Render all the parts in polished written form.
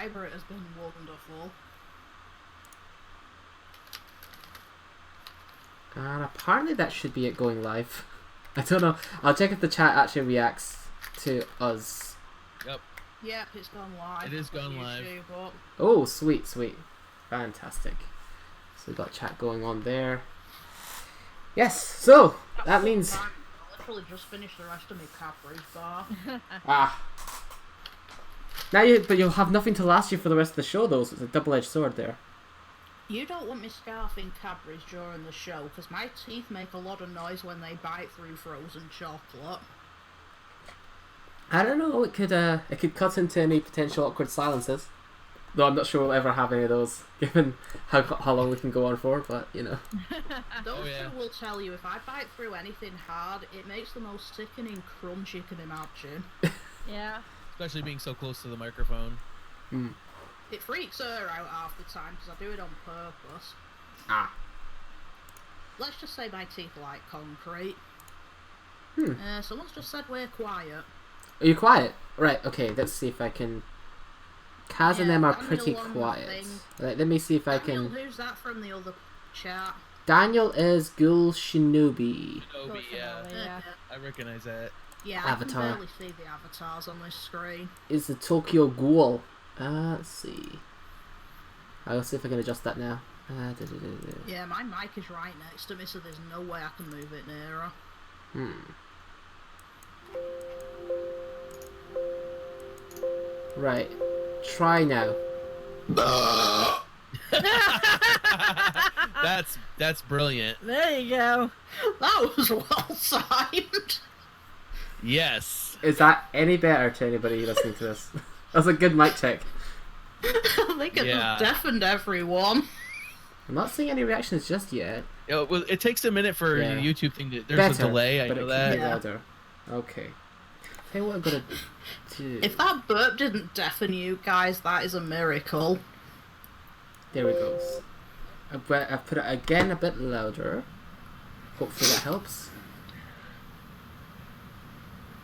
subscriber, it has been wonderful. And apparently that should be it going live. I don't know. I'll check if the chat actually reacts to us. Yep. Yep, it's gone live. It is gone live. Oh, sweet, sweet. Fantastic. So we've got chat going on there. Yes, so that means... I literally just finished the rest of my Cadbury's bar. Now but you'll have nothing to last you for the rest of the show though, so it's a double-edged sword there. You don't want me scarfing Cadbury's during the show, because my teeth make a lot of noise when they bite through frozen chocolate. I don't know, it could cut into any potential awkward silences. Though I'm not sure we'll ever have any of those, given how long we can go on for, but, you know. Those two will tell you, if I bite through anything hard, it makes the most sickening crunch you can imagine. Yeah. Especially being so close to the microphone. Mm. It freaks her out half the time, because I do it on purpose. Let's just say my teeth are like concrete. Someone's just said we're quiet. Are you quiet? Right, okay, let's see if I can... Kaz and them are pretty quiet. Right, let me see if I can... Who's that from the other chat? Daniel is Ghoul Shinobi. Shinobi, yeah. I recognize that. Yeah, Avatar. I can barely see the avatars on this screen. Is the Tokyo Ghoul. Let's see. I'll see if I can adjust that now. Yeah, my mic is right next to me, so there's no way I can move it nearer. Right. Try now. That's brilliant. There you go. That was well timed. Yes. Is that any better to anybody listening to this? That was a good mic check. I think it just deafened everyone. I'm not seeing any reactions just yet. It takes a minute for your YouTube thing to... There's better, a delay, I know that. Louder. Okay. Hey, what I'm gonna do... If that burp didn't deafen you guys, that is a miracle. There it goes. I've put it again a bit louder. Hopefully that helps.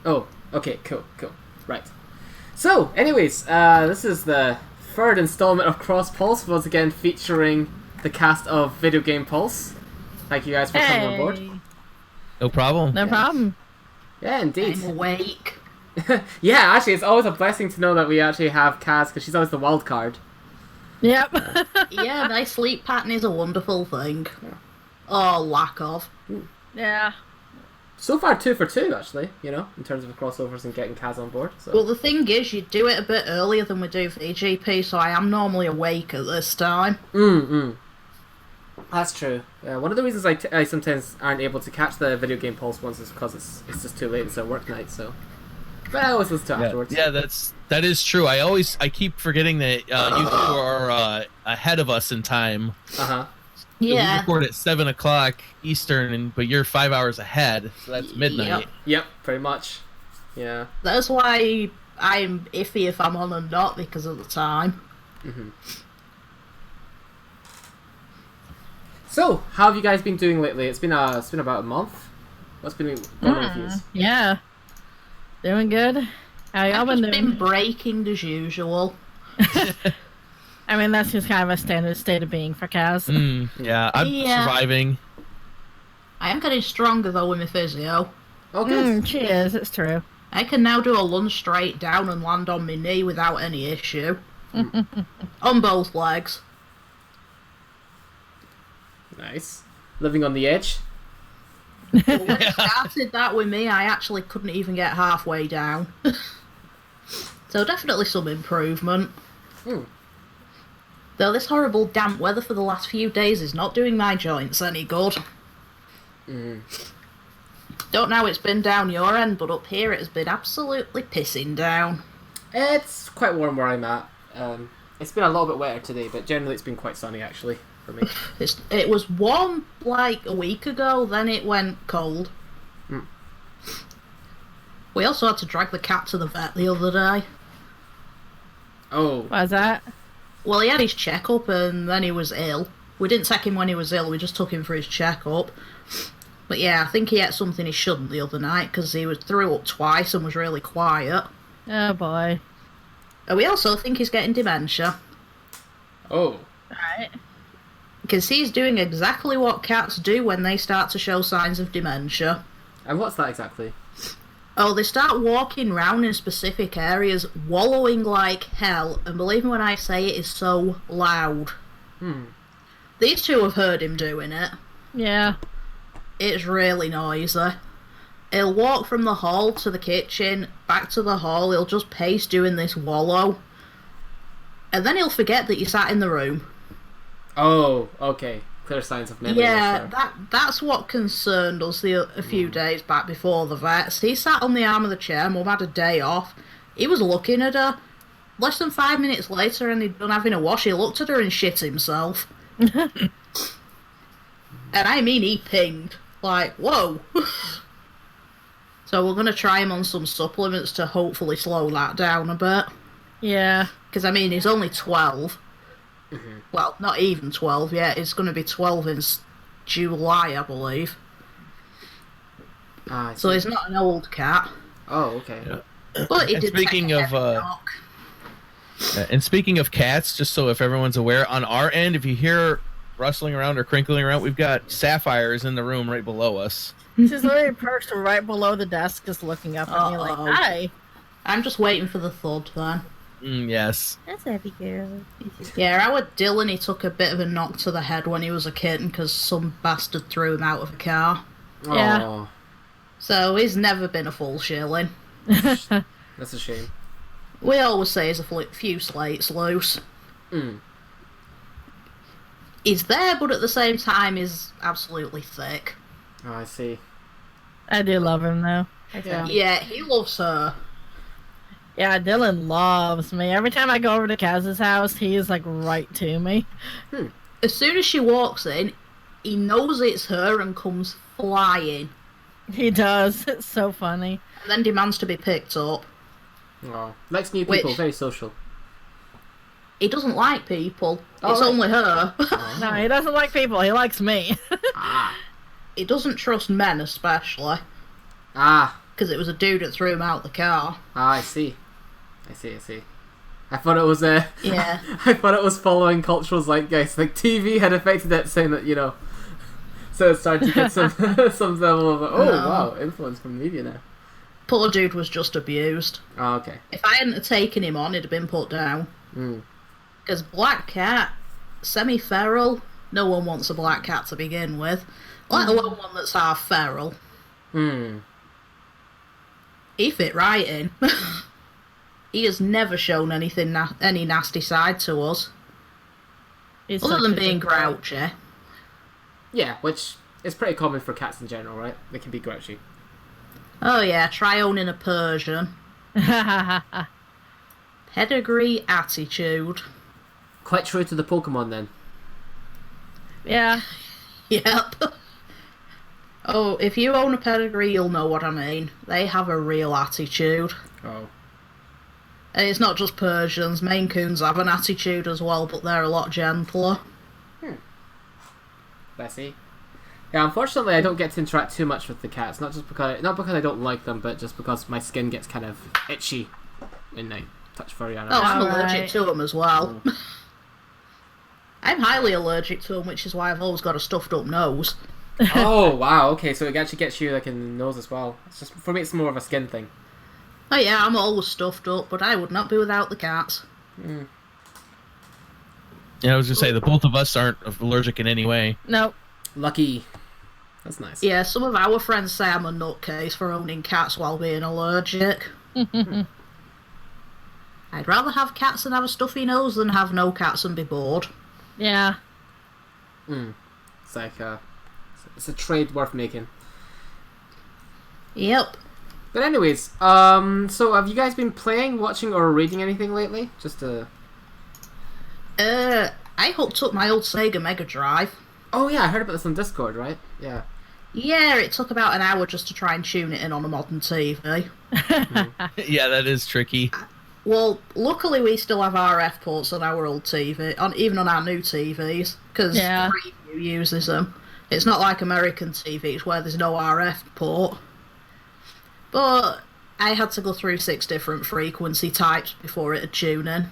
Oh, okay, cool. Right. So, anyways, this is the third installment of Cross Pulse, once again featuring the cast of Videogame Pulse. Thank you guys for coming on board. No problem. No problem. Yeah, indeed. I'm awake. Yeah, actually, it's always a blessing to know that we actually have Kaz, because she's always the wild card. Yep. Yeah, my sleep pattern is a wonderful thing. Or lack of. Yeah. So far, 2 for 2, actually, you know, in terms of crossovers and getting Kaz on board. So. Well, the thing is, you do it a bit earlier than we do VGP, so I am normally awake at this time. That's true. One of the reasons I sometimes aren't able to catch the Video Game Pulse ones is because it's just too late. It's a work night, so. But I always listen to it afterwards. Yeah, that is true. I keep forgetting that you two are ahead of us in time. Yeah. We record at 7 o'clock Eastern, but you're 5 hours ahead, so that's midnight. Yep, pretty much. Yeah. That's why I'm iffy if I'm on or not, because of the time. So, how have you guys been doing lately? It's been about a month. What's been going on with you? Yeah. Doing good. How y'all been doing? I've been breaking as usual. I mean, that's just kind of a standard state of being for Kaz. Yeah, I'm surviving. I am getting stronger, though, with my physio. Oh, good. She is, it's true. I can now do a lunge straight down and land on my knee without any issue. On both legs. Nice. Living on the edge. Well, when it started that with me, I actually couldn't even get halfway down. So definitely some improvement. Though this horrible damp weather for the last few days is not doing my joints any good. Don't know how it's been down your end, but up here it has been absolutely pissing down. It's quite warm where I'm at. It's been a little bit wetter today, but generally it's been quite sunny actually for me. It was warm like a week ago, then it went cold. We also had to drag the cat to the vet the other day. Oh. Why's that? Well, he had his checkup and then he was ill. We didn't take him when he was ill, we just took him for his checkup. But yeah, I think he ate something he shouldn't the other night because he threw up twice and was really quiet. Oh boy. And we also think he's getting dementia. Oh. Right. Because he's doing exactly what cats do when they start to show signs of dementia. And what's that exactly? Oh, they start walking around in specific areas, wallowing like hell, and believe me when I say it is so loud. These two have heard him doing it. Yeah. It's really noisy. He'll walk from the hall to the kitchen, back to the hall, he'll just pace doing this wallow. And then he'll forget that you sat in the room. Oh, okay. Clear signs of memory. Yeah, that's what concerned us a few days back before the vets. He sat on the arm of the chair, Mum had a day off. He was looking at her. Less than 5 minutes later, and he'd done having a wash, he looked at her and shit himself. And I mean, he pinged. Like, whoa. So we're going to try him on some supplements to hopefully slow that down a bit. Yeah. Because, I mean, he's only 12. Well, not even 12 yet. It's going to be 12 in July, I believe. So he's not an old cat. Oh, okay. Yeah. But he And did speaking take a of, heavy knock. And speaking of cats, just so if everyone's aware, on our end, if you hear rustling around or crinkling around, we've got Sapphires in the room right below us. She's literally perched right below the desk, just looking up at me like, hi. I'm just waiting for the thud then. Yes. That's heavy girl. Yeah, our Dylan, he took a bit of a knock to the head when he was a kitten because some bastard threw him out of a car. Yeah. Oh, So he's never been a full shilling. that's a shame. We always say he's a few slates loose. He's there, but at the same time, he's absolutely thick. Oh, I see. I do love him, though. Yeah, he loves her. Yeah, Dylan loves me. Every time I go over to Kaz's house, he is, like, right to me. As soon as she walks in, he knows it's her and comes flying. He does. It's so funny. And then demands to be picked up. Oh, likes new people. Very social. He doesn't like people. Oh, It's right. only her. No, he doesn't like people. He likes me. He doesn't trust men, especially. Ah, Because it was a dude that threw him out the car. I see. I see. I thought it was Yeah. I thought it was following cultural zeitgeist. Like TV had affected it, saying that so it started to get some some level of wow, influence from media now. Poor dude was just abused. Oh, okay. If I hadn't taken him on, he'd have been put down. Because black cat, semi-feral, no one wants a black cat to begin with. Let alone one that's half feral. He fit right in. He has never shown any nasty side to us. He's Other such than a being good boy. grouchy. Yeah, which is pretty common for cats in general, right? They can be grouchy. Oh yeah, try owning a Persian. Pedigree attitude. Quite true to the Pokemon then. Yeah. Yep. Oh, if you own a pedigree, you'll know what I mean. They have a real attitude. Oh. And it's not just Persians. Maine Coons have an attitude as well, but they're a lot gentler. I see. Yeah, unfortunately, I don't get to interact too much with the cats. Not because I don't like them, but just because my skin gets kind of itchy when I touch furry animals. Oh, I'm Alright. allergic to them as well. I'm highly allergic to them, which is why I've always got a stuffed up nose. Oh wow, okay, so it actually gets you like in the nose as well. It's just for me, it's more of a skin thing. Oh yeah, I'm always stuffed up, but I would not be without the cats. Yeah, I was gonna say the both of us aren't allergic in any way. Nope. Lucky. That's nice. Yeah, some of our friends say I'm a nutcase for owning cats while being allergic. I'd rather have cats and have a stuffy nose than have no cats and be bored. Yeah. It's like it's a trade worth making. Yep. But anyways, so have you guys been playing, watching, or reading anything lately? Just to. I hooked up my old Sega Mega Drive. Oh yeah, I heard about this on Discord, right? Yeah. Yeah, it took about an hour just to try and tune it in on a modern TV. Yeah, that is tricky. Well, luckily we still have RF ports on our old TV, even on our new TVs, because Yeah. Preview uses them. It's not like American TVs where there's no RF port. But I had to go through 6 different frequency types before it had tune in.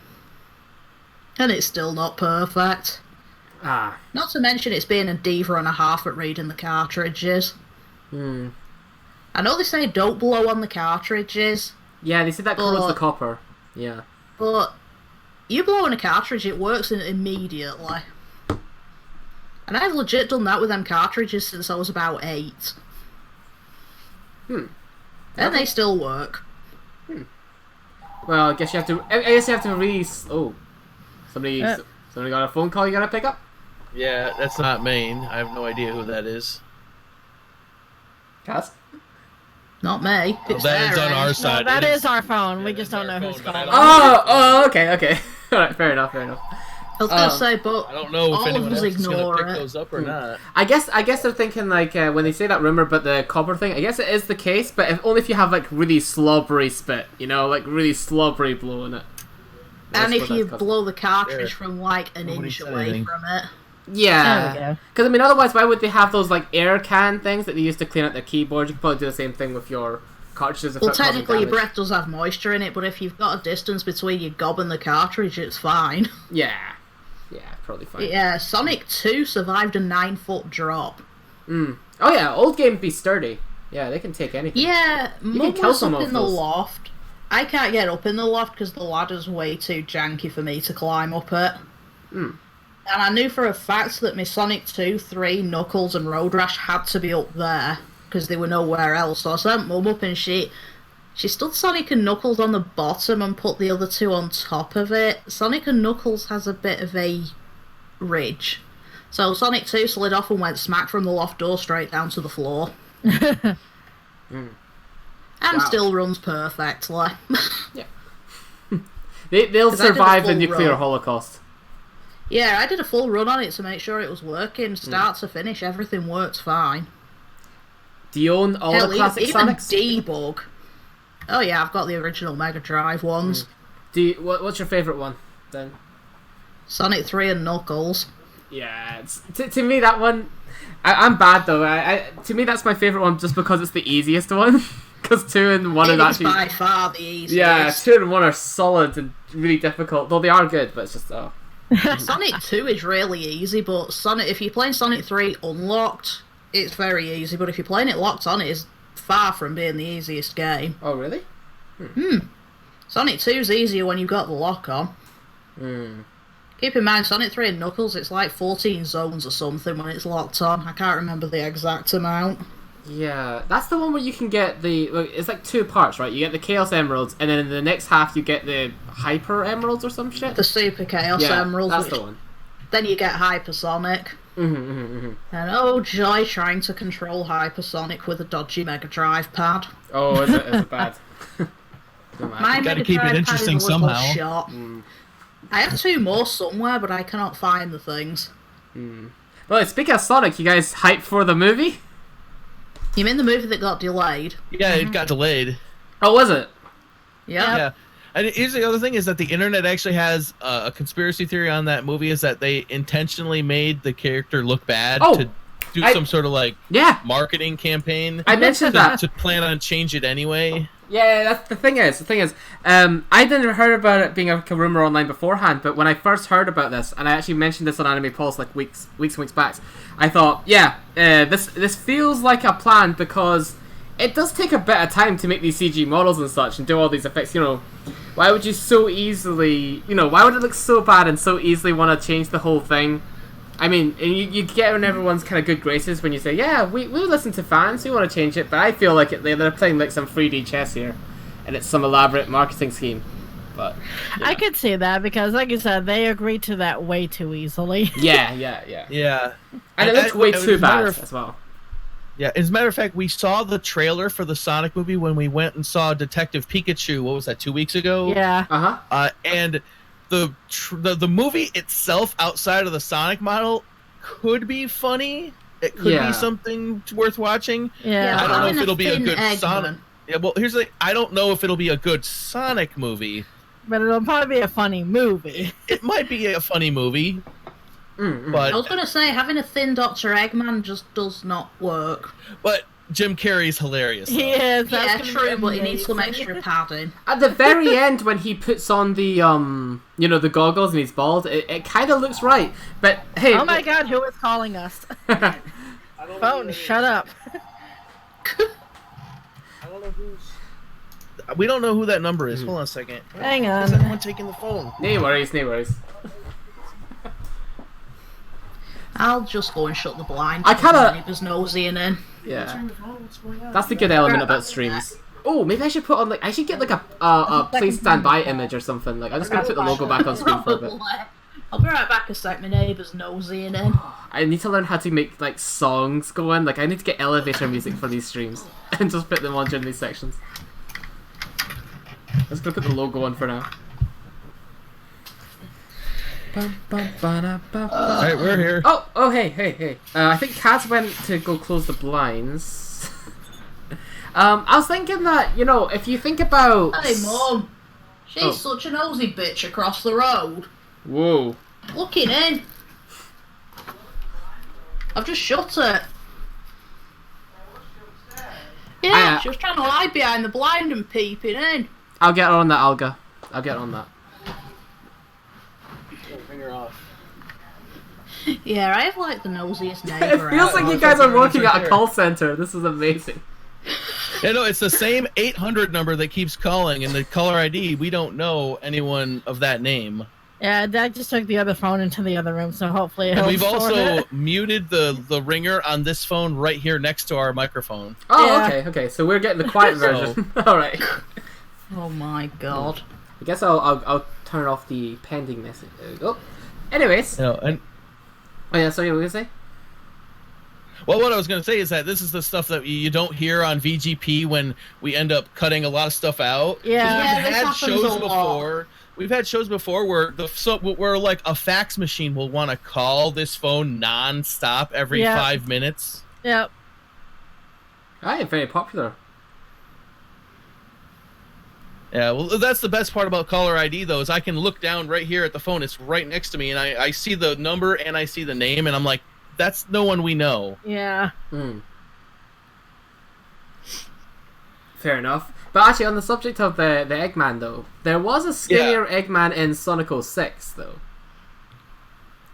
And it's still not perfect. Ah. Not to mention it's being a diva and a half at reading the cartridges. I know they say don't blow on the cartridges. Yeah, they said that corrodes the copper. Yeah. But you blow on a cartridge, it works immediately. And I've legit done that with them cartridges since I was about 8. And they still work. Well, I guess you have to. I guess you have to Oh, somebody got a phone call. You gotta pick up. Yeah, that's not Maine. I have no idea who that is. Cass? Not me. Well, that is on our No, side. that It is our phone. We just don't know who's phone, but I calling. Oh, okay. All right, fair enough. I was gonna say, but I don't know if all of anyone us else is gonna ignore pick it. those up or not. I guess they're thinking like when they say that rumor about the copper thing. I guess it is the case, but only if you have like really slobbery spit, like really slobbery blow in it. And if you blow the cartridge from like an Nobody inch said away anything. from it. Yeah, There we go. because I mean, otherwise, why would they have those like air can things that they use to clean out their keyboard? You could probably do the same thing with your cartridges. Well, technically, your breath does have moisture in it, but if you've got a distance between your gob and the cartridge, it's fine. Yeah, probably fine. Yeah, Sonic 2 survived a 9-foot drop. Oh yeah, old games be sturdy. Yeah, they can take anything. Yeah, can Mum kill was some up of in the those. loft. I can't get up in the loft because the ladder's way too janky for me to climb up it. And I knew for a fact that my Sonic 2, 3, Knuckles and Road Rash had to be up there because they were nowhere else. So I sent Mum up and she stood Sonic and Knuckles on the bottom and put the other 2 on top of it. Sonic and Knuckles has a bit of a ridge. So Sonic 2 slid off and went smack from the loft door straight down to the floor. And still runs perfectly. Yeah. They'll 'Cause I did a survive the full nuclear run. holocaust. Yeah, I did a full run on it to make sure it was working. Start to finish, everything works fine. Do you own all Hell, the classic even Sonics? debug. Oh yeah, I've got the original Mega Drive ones. What's your favourite one then? Sonic 3 and Knuckles. Yeah, to me that one. I'm bad though. To me that's my favourite one just because it's the easiest one. Because 2 and 1 It are is actually by far the easiest. yeah, 2 and 1 are solid and really difficult. Though they are good, but it's just Sonic 2 is really easy, but if you're playing Sonic 3 unlocked, it's very easy. But if you're playing it locked on, it is far from being the easiest game. Oh really? Sonic 2 is easier when you've got the lock on. Keep in mind, Sonic 3 and Knuckles, it's like 14 zones or something when it's locked on. I can't remember the exact amount. Yeah, that's the one where you can get it's like 2 parts, right? You get the Chaos Emeralds, and then in the next half you get the Hyper Emeralds or some shit. The Super Chaos Emeralds, that's which the one. then you get Hypersonic. And oh joy, trying to control Hypersonic with a dodgy Mega Drive pad. Oh, is it bad? My Gotta Mega keep it Drive interesting pad is a little somehow. shot. I have 2 more somewhere, but I cannot find the things. Well, speaking of Sonic, you guys hyped for the movie? You mean the movie that got delayed? Yeah, it got delayed. Oh, was it? Yeah. Yeah. And here's the other thing is that the internet actually has a conspiracy theory on that movie is that they intentionally made the character look bad to do some sort of like marketing campaign. I mentioned that. To plan on change it anyway. Yeah, that's the thing is, I didn't heard about it being a rumor online beforehand, but when I first heard about this, and I actually mentioned this on Anime Pulse like weeks back, I thought, this feels like a plan because it does take a bit of time to make these CG models and such and do all these effects. Why would you so easily, why would it look so bad and so easily want to change the whole thing? I mean, you get in everyone's kind of good graces when you say, yeah, we listen to fans, we want to change it, but I feel like they're playing like some 3D chess here, and it's some elaborate marketing scheme. But yeah. I could see that because, like you said, they agreed to that way too easily. Yeah. And it looked way too bad as well. Yeah, as a matter of fact, we saw the trailer for the Sonic movie when we went and saw Detective Pikachu, what was that, 2 weeks ago? Yeah. And the movie itself, outside of the Sonic model, could be funny. It could be something worth watching. Yeah. I don't know if it'll be a good Eggman. Sonic. Yeah, well, here's the thing. I don't know if it'll be a good Sonic movie. But it'll probably be a funny movie. It might be a funny movie. But I was going to say, having a thin Dr. Eggman just does not work. But Jim Carrey's hilarious. Though. He is. Yeah, true, but he needs some extra padding. At the very end, when he puts on the the goggles and he's bald, it kind of looks right. But hey, oh my God, who is calling us? Phone, shut up. I don't know who's. We don't know who that number is. Hold on a second. Hang on. Is anyone taking the phone? No worries. I'll just go and shut the blind. I kinda- Neighbours nosying in. Yeah, that's the good element about streams. Oh, maybe I should put on I should get like a please stand by image or something. Like I'm just gonna put the logo back on screen for a bit. I'll be right back a sec. My neighbour's nosying in. I need to learn how to make like songs go in. Like I need to get elevator music for these streams and just put them on during these sections. I'm just gonna put the logo on for now. Alright, we're here. Oh, hey. I think Kaz went to go close the blinds. I was thinking that, if you think about... Hey, Mum. She's such a nosy bitch across the road. Whoa. Looking in. I've just shut it. Yeah, she was trying to hide behind the blind and peeping in. I'll get her on that, Alga. I'll get her on that. Bring her off. Yeah, I have like the nosiest neighbour. It feels like you guys are working at a call center. This is amazing. Yeah, no, it's the same 800 number that keeps calling, and the caller ID, we don't know anyone of that name. Yeah, Dad just took the other phone into the other room, so hopefully And we've also muted the ringer on this phone right here next to our microphone. Oh, Yeah. okay. So we're getting the quiet version. Alright. Oh my God. I guess I'll turn off the pending message. There we go. Anyways. And Oh yeah, sorry, what were you gonna say? well, what I was going to say is that this is the stuff that you don't hear on VGP when we end up cutting a lot of stuff out. Yeah. this happens a lot. We've had shows before where like a fax machine will want to call this phone non-stop every 5 minutes. Yep. Very popular. Yeah, well, that's the best part about caller ID, though, is I can look down right here at the phone. It's right next to me, and I see the number and I see the name, and I'm like, that's no one we know. Yeah. Fair enough. But actually, on the subject of the Eggman, though, there was a skinnier Eggman in Sonic 06, though.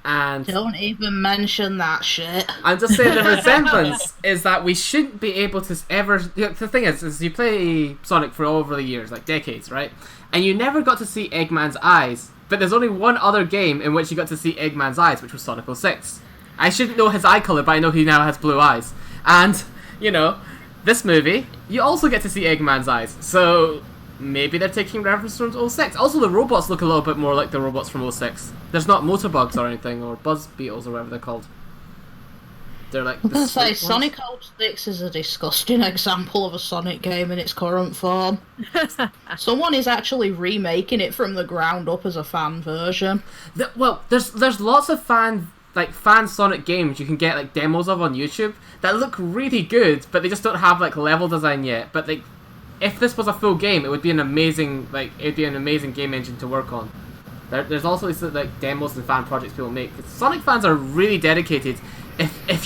And Don't even mention that shit. I'm just saying the resemblance is that we shouldn't be able to ever... The thing is you play Sonic for over the years, like decades, right? And you never got to see Eggman's eyes. But there's only one other game in which you got to see Eggman's eyes, which was Sonic 06. I shouldn't know his eye colour, but I know he now has blue eyes. And, this movie, you also get to see Eggman's eyes. So maybe they're taking reference from 06. Also, the robots look a little bit more like the robots from 06. There's not motorbugs or anything, or buzz beetles or whatever they're called. They're like... I was going to say, Sonic 06 is a disgusting example of a Sonic game in its current form. Someone is actually remaking it from the ground up as a fan version. There's lots of fan Sonic games you can get like demos of on YouTube that look really good, but they just don't have like level design yet. But like, if this was a full game, it would be an amazing game engine to work on. There's also these like demos and fan projects people make. Sonic fans are really dedicated. If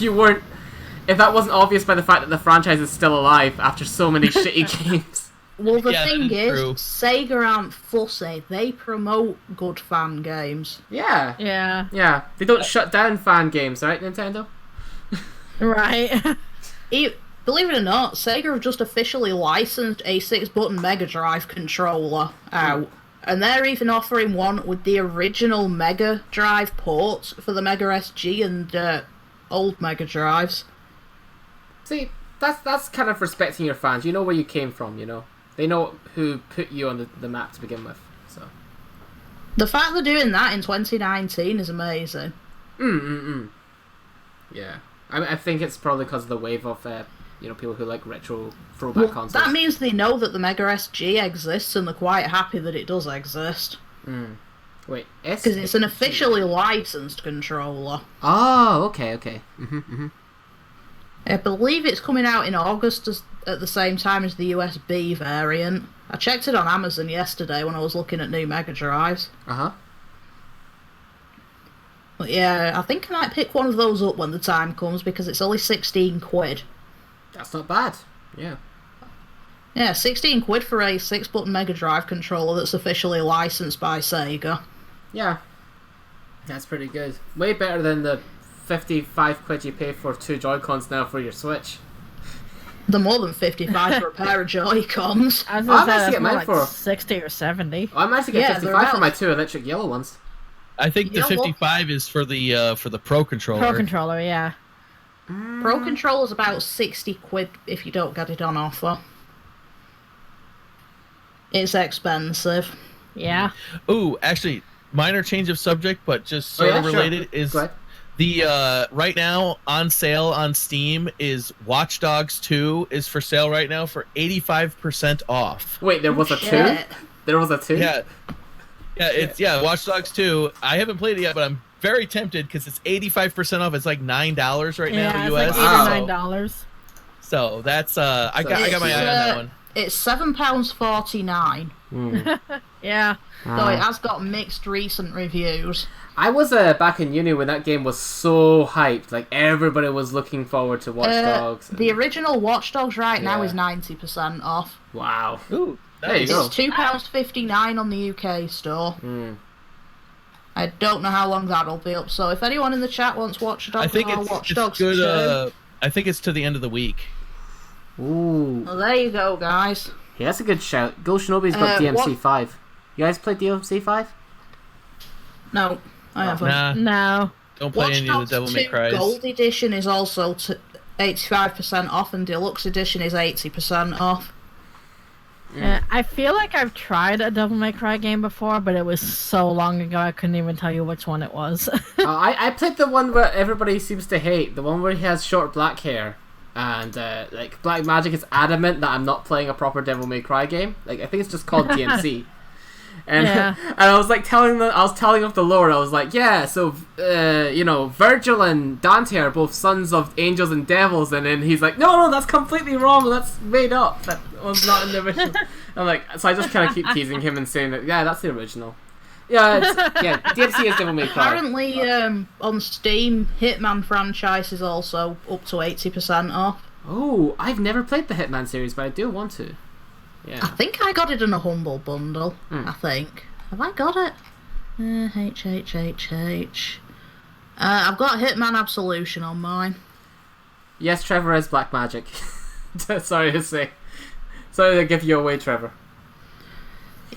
that wasn't obvious by the fact that the franchise is still alive after so many shitty games. Well, the thing is, Sega aren't fussy. They promote good fan games. Yeah. Yeah. Yeah. They don't shut down fan games, right, Nintendo? Right. Believe it or not, Sega have just officially licensed a 6-button Mega Drive controller out. And they're even offering one with the original Mega Drive ports for the Mega SG and old Mega Drives. See, that's kind of respecting your fans. You know where you came from, They know who put you on the map to begin with, so... The fact they're doing that in 2019 is amazing. Yeah. I think it's probably because of the wave of, people who like retro throwback consoles. That means they know that the Mega SG exists and they're quite happy that it does exist. Wait, because it's an officially licensed controller. Oh, okay. I believe it's coming out in August at the same time as the USB variant. I checked it on Amazon yesterday when I was looking at new Mega Drives. But yeah, I think I might pick one of those up when the time comes because it's only 16 quid. That's not bad. Yeah. Yeah, 16 quid for a 6-button Mega Drive controller that's officially licensed by Sega. Yeah. That's pretty good. Way better than the 55 quid you pay for 2 Joy-Cons now for your Switch. They're more than 55 for a pair of Joy-Cons. I was I'm gonna say, actually that's more mine like for 60 or 70. I'm actually getting 55 for my 2 electric yellow ones. I think the 55 is for the Pro Controller. Pro Controller, yeah. Pro Controller's about 60 quid if you don't get it on offer. It's expensive. Yeah. Ooh, actually, minor change of subject, but just sort of related is the right now on sale on Steam is Watch Dogs 2 is for sale right now for 85% off. Wait, there was a 2? There was a 2? Yeah. Yeah, Watch Dogs 2. I haven't played it yet, but I'm very tempted because it's 85% off. It's like $9 right now US. It's like $8 or $9. So that's I got my eye on that one. It's £7.49. Yeah. So it has got mixed recent reviews. I was back in uni when that game was so hyped. Like, everybody was looking forward to Watch Dogs. The original Watch Dogs right now is 90% off. Wow. Ooh, there you go. It's £2.59 on the UK store. I don't know how long that'll be up, so if anyone in the chat wants Watch Dogs Watch Dogs good, 2... I think it's to the end of the week. Ooh. Well, there you go, guys. Yeah, that's a good shout. Go Shinobi's got DMC5. You guys play DMC5? No, I haven't. Nah. No. Don't play any of the Devil May Cry. Gold Edition is also 85% off, and Deluxe Edition is 80% off. I feel like I've tried a Devil May Cry game before, but it was so long ago I couldn't even tell you which one it was. I played the one where everybody seems to hate. The one where he has short black hair. And, like, Black Magic is adamant that I'm not playing a proper Devil May Cry game. Like, I think it's just called DMC. And and I was like telling off the lore. I was like, yeah, so Virgil and Dante are both sons of angels and devils, and then he's like, no, that's completely wrong. That's made up. That was not in the original. I'm like, so I just kind of keep teasing him and saying that, yeah, that's the original. Yeah, DMC is Devil May Cry. Apparently, on Steam, Hitman franchise is also up to 80% off. Oh, I've never played the Hitman series, but I do want to. Yeah. I think I got it in a Humble Bundle. I think. Have I got it? I've got Hitman Absolution on mine. Yes, Trevor is Black Magic. Sorry to say. Sorry to give you away, Trevor.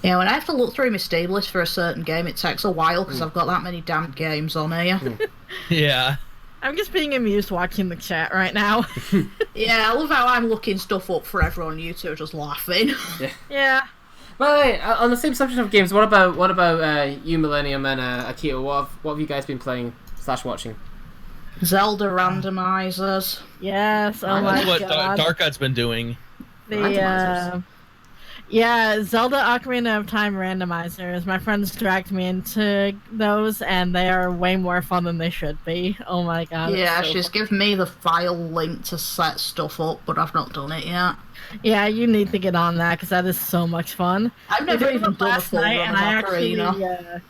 Yeah, when I have to look through my Steam list for a certain game, it takes a while because I've got that many damn games on here. Yeah. I'm just being amused watching the chat right now. Yeah, I love how I'm looking stuff up for everyone. You two are just laughing. Yeah. Well, hey, on the same subject of games, what about you, Millennium and Akito? What have you guys been playing / watching? Zelda randomizers. Yes. Oh my That's what god. DarkGod's been doing. Yeah, Zelda Ocarina of Time randomizers. My friends dragged me into those, and they are way more fun than they should be. Oh my god. Yeah, she's given me the file link to set stuff up, but I've not done it yet. Yeah, you need to get on that, because that is so much fun. I've never even done a full run of Ocarina.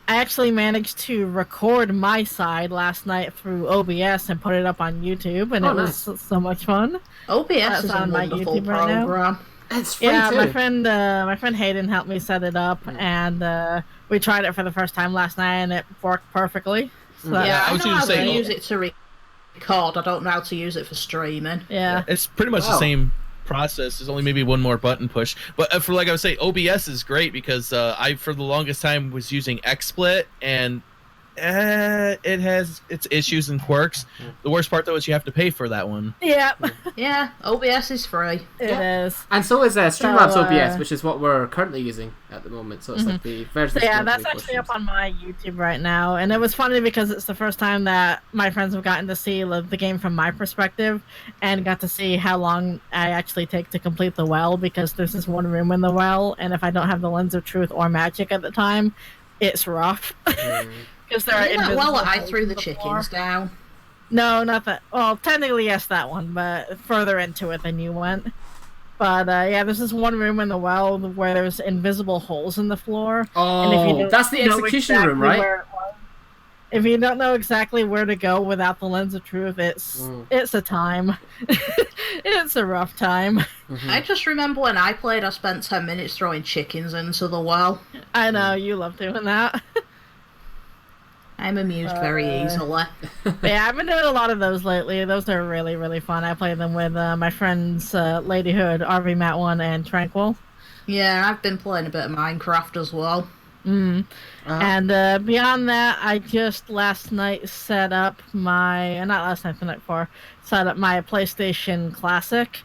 I actually managed to record my side last night through OBS and put it up on YouTube, and it was so much fun. OBS is on my YouTube program. Right now. It's free too. My friend Hayden helped me set it up, and we tried it for the first time last night, and it worked perfectly. So I know how to use it to record. I don't know how to use it for streaming. Yeah. It's pretty much the same process. There's only maybe one more button push. But for like I was saying, OBS is great because I for the longest time was using XSplit, and it has its issues and quirks. The worst part though is you have to pay for that one. Yeah. Yeah, OBS is free. It is. And so is Streamlabs OBS, which is what we're currently using at the moment. So it's like the version. Yeah, that's actually up on my YouTube right now, and it was funny because it's the first time that my friends have gotten to see the game from my perspective, and got to see how long I actually take to complete the well, because there's this one room in the well, and if I don't have the Lens of Truth or Magic at the time, it's rough. Because there are invisible I threw the chickens down. No, not that. Well, technically yes, that one, but further into it than you went. But yeah, there's this one room in the well where there's invisible holes in the floor. Oh, and if that's the execution room, right? If you don't know exactly where to go without the Lens of Truth, it's a time. It's a rough time. I just remember when I played, I spent 10 minutes throwing chickens into the well. I know, you love doing that. I'm amused very easily. Yeah, I've been doing a lot of those lately. Those are really, really fun. I play them with my friends Ladyhood, RV Matt 1, and Tranquil. Yeah, I've been playing a bit of Minecraft as well. And beyond that, I just last night set up my... Not last night, the night before. Set up my PlayStation Classic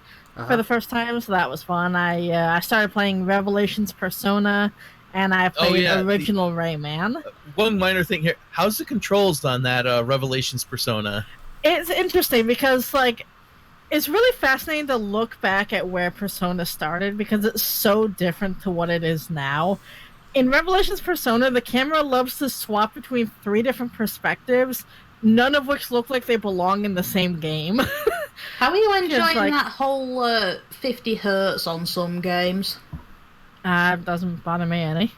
for the first time, so that was fun. I started playing Revelations Persona, and I played original Rayman. One minor thing here. How's the controls on that Revelations Persona? It's interesting because, like, it's really fascinating to look back at where Persona started because it's so different to what it is now. In Revelations Persona, the camera loves to swap between 3 different perspectives, none of which look like they belong in the same game. How are you enjoying that whole 50 hertz on some games? It doesn't bother me any.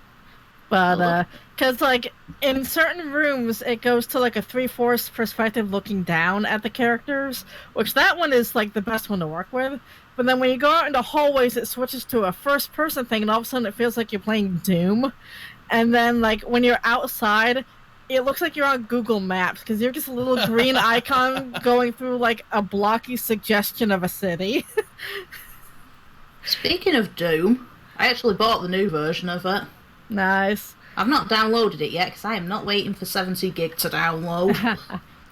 But, because, like, in certain rooms, it goes to, like, a 3/4 perspective looking down at the characters, which that one is, like, the best one to work with. But then when you go out into hallways, it switches to a first-person thing, and all of a sudden it feels like you're playing Doom. And then, like, when you're outside, it looks like you're on Google Maps, because you're just a little green icon going through, like, a blocky suggestion of a city. Speaking of Doom, I actually bought the new version of it. Nice. I've not downloaded it yet because I am not waiting for 70 gig to download.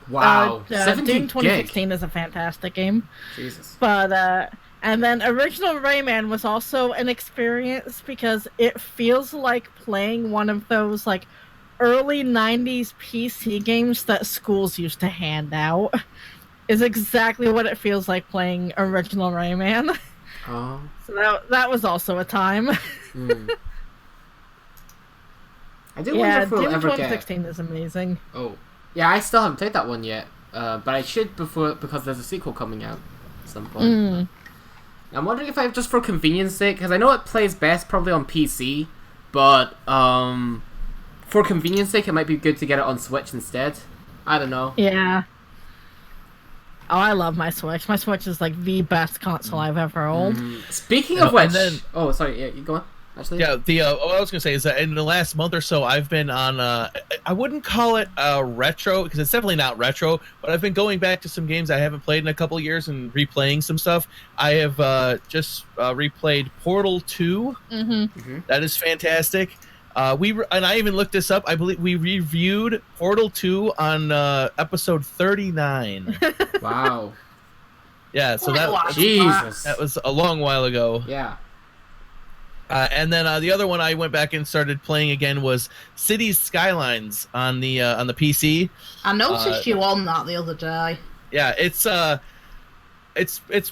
Wow, 70 Doom 2016 is a fantastic game. Jesus. But, and then original Rayman was also an experience because it feels like playing one of those, like, early 90s PC games that schools used to hand out. Is exactly what it feels like playing original Rayman. Oh. So that was also a time. I do wonder if we'll Doom ever 2016 is amazing. Oh. Yeah, I still haven't played that one yet. But I should because there's a sequel coming out at some point. I'm wondering if just for convenience sake, because I know it plays best probably on PC, but for convenience sake, it might be good to get it on Switch instead. I don't know. Yeah. Oh, I love my Switch. My Switch is like the best console I've ever owned. Speaking of which, oh sorry, yeah, you go on. Actually, yeah. What I was gonna say is that in the last month or so, I've been on. I wouldn't call it retro because it's definitely not retro. But I've been going back to some games I haven't played in a couple years and replaying some stuff. I have just replayed Portal 2. That is fantastic. And I even looked this up. I believe we reviewed Portal 2 on episode 39. Wow. Yeah, so Jesus, that was a long while ago. Yeah. And then the other one I went back and started playing again was Cities Skylines on the PC. I noticed you on that the other day. Yeah, it's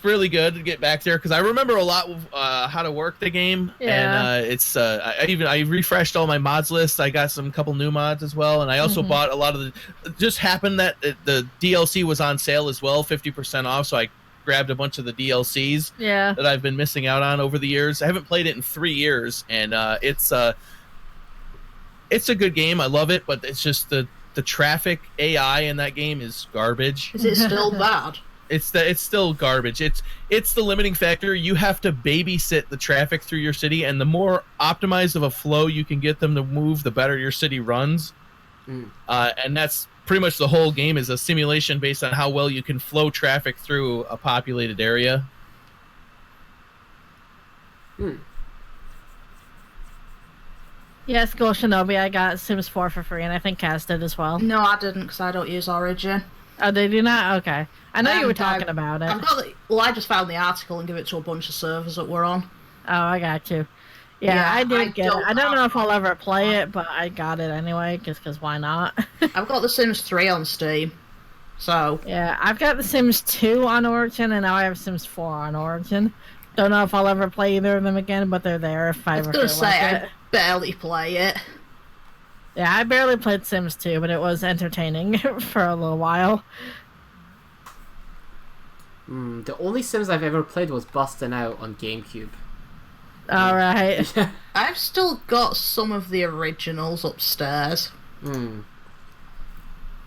really good to get back there because I remember a lot of how to work the game. Yeah. And I refreshed all my mods list. I got some couple new mods as well, and I also bought a lot of the. It just happened that the DLC was on sale as well, 50% off. So I grabbed a bunch of the DLCs that I've been missing out on over the years. I haven't played it in 3 years, and it's a good game. I love it, but it's just the traffic AI in that game is garbage. Is it still bad? It's still garbage. It's the limiting factor. You have to babysit the traffic through your city, and the more optimized of a flow you can get them to move, the better your city runs. And that's pretty much the whole game is a simulation based on how well you can flow traffic through a populated area. Yes, Go Shinobi, I got Sims 4 for free, and I think Kaz did as well. No, I didn't because I don't use Origin. Oh, they do not? Okay. I know you were talking about it. I just found the article and give it to a bunch of servers that we're on. Oh, I got you. Yeah, I did get it. I don't know if I'll ever play it, but I got it anyway, just because why not? I've got The Sims 3 on Steam, so... Yeah, I've got The Sims 2 on Origin, and now I have Sims 4 on Origin. Don't know if I'll ever play either of them again, but they're there if I ever feel like it. I barely play it. Yeah, I barely played Sims 2, but it was entertaining for a little while. The only Sims I've ever played was Bustin' Out on GameCube. Alright. I've still got some of the originals upstairs.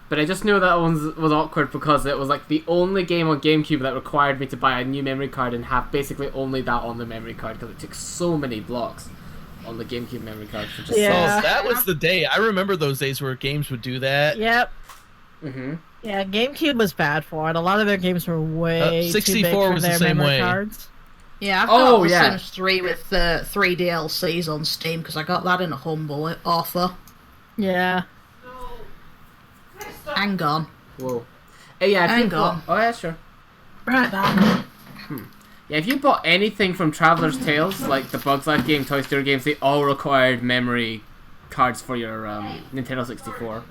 but I just knew that one was awkward because it was like the only game on GameCube that required me to buy a new memory card and have basically only that on the memory card because it took so many blocks on the GameCube memory card. For just So that was the day. I remember those days where games would do that. Yep. Mm-hmm. Yeah, GameCube was bad for it. A lot of their games were way 64 too big for was the their same memory way. cards. Yeah, I've got The Sims 3 with 3 DLCs on Steam because I got that in a humble offer. Yeah. Hang on. Whoa. Hey, yeah, if you bought... Oh, yeah, sure. Right back. Yeah, if you bought anything from Traveler's Tales, like the Bugs Life game, Toy Story games, they all required memory cards for your Nintendo 64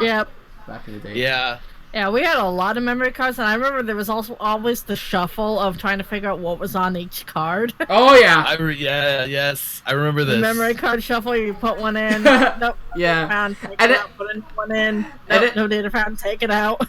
Yep. back in the day. Yeah. Yeah, we had a lot of memory cards, and I remember there was also always the shuffle of trying to figure out what was on each card. Oh, yeah! Yes, I remember The this. memory card shuffle, you put one in, nope, Yeah. found, take And it out, put one in, nope, no data found, take it out.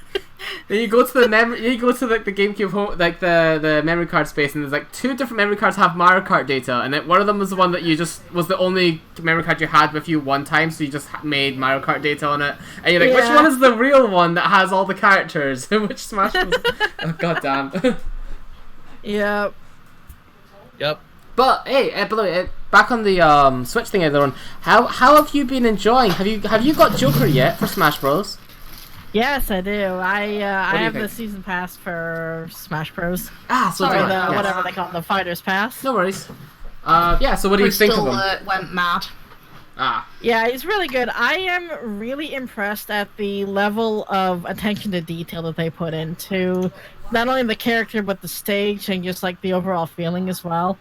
Then you go to the like the GameCube home, like the memory card space, and there's like 2 different memory cards have Mario Kart data, and then one of them was the one that you just was the only memory card you had with you one time, so you just made Mario Kart data on it, and you're like, which one is the real one that has all the characters? Which Smash was? Oh goddamn. Yep. Yep. But hey, by the way, back on the Switch thing, everyone, how have you been enjoying? Have you got Joker yet for Smash Bros? Yes, I do. I have think? the season pass for Smash Bros. So Or do I, the yes. whatever they call it, the Fighters Pass. No worries. Yeah. So what do you think of Crystal them? went mad. Yeah, he's really good. I am really impressed at the level of attention to detail that they put into not only the character but the stage and just like the overall feeling as well.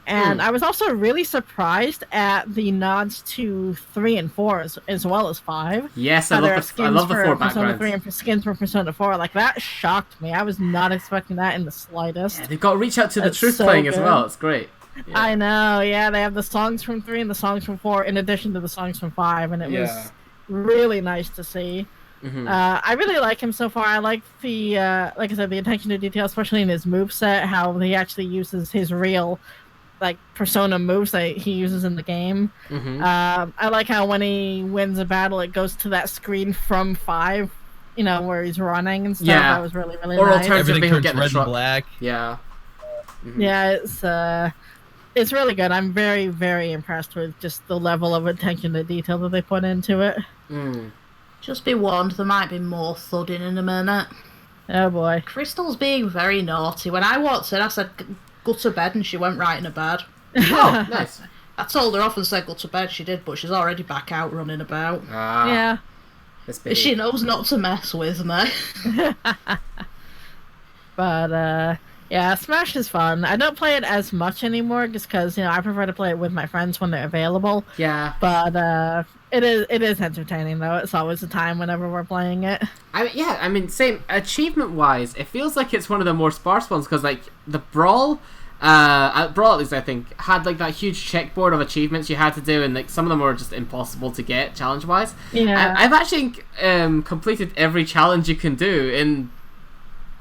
And I was also really surprised at the nods to 3 and 4 as well as 5. Yes, I love the 4 Persona backgrounds. 3 and skins for Persona 4. Like, that shocked me. I was not expecting that in the slightest. Yeah, they've got Reach Out to the That's Truth so playing as good. well. It's great. Yeah. I know, yeah. They have the songs from 3 and the songs from 4 in addition to the songs from 5. And it was really nice to see. Mm-hmm. I really like him so far. I like the, like I said, the attention to detail, especially in his moveset, how he actually uses his real like Persona moves that he uses in the game. Mm-hmm. I like how when he wins a battle, it goes to that screen from 5, you know, where he's running and stuff. Yeah. That was really, really Or nice. alternatively, Everything he'll turns get the red truck. and black. Yeah. Mm-hmm. Yeah, it's really good. I'm very, very impressed with just the level of attention to detail that they put into it. Mm. Just be warned, there might be more thudding in a minute. Oh boy. Crystal's being very naughty. When I walked in, I said, go to bed, and she went right in her bed. Oh, nice. I told her off and said go to bed, she did, but she's already back out running about. Yeah. This baby. She knows not to mess with me. But, yeah, Smash is fun. I don't play it as much anymore just because, you know, I prefer to play it with my friends when they're available. Yeah. But, it is entertaining, though. It's always a time whenever we're playing it. I mean, same. Achievement-wise, it feels like it's one of the more sparse ones, because, like, the Brawl, at least, I think, had, like, that huge checkboard of achievements you had to do, and, like, some of them were just impossible to get, challenge-wise. Yeah. I've actually completed every challenge you can do in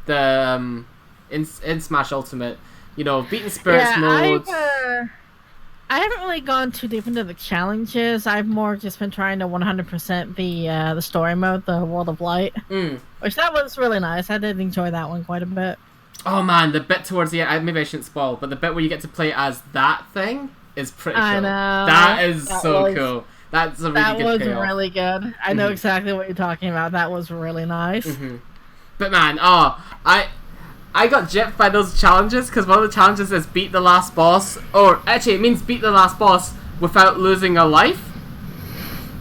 the, in Smash Ultimate. You know, beating Spirits modes. I haven't really gone too deep into the challenges. I've more just been trying to 100% the story mode, the World of Light, which that was really nice. I did enjoy that one quite a bit. Oh man, the bit towards the end, maybe I shouldn't spoil, but the bit where you get to play as that thing is pretty cool. I know. That is so cool. That's a really good That was payoff. really good. I know exactly what you're talking about. That was really nice. Mm-hmm. But man, I got gypped by those challenges, because one of the challenges is beat the last boss, or actually it means beat the last boss without losing a life.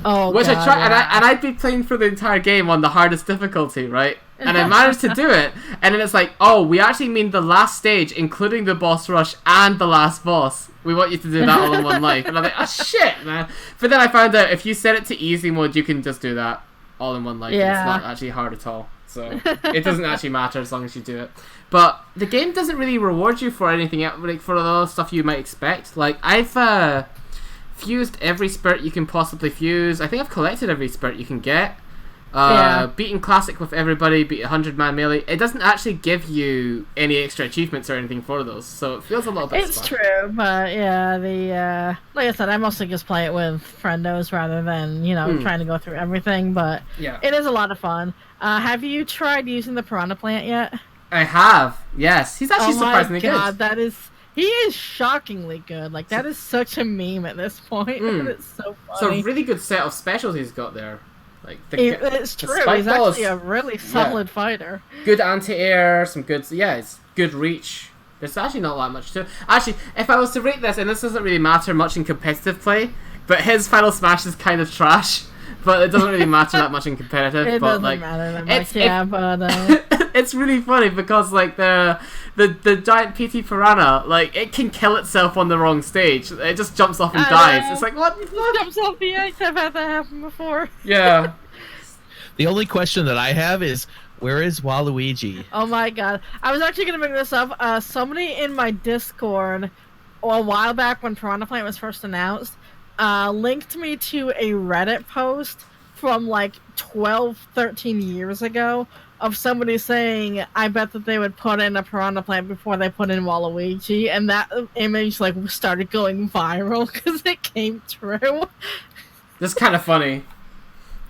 Oh, Which God, I tried, yeah. and I'd be playing for the entire game on the hardest difficulty, right? And I managed to do it, and then it's like, oh, we actually mean the last stage, including the boss rush and the last boss. We want you to do that all in one life. And I'm like, oh shit, man. But then I found out if you set it to easy mode, you can just do that all in one life. Yeah. It's not actually hard at all. So it doesn't actually matter as long as you do it. But the game doesn't really reward you for anything else, like for a lot of stuff you might expect. Like, I've fused every spirit you can possibly fuse. I think I've collected every spirit you can get. Beating Classic with everybody, beat 100-man melee. It doesn't actually give you any extra achievements or anything for those, so it feels a little bit It's true, but yeah, like I said, I mostly just play it with friendos rather than, trying to go through everything, but it is a lot of fun. Have you tried using the Piranha Plant yet? I have, yes. He's actually surprisingly good. Oh my god, he is shockingly good. Like, that is such a meme at this point. It's so funny. It's a really good set of specials he's got there. Like it's true. He's actually a really solid fighter. Good anti-air, some good... Yeah, it's good reach. There's actually not that much to it. Actually, if I was to rate this, and this doesn't really matter much in competitive play, but his Final Smash is kind of trash, but it doesn't really matter that much in competitive. It but, doesn't matter that much, but... it's really funny because, like, the giant PT Piranha, like, it can kill itself on the wrong stage. It just jumps off and dies. It's like, what the fuck? Jumps off the edge. I've had that happen before. Yeah. The only question that I have is, where is Waluigi? Oh my god. I was actually going to bring this up. Somebody in my Discord, a while back when Piranha Plant was first announced, linked me to a Reddit post from like 12, 13 years ago of somebody saying, I bet that they would put in a Piranha Plant before they put in Waluigi, and that image like started going viral because it came true. That's kind of funny.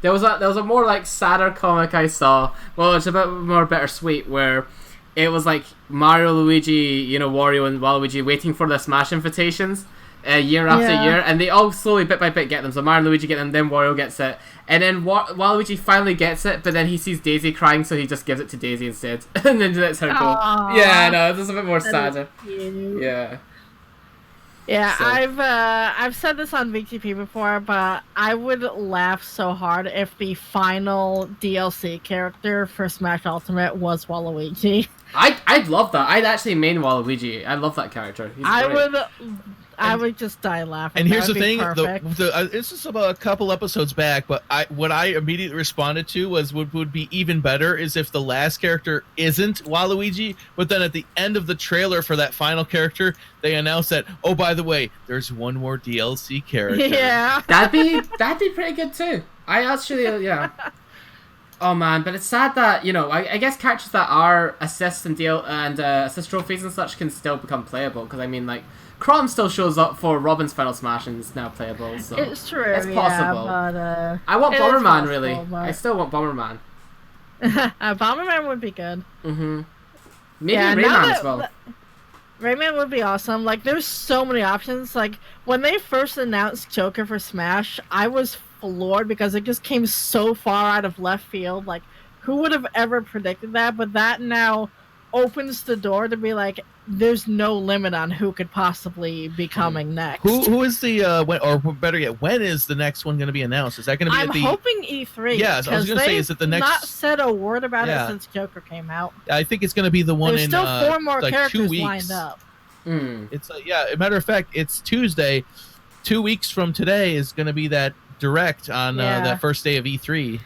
There was a more like sadder comic I saw. Well, it's a bit more bittersweet where it was like Mario, Luigi, Wario and Waluigi waiting for the Smash invitations year after year, and they all slowly bit by bit get them. So Mario and Luigi get them, then Wario gets it, and then Waluigi finally gets it, but then he sees Daisy crying, so he just gives it to Daisy instead, and then lets her go. Aww. Yeah, no, it's just a bit more sadder. Yeah. Yeah, So. I've said this on VTP before, but I would laugh so hard if the final DLC character for Smash Ultimate was Waluigi. I'd love that. I'd actually main Waluigi. I love that character. He's great. I would just die laughing. And here's the thing: perfect. this is about a couple episodes back, but what I immediately responded to was what would be even better is if the last character isn't Waluigi, but then at the end of the trailer for that final character, they announce that, oh, by the way, there's one more DLC character. Yeah, that'd be pretty good too. I actually Oh man, but it's sad that I guess characters that are assists and assist trophies and such can still become playable, because I mean, like, Crom still shows up for Robin's Final Smash and is now playable, so it's true. It's possible. But, I want Bomberman, possible, really. but... I still want Bomberman. Bomberman would be good. Maybe Rayman as well. Rayman would be awesome. Like, there's so many options. Like, when they first announced Joker for Smash, I was floored because it just came so far out of left field. Like, who would have ever predicted that? But that now opens the door to be like, there's no limit on who could possibly be coming next. Who is the better yet, when is the next one going to be announced? Is that going to be I'm hoping E3. Yeah, I was going to say, is it the next? Not said a word about it since Joker came out. I think it's going to be the one There's still 4 more like characters 2 weeks lined up. It's a matter of fact, it's Tuesday. 2 weeks from today is going to be that direct on that first day of E3.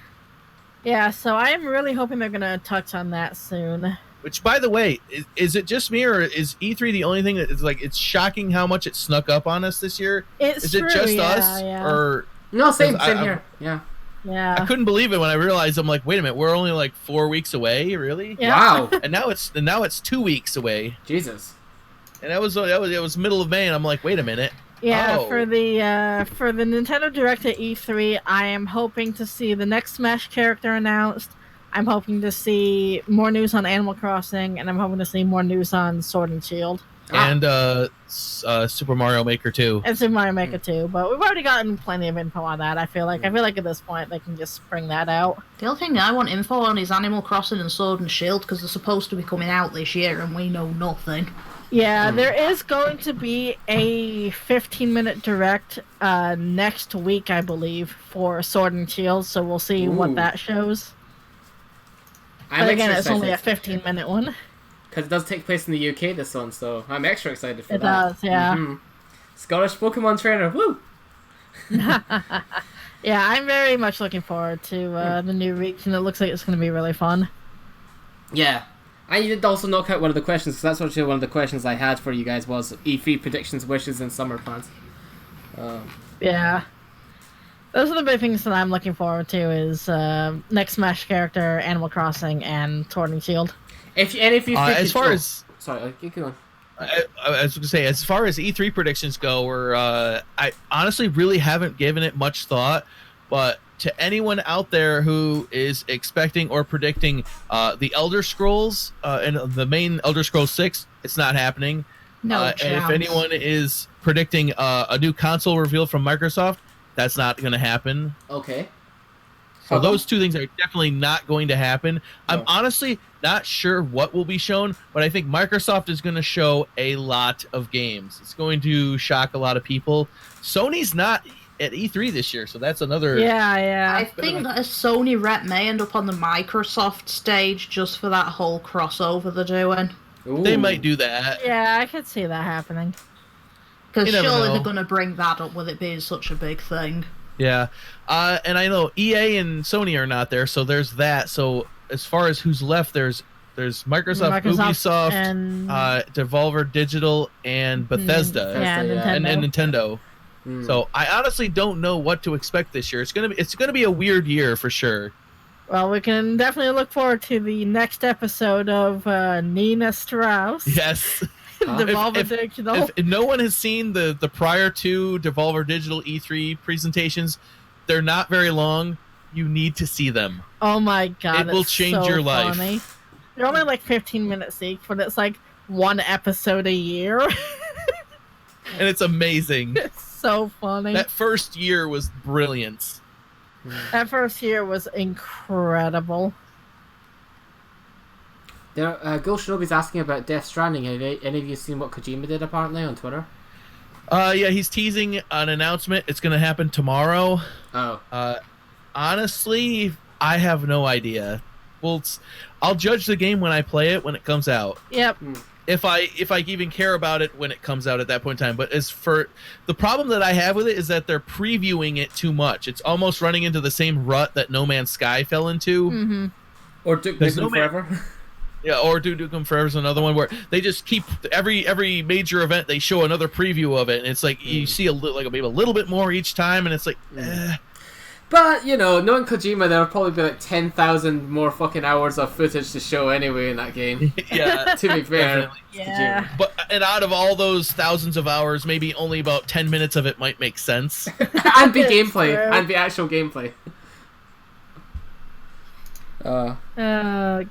Yeah, so I am really hoping they're going to touch on that soon. Which, by the way, is it just me, or is E3 the only thing that is like, it's shocking how much it snuck up on us this year? Is it just us? Yeah. Or no, same here. Yeah. Yeah. I couldn't believe it when I realized, I'm like, wait a minute, we're only like 4 weeks away, really? Yeah. Wow. and now it's 2 weeks away. Jesus. And it was middle of May, and I'm like, wait a minute. Yeah, Oh. for the Nintendo Direct at E3, I am hoping to see the next Smash character announced. I'm hoping to see more news on Animal Crossing, and I'm hoping to see more news on Sword and Shield. And Super Mario Maker 2. And Super Mario Maker 2, but we've already gotten plenty of info on that. I feel like at this point they can just bring that out. The only thing I want info on is Animal Crossing and Sword and Shield, because they're supposed to be coming out this year and we know nothing. Yeah, there is going to be a 15-minute direct next week, I believe, for Sword and Shield, so we'll see what that shows. But again, it's only a 15-minute one. Because it does take place in the UK, this one, so I'm extra excited for that. It does, yeah. Scottish Pokemon trainer, woo! Yeah, I'm very much looking forward to the new reach, and it looks like it's going to be really fun. Yeah. And you did also knock out one of the questions, because that's actually one of the questions I had for you guys was E3 predictions, wishes, and summer plans. Yeah. Those are the big things that I'm looking forward to is next Smash character, Animal Crossing, and Sword and Shield. If you think as far as sorry, keep going. I was going to say, as far as E3 predictions go, I honestly really haven't given it much thought, but to anyone out there who is expecting or predicting the Elder Scrolls and the main Elder Scrolls 6, it's not happening. No and if chance. anyone is predicting a new console reveal from Microsoft, that's not going to happen. Okay. So those two things are definitely not going to happen. I'm No. honestly not sure what will be shown, but I think Microsoft is going to show a lot of games. It's going to shock a lot of people. Sony's not at E3 this year, so that's another... Yeah. I think that a Sony rep may end up on the Microsoft stage just for that whole crossover they're doing. Ooh. They might do that. Yeah, I could see that happening. Because You never surely know. they're going to bring that up with it being such a big thing. Yeah. And I know EA and Sony are not there, so there's that. So as far as who's left, there's Microsoft, Ubisoft, and Devolver Digital, and Bethesda, yeah, Bethesda, Nintendo. and Nintendo. Mm. So I honestly don't know what to expect this year. It's gonna be a weird year for sure. Well, we can definitely look forward to the next episode of Nina Strauss. Yes. Devolver If- Digital. If no one has seen the prior two Devolver Digital E3 presentations, they're not very long. You need to see them. Oh my god, It will it's change so your life. funny. They're only like 15 minutes each, but it's like one episode a year. And it's amazing. It's so funny. That first year was brilliant. That first year was incredible. Ghost Shinobi's asking about Death Stranding. Have any of you seen what Kojima did apparently on Twitter? Yeah, he's teasing an announcement. It's going to happen tomorrow. Oh. Honestly, I have no idea. Well, I'll judge the game when I play it when it comes out. Yep. If I even care about it when it comes out at that point in time. But as for the problem that I have with it is that they're previewing it too much. It's almost running into the same rut that No Man's Sky fell into. Mm-hmm. Or Duke There's Nukem no man- Forever. Yeah, or Duke Nukem Forever is another one where they just keep every major event they show another preview of it, and it's like you see maybe a little bit more each time, and it's like. But, knowing Kojima, there will probably be like 10,000 more fucking hours of footage to show anyway in that game. Yeah, To be fair. definitely. Yeah. And out of all those thousands of hours, maybe only about 10 minutes of it might make sense. And be It's gameplay. true. And be actual gameplay. Oh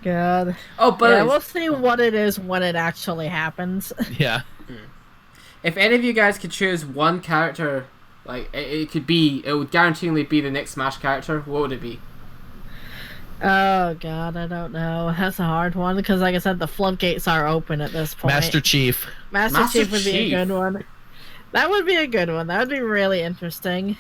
god. Oh, but Yeah, we'll see what it is when it actually happens. Yeah. if any of you guys could choose one character, like it would guaranteeingly be the next Smash character, what would it be? Oh god, I don't know. That's a hard one because, like I said, the floodgates are open at this point. Master Chief. Master Master Chief would be a Chief. good one. That would be a good one. That would be really interesting.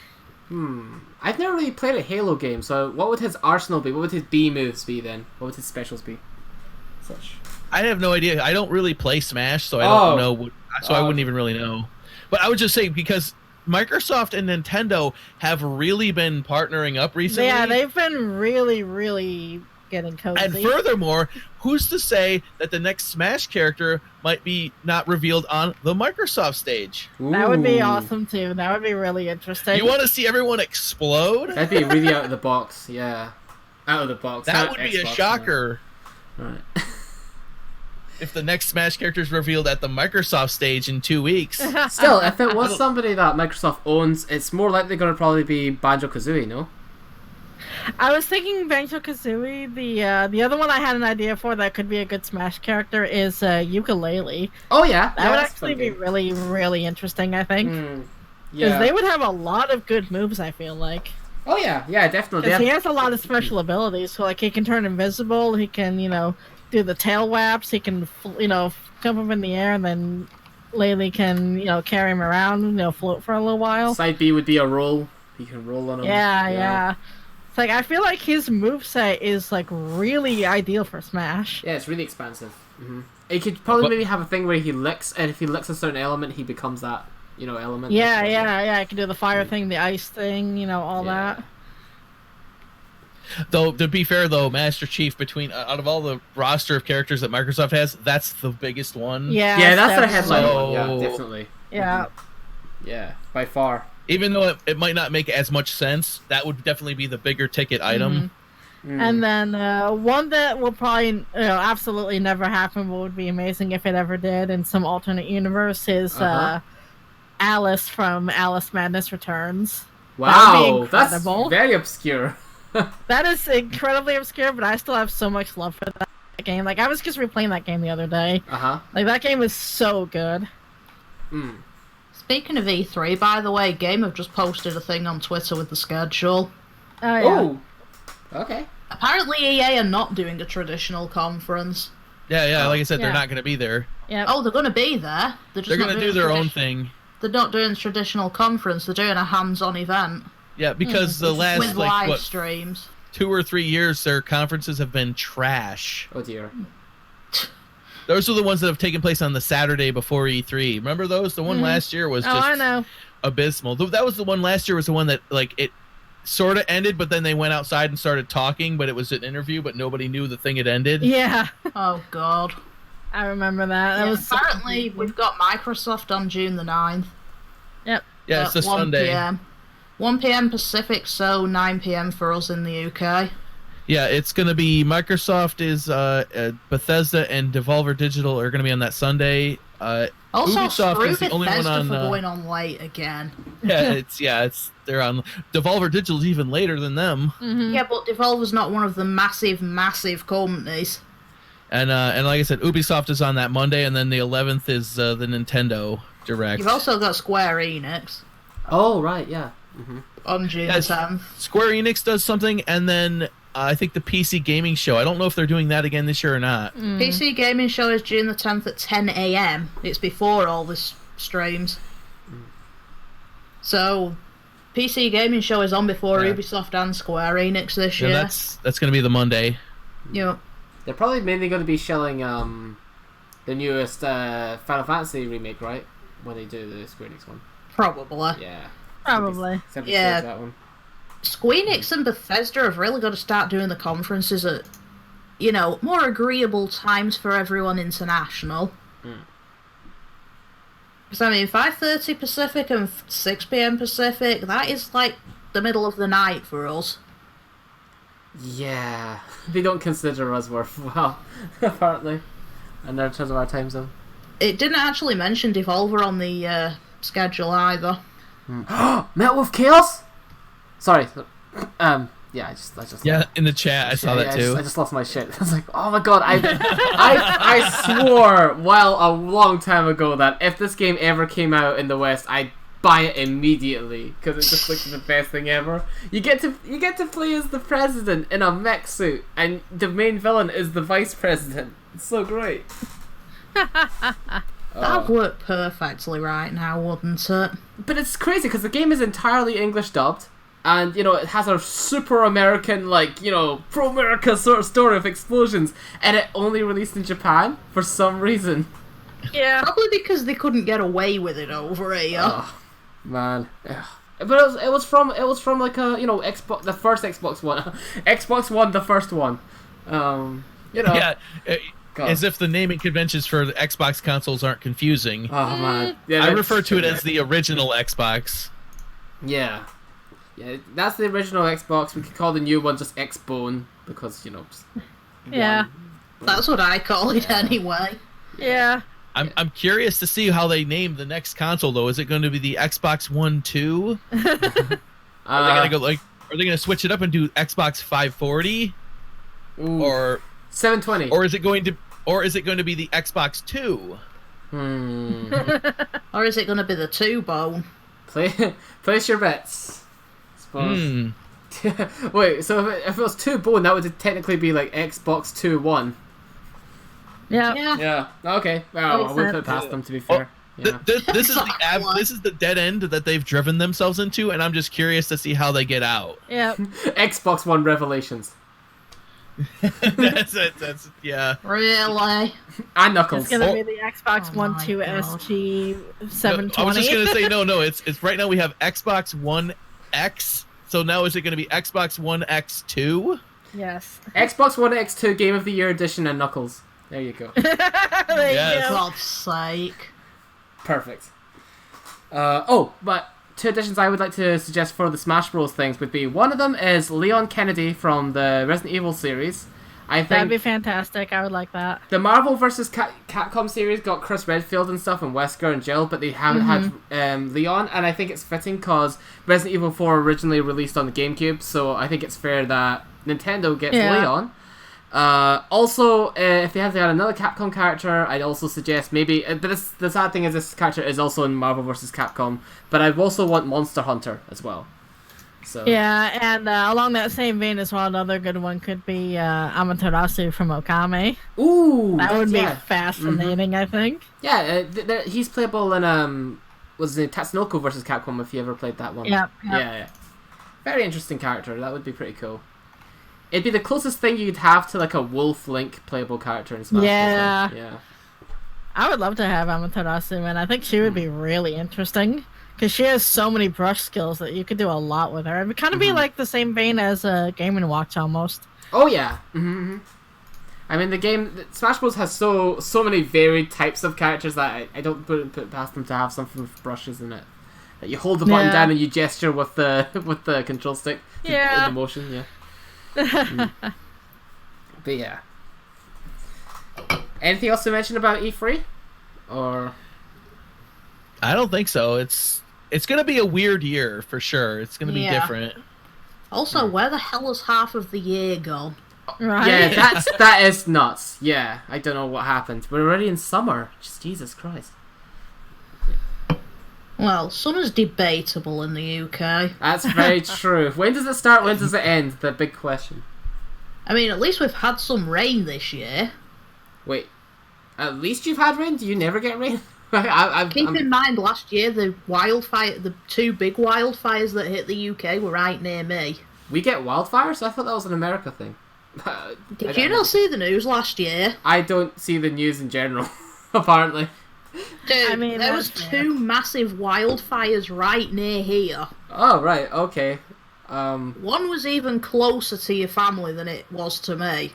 I've never really played a Halo game, so what would his arsenal be? What would his B moves be then? What would his specials be? Such. I have no idea. I don't really play Smash, so I Oh. don't know. So I wouldn't even really know. But I would just say, because Microsoft and Nintendo have really been partnering up recently. Yeah, they've been really, really getting cozy. And furthermore, who's to say that the next Smash character might be not revealed on the Microsoft stage? That would be Ooh. awesome too. That would be really interesting. You want to see everyone explode? That'd be really out of the box, yeah. Out of the box. That not would be a Xbox, shocker yeah. Right. if the next Smash character is revealed at the Microsoft stage in 2 weeks. Still, if it was somebody that Microsoft owns, it's more likely going to probably be Banjo-Kazooie, no? I was thinking Banjo-Kazooie. The other one I had an idea for that could be a good Smash character is Ukulele. Oh, yeah. That would actually be really, really interesting, I think. Because Yeah. they would have a lot of good moves, I feel like. Oh, yeah. Yeah, definitely. Because he has a lot of special abilities. So, like, he can turn invisible, he can, do the tail whaps, he can, jump up in the air, and then Lele can, carry him around, float for a little while. Side B would be a roll. You can roll on him. Yeah. It's like, I feel like his moveset is, like, really ideal for Smash. Yeah, it's really expansive. He could probably maybe have a thing where he licks, and if he licks a certain element, he becomes that, element. Yeah. I can do the fire thing, the ice thing, all that. Though, to be fair, though, Master Chief, between out of all the roster of characters that Microsoft has, that's the biggest one. Yeah, Yeah, that's their definitely. headline So- one. Yeah, definitely. Yeah. Yeah, by far. Even though it might not make as much sense, that would definitely be the bigger ticket item. And then one that will probably absolutely never happen, but would be amazing if it ever did in some alternate universe, is Alice from Alice Madness Returns. Wow, that's very obscure. That is incredibly obscure, but I still have so much love for that game. Like, I was just replaying that game the other day. Like, that game is so good. Speaking of E3, by the way, Game have just posted a thing on Twitter with the schedule. Oh, yeah. Oh, okay. Apparently EA are not doing a traditional conference. Yeah, like I said, they're not going to be there. Yep. Oh, they're going to be there. They're going to do their own thing. They're not doing a traditional conference, they're doing a hands-on event. Yeah, because the last, with live streams. 2 or 3 years, their conferences have been trash. Oh dear. Those are the ones that have taken place on the Saturday before E3. Remember those? The one last year was just abysmal. That was the one last year was the one that, like, it sort of ended, but then they went outside and started talking, but it was an interview, but nobody knew the thing had ended. Yeah. Oh, God. I remember that. That was apparently, we've got Microsoft on June the 9th. Yep. Yeah, it's a Sunday. 1 p.m. 1 p.m. Pacific, so 9 p.m. for us in the UK. Yeah, it's going to be Microsoft is Bethesda and Devolver Digital are going to be on that Sunday. Also, Ubisoft is the Bethesda only one on for going on late again. Yeah, they're on Devolver Digital's even later than them. Yeah, but Devolver's not one of the massive companies. And like I said, Ubisoft is on that Monday, and then the 11th is the Nintendo Direct. You've also got Square Enix. Oh right, yeah. On June 10th. Square Enix does something, and then I think the PC Gaming Show. I don't know if they're doing that again this year or not. PC Gaming Show is June the 10th at 10 a.m. It's before all the streams. So, PC Gaming Show is on before Ubisoft and Square Enix this year. That's going to be the Monday. Yep. They're probably mainly going to be showing the newest Final Fantasy remake, right? When they do the Square Enix one. Probably. Yeah. Probably. Yeah. That one. Square Enix and Bethesda have really got to start doing the conferences at, more agreeable times for everyone international. Because, 5:30 Pacific and 6 p.m. Pacific, that is like the middle of the night for us. Yeah. They don't consider us worthwhile, apparently. And in terms of our time zone. It didn't actually mention Devolver on the schedule either. Metal with Chaos? Sorry. Yeah, I just. Yeah, in the chat, I saw that too. I just lost my shit. I was like, oh my god, I swore a long time ago that if this game ever came out in the West, I'd buy it immediately because it just looks like the best thing ever. You get to play as the president in a mech suit, and the main villain is the vice president. It's so great. That'd work perfectly right now, wouldn't it? But it's crazy because the game is entirely English dubbed, and it has a super American, pro-America sort of story of explosions, and it only released in Japan for some reason. Yeah. Probably because they couldn't get away with it over here. Oh, man. Ugh. But it was from like a Xbox, the first Xbox One, Xbox One, the first one. Yeah. As if the naming conventions for the Xbox consoles aren't confusing. Oh man, yeah, I refer to it as the original Xbox. Yeah, that's the original Xbox. We could call the new one just Xbone because Yeah, that's what I call it anyway. Yeah. I'm curious to see how they name the next console though. Is it going to be the Xbox One 2? Are they going to switch it up and do Xbox 540? Ooh. Or 720? Or is it going to be the Xbox 2? Or is it going to be the 2-bone? Place your bets. Suppose. Wait, so if it was 2-bone, that would technically be like Xbox 2-1. Yeah. Okay. Well, we'll put it past them, to be fair. Yeah. This is the dead end that they've driven themselves into, and I'm just curious to see how they get out. Yeah. Xbox One Revelations. That's yeah. Really? And Knuckles. It's gonna be the Xbox One 2 SG 720. I was just gonna say no. It's right now we have Xbox One X. So now is it gonna be Xbox One X2? Yes. Xbox One X2 Game of the Year Edition and Knuckles. There you go. There you For go. God's sake. Perfect. But two additions I would like to suggest for the Smash Bros. Things would be, one of them is Leon Kennedy from the Resident Evil series. I think That'd be fantastic. I would like that. the Marvel vs. Capcom series got Chris Redfield and stuff, and Wesker and Jill, but they haven't had Leon, and I think it's fitting because Resident Evil 4 originally released on the GameCube, so I think it's fair that Nintendo gets Leon. Also, if they have to add another Capcom character, I'd also suggest maybe... But the sad thing is this character is also in Marvel vs. Capcom, but I also want Monster Hunter as well. So. Yeah, and along that same vein as well, another good one could be Amaterasu from Okame. Ooh! That would be fascinating, I think. Yeah, he's playable in... was it Tatsunoko vs. Capcom, if you ever played that one? Yep. Yeah. Very interesting character. That would be pretty cool. It'd be the closest thing you'd have to like a Wolf Link playable character in Smash Bros. Yeah. I would love to have Amaterasu, and I think she would be really interesting because she has so many brush skills that you could do a lot with her. It would kind of be like the same vein as Game & Watch almost. Oh yeah. I mean, the game Smash Bros has so many varied types of characters that I don't put it past them to have something with brushes in it. That you hold the button down and you gesture with the control stick. The motion. Yeah. But yeah. Anything else to mention about E3? Or I don't think so. It's gonna be a weird year for sure. It's gonna be different. Also, where the hell has half of the year gone? Right. Yeah, that is nuts. Yeah, I don't know what happened. We're already in summer. Just Jesus Christ. Well, summer's debatable in the UK. That's very true. When does it start? When does it end? The big question. I mean, at least we've had some rain this year. Wait, at least you've had rain? Do you never get rain? Keep in mind, last year the two big wildfires that hit the UK were right near me. We get wildfires? I thought that was an America thing. Did you not see the news last year? I don't see the news in general, apparently. Dude, I mean, there was two massive wildfires right near here. Oh, right, okay. One was even closer to your family than it was to me.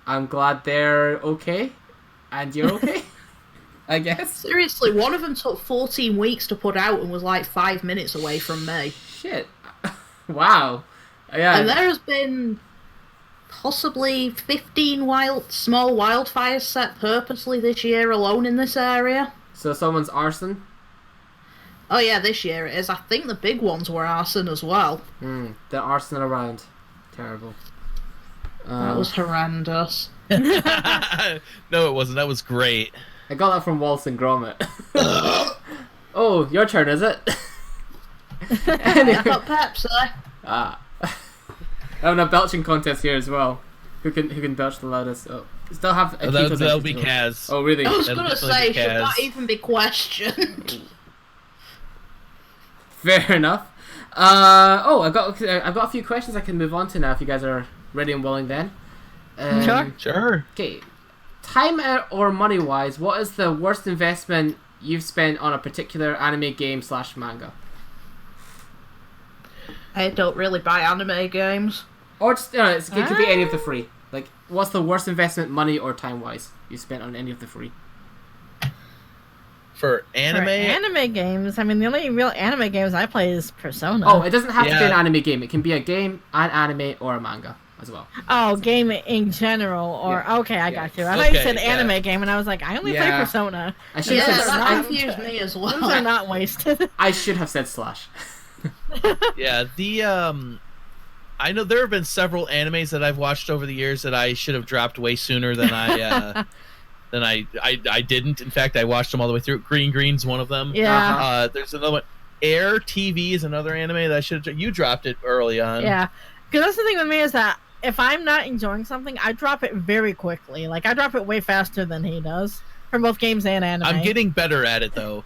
I'm glad they're okay. And you're okay, I guess. Seriously, one of them took 14 weeks to put out and was like 5 minutes away from me. Shit. Wow. Yeah. And there has been possibly 15 small wildfires set purposely this year alone in this area. So someone's arson? Oh yeah, this year it is. I think the big ones were arson as well. They're arson around. Terrible. That was horrendous. No, it wasn't. That was great. I got that from Wallace and Gromit. Oh, your turn, is it? I got Pepsi. Having a belching contest here as well. Who can belch the loudest? Oh, still have Akito. That'll be Kaz. Oh, really? I was gonna say, should that even be questioned? Fair enough. I've got a few questions I can move on to now if you guys are ready and willing. Then. Sure. Okay. Time or money wise, what is the worst investment you've spent on a particular anime game / manga? I don't really buy anime games. Or just it could be any of the three. Like, what's the worst investment, money or time wise, you spent on any of the three? For anime? For anime games, I mean, the only real anime games I play is Persona. Oh, it doesn't have to be an anime game. It can be a game, an anime, or a manga as well. Oh, game in general, or okay, I got you. I thought you said anime game, and I was like, I only play Persona. I should have said that confused me as well. Those are not wasted. I should have said Slash. Yeah, I know there have been several animes that I've watched over the years that I should have dropped way sooner than I didn't. In fact, I watched them all the way through. Green's one of them. Yeah. There's another one. Air TV is another anime that I should have. You dropped it early on. Yeah, because that's the thing with me is that if I'm not enjoying something, I drop it very quickly. Like I drop it way faster than he does for both games and anime. I'm getting better at it though.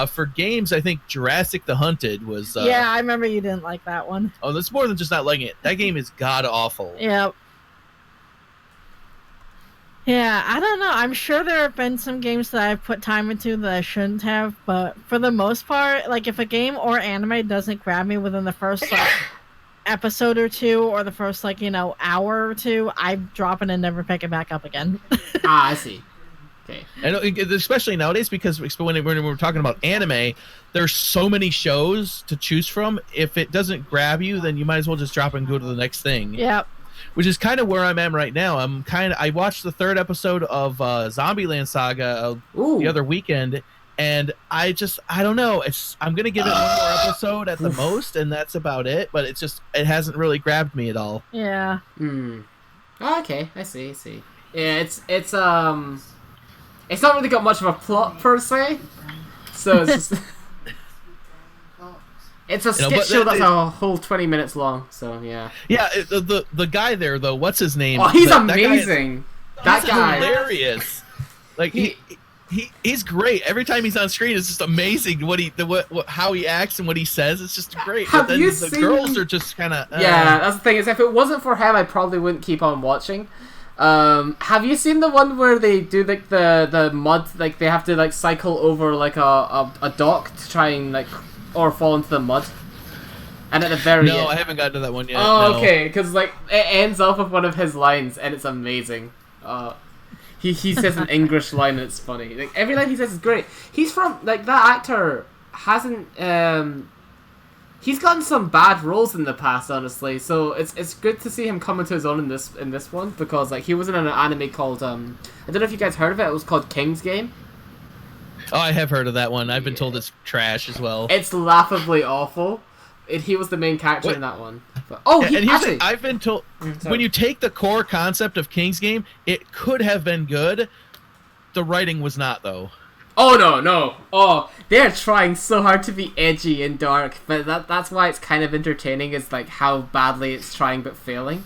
For games, I think Jurassic the Hunted was... yeah, I remember you didn't like that one. Oh, that's more than just not liking it. That game is god-awful. Yep. Yeah, I don't know. I'm sure there have been some games that I've put time into that I shouldn't have, but for the most part, like, if a game or anime doesn't grab me within the first, episode or two, or the first, hour or two, I drop it and never pick it back up again. I see. Okay. And especially nowadays, because when we're talking about anime, there's so many shows to choose from. If it doesn't grab you, then you might as well just drop and go to the next thing. Yep. Which is kind of where I'm at right now. I watched the 3rd episode of Zombieland Saga the other weekend, and I don't know. I'm gonna give it one more episode at the most, and that's about it. But it hasn't really grabbed me at all. Yeah. Oh, okay, I see. Yeah, it's not really got much of a plot per se, so it's just it's a skit show that's a whole 20 minutes long. So yeah. Yeah, the guy there though, what's his name? Oh, he's amazing. That guy is hilarious. Like he's great. Every time he's on screen, it's just amazing how he acts and what he says. It's just great. Have but then you the seen... girls are just kind of Yeah, that's the thing. Is if it wasn't for him, I probably wouldn't keep on watching. Have you seen the one where they do like the mud, like they have to like cycle over like a dock to try and like or fall into the mud? And at the very end... I haven't gotten to that one yet. Oh, no. Okay, because like it ends off with one of his lines, and it's amazing. He says an English line, and it's funny. Like every line he says is great. He's from like that actor hasn't. He's gotten some bad roles in the past, honestly. So it's good to see him come into his own in this one, because like he was in an anime called I don't know if you guys heard of it. It was called King's Game. Oh, I have heard of that one. I've been told it's trash as well. It's laughably awful. He was the main character in that one. But, I've been told when you take the core concept of King's Game, it could have been good. The writing was not, though. Oh no! Oh, they're trying so hard to be edgy and dark, but that's why it's kind of entertaining. Is like how badly it's trying but failing.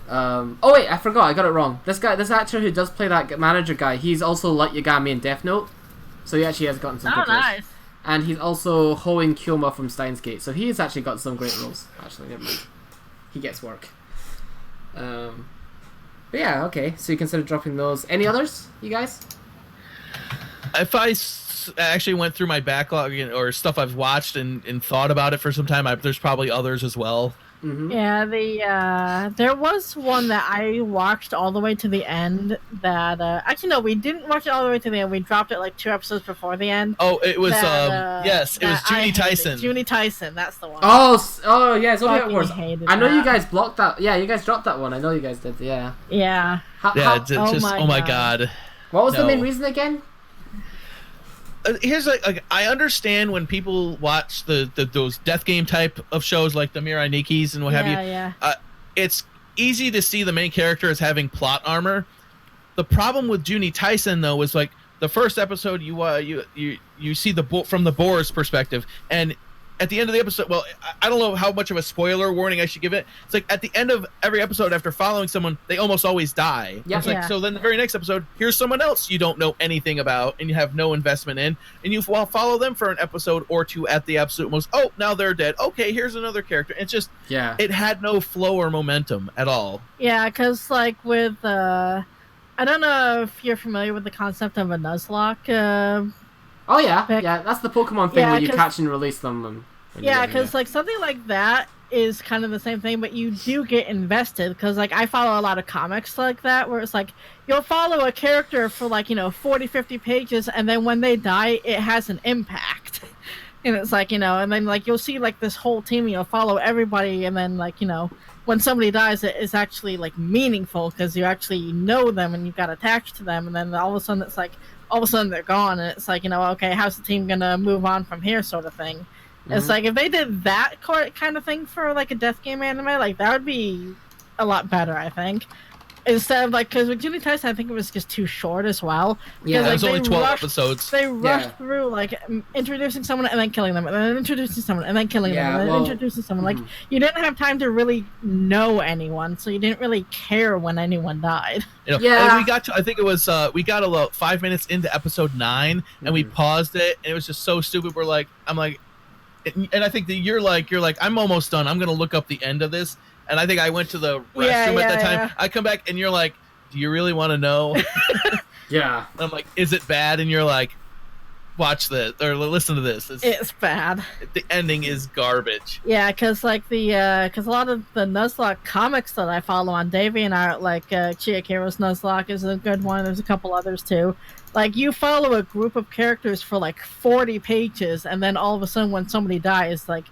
Oh wait, I forgot. I got it wrong. This actor who does play that manager guy, he's also Light Yagami in Death Note, so he actually has gotten some good roles. Nice. And he's also Hoen Kyoma from Steins Gate, so he's actually got some great roles. Actually, never mind. He gets work. But yeah, okay. So you consider dropping those. Any others, you guys? If I actually went through my backlog or stuff I've watched and thought about it for some time, there's probably others as well. Mm-hmm. Yeah, there was one that I watched all the way to the end that actually no, we didn't watch it all the way to the end. We dropped it like 2 episodes before the end. Oh, it was yes, it was Junie Tyson. Junie Tyson, that's the one. Oh yeah, it's okay. I know you guys blocked that. Yeah, you guys dropped that one. I know you guys did. Yeah. Yeah. Oh my god. What was the main reason again? Here's like I understand when people watch those death game type of shows like the Mirai Nikis and what have you. Yeah. It's easy to see the main character as having plot armor. The problem with Junie Tyson though was like the first episode you see from the boar's perspective, and at the end of the episode, well, I don't know how much of a spoiler warning I should give it. It's like at the end of every episode, after following someone, they almost always die. Yep. It's like, so then the very next episode, here's someone else you don't know anything about and you have no investment in, and you follow them for an episode or two at the absolute most. Oh, now they're dead. Okay, here's another character. It's just, it had no flow or momentum at all. Yeah, because like with, I don't know if you're familiar with the concept of a Nuzlocke. Oh yeah, that's the Pokemon thing where you catch and release them. Yeah, because like something like that is kind of the same thing, but you do get invested because like I follow a lot of comics like that where it's like you'll follow a character for like 40, 50 pages, and then when they die, it has an impact. And it's like and then like you'll see like this whole team, you'll follow everybody, and then like when somebody dies, it is actually like meaningful because you actually know them and you got attached to them, and then all of a sudden it's like all of a sudden they're gone, and it's like okay, how's the team gonna move on from here, sort of thing. Mm-hmm. It's like if they did that kind of thing for like a death game anime, like that would be a lot better, I think. Instead of like, because with Junie Tyson, I think it was just too short as well. Yeah, like, it was only 12 episodes. They rushed through like introducing someone and then killing them, and then introducing someone and then killing them, and then introducing someone. Like you didn't have time to really know anyone, so you didn't really care when anyone died. And we got to, I think it was we got about 5 minutes into episode 9, and we paused it, and it was just so stupid. I'm like. And I think that you're like I'm almost done. I'm gonna look up the end of this, and I think I went to the restroom at that time. Yeah. I come back and you're like, "Do you really want to know?" Yeah. And I'm like, "Is it bad?" And you're like, watch this or listen to this. It's bad. The ending is garbage. Yeah, because like because a lot of the Nuzlocke comics that I follow on DeviantArt, like Chihiro's Nuzlocke is a good one. There's a couple others too. Like you follow a group of characters for like 40 pages, and then all of a sudden when somebody dies, like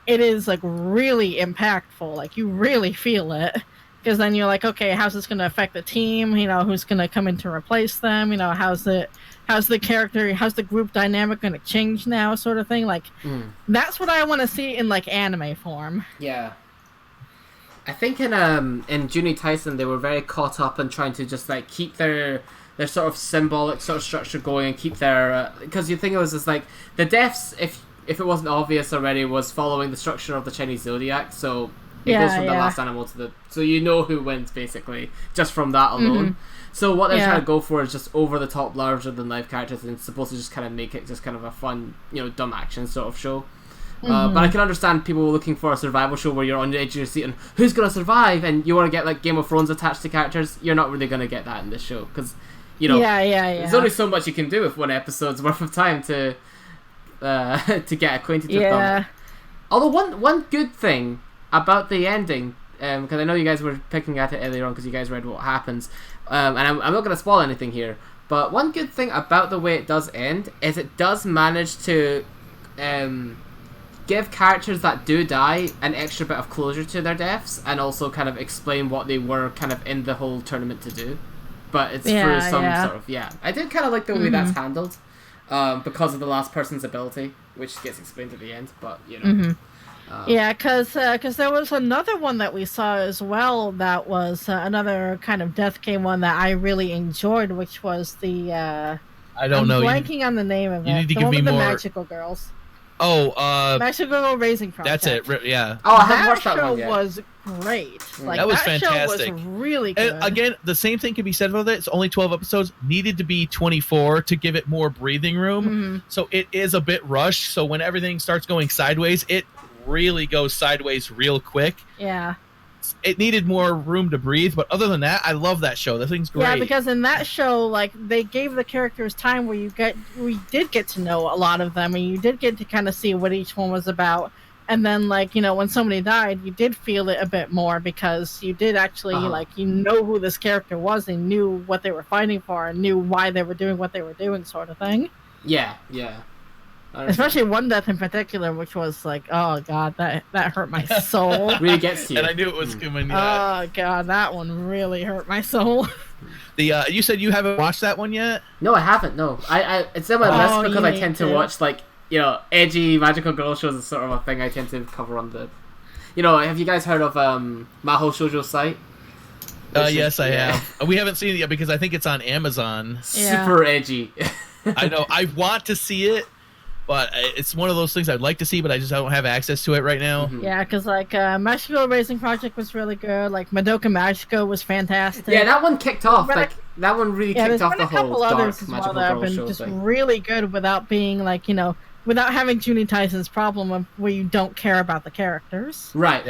it is like really impactful. Like you really feel it. Because then you're like, okay, how's this going to affect the team? You know, who's going to come in to replace them? You know, how's the character, how's the group dynamic going to change now, sort of thing. Like, that's what I want to see in like anime form. Yeah. I think in Juni Tyson they were very caught up in trying to just like keep their sort of symbolic sort of structure going and keep their because the thing is like the deaths, if it wasn't obvious already, was following the structure of the Chinese zodiac. So it goes from the last animal to the... So you know who wins, basically, just from that alone. So what they're trying to go for is just over-the-top, larger-than-life characters, and it's supposed to just kind of make it just kind of a fun, you know, dumb action sort of show. But I can understand people looking for a survival show where you're on the edge of your seat and who's going to survive, and you want to get, like, Game of Thrones attached to characters. You're not really going to get that in this show, because, you know... There's only so much you can do with one episode's worth of time to get acquainted with them. Although one good thing about the ending, because I know you guys were picking at it earlier on because you guys read what happens, and I'm not going to spoil anything here, but one good thing about the way it does end is it does manage to give characters that do die an extra bit of closure to their deaths, and also kind of explain what they were kind of in the whole tournament to do. But it's through some sort of... I did kind of like the way that's handled, because of the last person's ability, which gets explained at the end, but, you know... because there was another one that we saw as well that was another kind of death game one that I really enjoyed, which was the I don't know. I'm blanking on the name of it. You need to the give one me with more. The magical girls. Magical Girl Raising Project. That's it. Yeah. Oh, I haven't watched that one yet. Was great. Like, that was fantastic. Show was really good. And again, the same thing can be said about it. It's only 12 episodes. Needed to be 24 to give it more breathing room. So it is a bit rushed. So when everything starts going sideways, it really goes sideways real quick. Yeah. It needed more room to breathe, but other than that, I love that show. That thing's great. Yeah, because in that show, like, they gave the characters time where we did get to know a lot of them, and you did get to kind of see what each one was about. And then, like, you know, when somebody died, you did feel it a bit more because you did actually, like, you know who this character was and knew what they were fighting for and knew why they were doing what they were doing, sort of thing. Yeah. Especially one death in particular, which was like, oh god, that hurt my soul. Really gets to you. And I knew it was coming. Oh god, that one really hurt my soul. You said you haven't watched that one yet? No, I haven't. No, I it's in my list because I tend to watch, like, you know, edgy magical girl shows is sort of a thing I tend to cover on the. You know, have you guys heard of Maho Shoujo's site? Yes, I have. We haven't seen it yet because I think it's on Amazon. Super edgy. I know. I want to see it. But it's one of those things I'd like to see, but I just don't have access to it right now. Yeah, because, like, Magical Racing Project was really good. Like, Madoka Magico was fantastic. Yeah, that one kicked off. Like, that one really kicked off the whole dark magical girl show just thing. Really good without being, like, you know, without having Junie Tyson's problem of where you don't care about the characters. Right.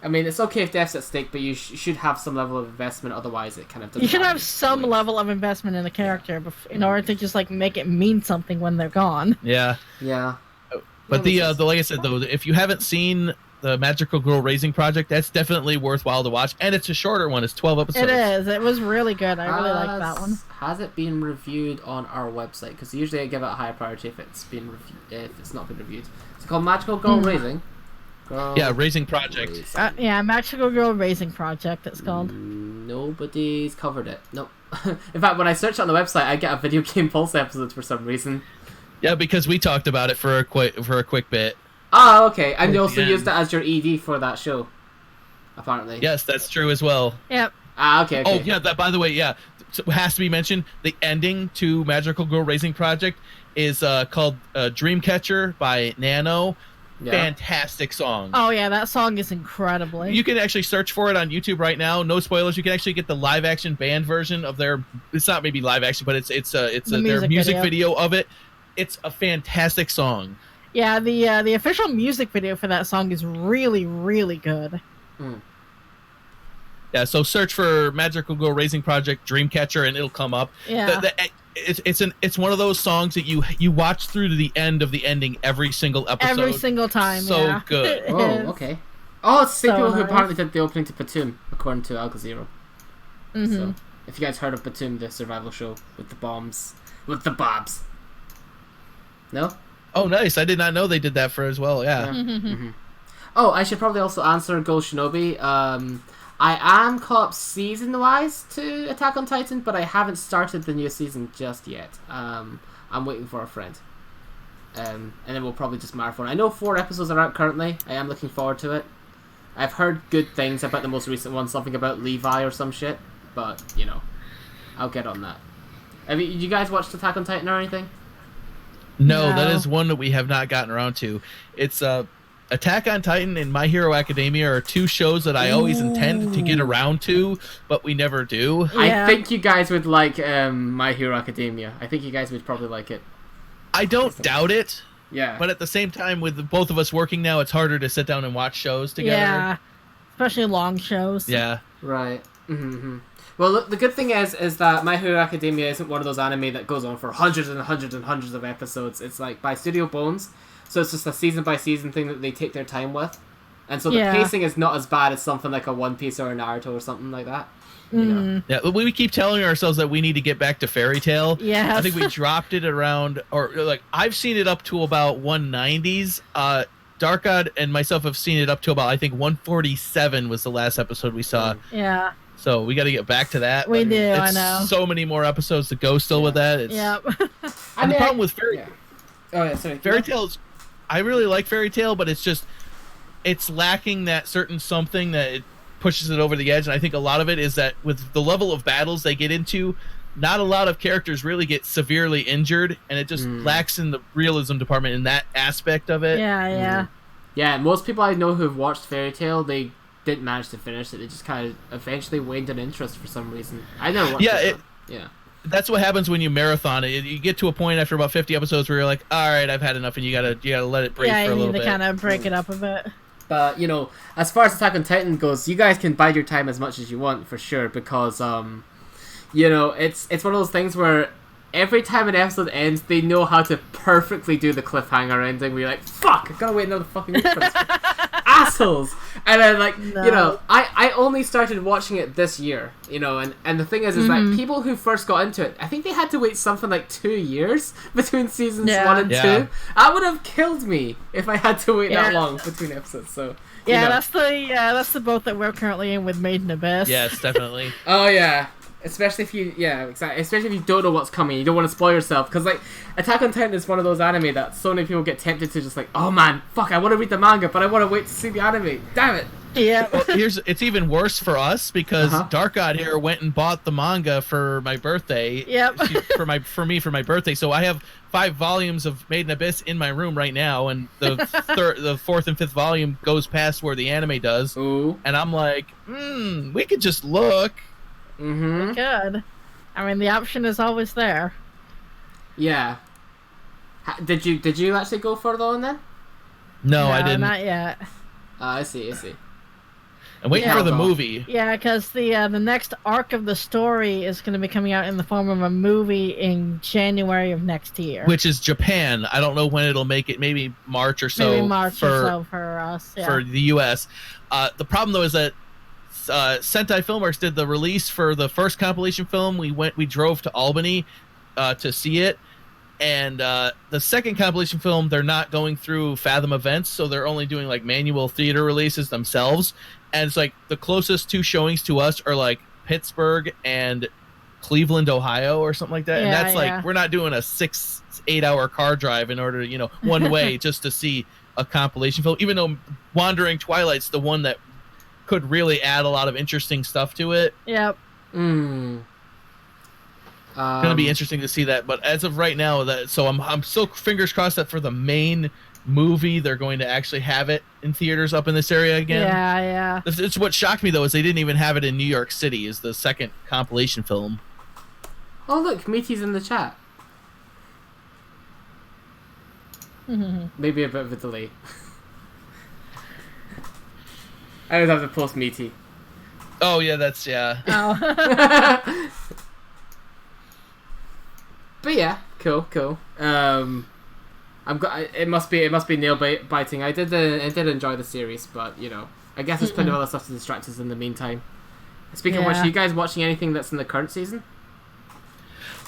I mean, it's okay if death's at stake, but you should have some level of investment, otherwise it kind of doesn't. You should have some level of investment in the character in order to just, like, make it mean something when they're gone. Yeah. But the like I said, though, if you haven't seen the Magical Girl Raising Project, that's definitely worthwhile to watch, and it's a shorter one. It's 12 episodes. It is. It was really good. I really liked that one. Has it been reviewed on our website? Because usually I give it a higher priority if it's not been reviewed. It's called Magical Girl Raising. Raising Project. Magical Girl Raising Project, it's called. Nobody's covered it. Nope. In fact, when I search on the website, I get a Videogame Pulse episode for some reason. Yeah, because we talked about it for a quick bit. Oh, okay. And you also used it as your ED for that show, apparently. Yes, that's true as well. Yep. Okay. Oh, yeah, that, by the way, so it has to be mentioned, the ending to Magical Girl Raising Project is called Dreamcatcher by Nano. Yeah. Fantastic song. Oh yeah, that song is incredible. You can actually search for it on YouTube right now. No spoilers. You can actually get the live action band version of their. It's not maybe live action, but it's their music video of it. It's a fantastic song. Yeah, the official music video for that song is really, really good. Yeah, so search for Magical Girl Raising Project Dreamcatcher and it'll come up. Yeah. it's one of those songs that you watch through to the end of the ending every single episode. Every single time. So good. Oh, okay. Oh, it's the same So people who nice. apparently did the opening to Batum, according to Alka Zero. Mm-hmm. So, if you guys heard of Batum, the survival show with the bombs, with the bobs. No? Oh, nice. I did not know they did that for as well. Yeah. Mm-hmm. Oh, I should probably also answer Gold Shinobi. I am caught up season-wise to Attack on Titan, but I haven't started the new season just yet. I'm waiting for a friend. And then we'll probably just marathon. I know 4 episodes are out currently. I am looking forward to it. I've heard good things about the most recent one, something about Levi or some shit, but, you know, I'll get on that. Have you guys watched Attack on Titan or anything? No, No. that is one that we have not gotten around to. It's Attack on Titan and My Hero Academia are 2 shows that I always intend to get around to, but we never do. Yeah. I think you guys would like My Hero Academia. I think you guys would probably like it. I don't doubt it, Yeah. but at the same time, with both of us working now, it's harder to sit down and watch shows together. Yeah. Especially long shows. Yeah. Right. Mm-hmm. Well, look, the good thing is that My Hero Academia isn't one of those anime that goes on for hundreds and hundreds and hundreds of episodes. It's like by Studio Bones, so it's just a season by season thing that they take their time with, and so the Yeah. pacing is not as bad as something like a One Piece or a Naruto or something like that. You know? Yeah, we keep telling ourselves that we need to get back to Fairy Tail. Yes. I think we dropped it around, or like I've seen it up to about 190s. Dark God and myself have seen it up to about, I think 147 was the last episode we saw. Yeah. So we got to get back to that. We do, I It's know. so many more episodes to go still with that. It's, Yep. And the problem with Fairy Yeah. Oh yeah, sorry. Fairy Tail's, I really like Fairy Tail, but it's lacking that certain something that it pushes it over the edge. And I think a lot of it is that with the level of battles they get into, not a lot of characters really get severely injured, and it just lacks in the realism department in that aspect of it. Yeah, yeah. Yeah, most people I know who've watched Fairy Tail, they didn't manage to finish it. They just kind of eventually waned in interest for some reason. I never watched it. Yeah. That's what happens when you marathon it. You get to a point after about 50 episodes where you're like, all right, I've had enough, and you gotta let it breathe Yeah, for a you little need to bit. kind of break it up a bit. But, you know, as far as Attack on Titan goes, you guys can bide your time as much as you want, for sure, because, you know, it's one of those things where every time an episode ends, they know how to perfectly do the cliffhanger ending where you're like, fuck, I gotta wait another fucking week for this. Assholes! And then, like, you know, I only started watching it this year, you know, and the thing is that people who first got into it, I think they had to wait something like 2 years between seasons 1 and 2. That would have killed me if I had to wait that long between episodes, so... Yeah, you know. that's the boat that we're currently in with Made in Abyss. Yes, definitely. Oh, yeah. Especially if you, exactly. Especially if you don't know what's coming, you don't want to spoil yourself. Because, like, Attack on Titan is one of those anime that so many people get tempted to just like, oh man, fuck, I want to read the manga, but I want to wait to see the anime. Damn it. Yeah. Well, it's even worse for us because Dark God here went and bought the manga for my birthday. Yep. For my birthday. So I have 5 volumes of Made in Abyss in my room right now, and the 4th and 5th volume goes past where the anime does. Ooh. And I'm like, we could just look. Mm-hmm. Good. I mean, the option is always there. Yeah. Did you actually go further on then? No, I didn't. Not yet. I see. I'm waiting for the movie. Yeah, because the next arc of the story is going to be coming out in the form of a movie in January of next year. Which is Japan. I don't know when it'll make it. Maybe March or so. Maybe March or so for us. Yeah. For the U.S. The problem though is that Sentai Filmworks did the release for the first compilation film. We drove to Albany to see it, and the second compilation film they're not going through Fathom Events, so they're only doing like manual theater releases themselves. And it's like the closest 2 showings to us are like Pittsburgh and Cleveland, Ohio, or something like that. And that's like we're not doing a 6-8 hour car drive in order to one way just to see a compilation film. Even though Wandering Twilight's the one that could really add a lot of interesting stuff to it. Yep. Gonna be interesting to see that, but as of right now, I'm still fingers crossed that for the main movie they're going to actually have it in theaters up in this area again. Yeah. It's what shocked me though is they didn't even have it in New York City as the second compilation film. Oh look, Meaty's in the chat. Maybe a bit of a delay. I always have to post Meaty. Oh yeah, that's Oh. But yeah, cool. It must be nail biting. I did enjoy the series, but you know, I guess there's plenty of other stuff to distract us in the meantime. Speaking of which, are you guys watching anything that's in the current season?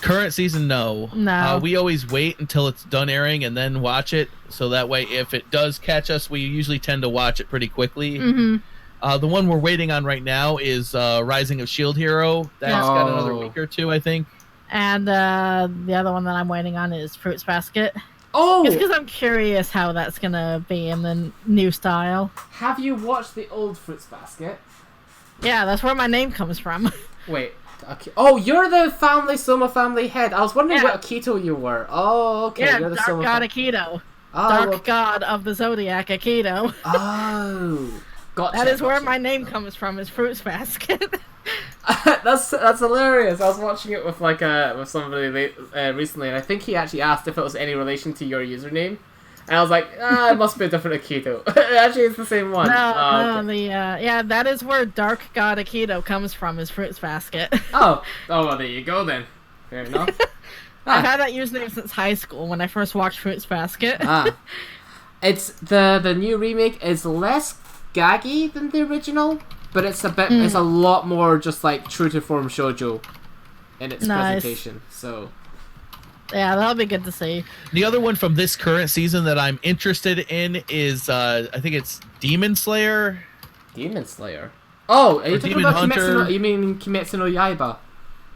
Current season, no. No. We always wait until it's done airing and then watch it. So that way, if it does catch us, we usually tend to watch it pretty quickly. The one we're waiting on right now is Rising of Shield Hero. That's got another week or two, I think. And the other one that I'm waiting on is Fruits Basket. Oh! It's because I'm curious how that's going to be in the new style. Have you watched the old Fruits Basket? Yeah, that's where my name comes from. Wait. Oh, you're the Soma family head. I was wondering what Akito you were. Oh, okay. Yeah, you're the Dark God Akito. Dark God of the Zodiac Akito. Oh, gotcha. That is where my name comes from, is Fruits Basket. That's hilarious. I was watching it with with somebody recently, and I think he actually asked if it was any relation to your username. And I was like, it must be a different Akito. Actually, it's the same one. No, that is where Dark God Akito comes from, is Fruits Basket. Oh, well, there you go then. Fair enough. I've had that username since high school when I first watched Fruits Basket. It's the new remake is less gaggy than the original, but it's it's a lot more just like true to form shoujo in its presentation. So. Yeah, that'll be good to see. The other one from this current season that I'm interested in is, I think it's Demon Slayer. Demon Slayer? Oh, are you talking about Hunter? You mean Kimetsu no Yaiba?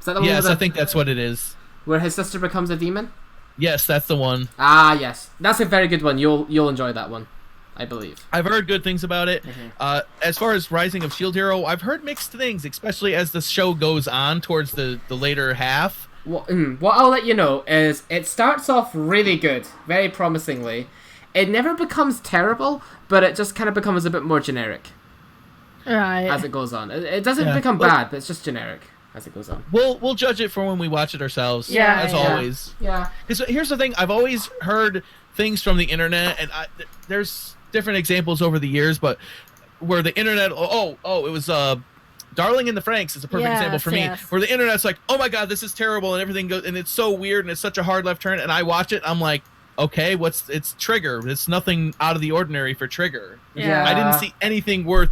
Is that the one? Yes, I think that's what it is. Where his sister becomes a demon? Yes, that's the one. Ah, yes. That's a very good one. You'll enjoy that one, I believe. I've heard good things about it. As far as Rising of Shield Hero, I've heard mixed things, especially as the show goes on towards the later half. What I'll let you know is it starts off really good, very promisingly. It never becomes terrible, but it just kind of becomes a bit more generic. Right. As it goes on. It doesn't become bad, but it's just generic as it goes on. We'll judge it for when we watch it ourselves. Always. Yeah. Because here's the thing, I've always heard things from the internet, and there's different examples over the years, but where the internet, it was Darling in the Franxx is a perfect example for me, where the internet's like, oh my god, this is terrible, and everything goes, and it's so weird, and it's such a hard left turn, and I watch it, I'm like, okay, it's Trigger. It's nothing out of the ordinary for Trigger. Yeah. I didn't see anything worth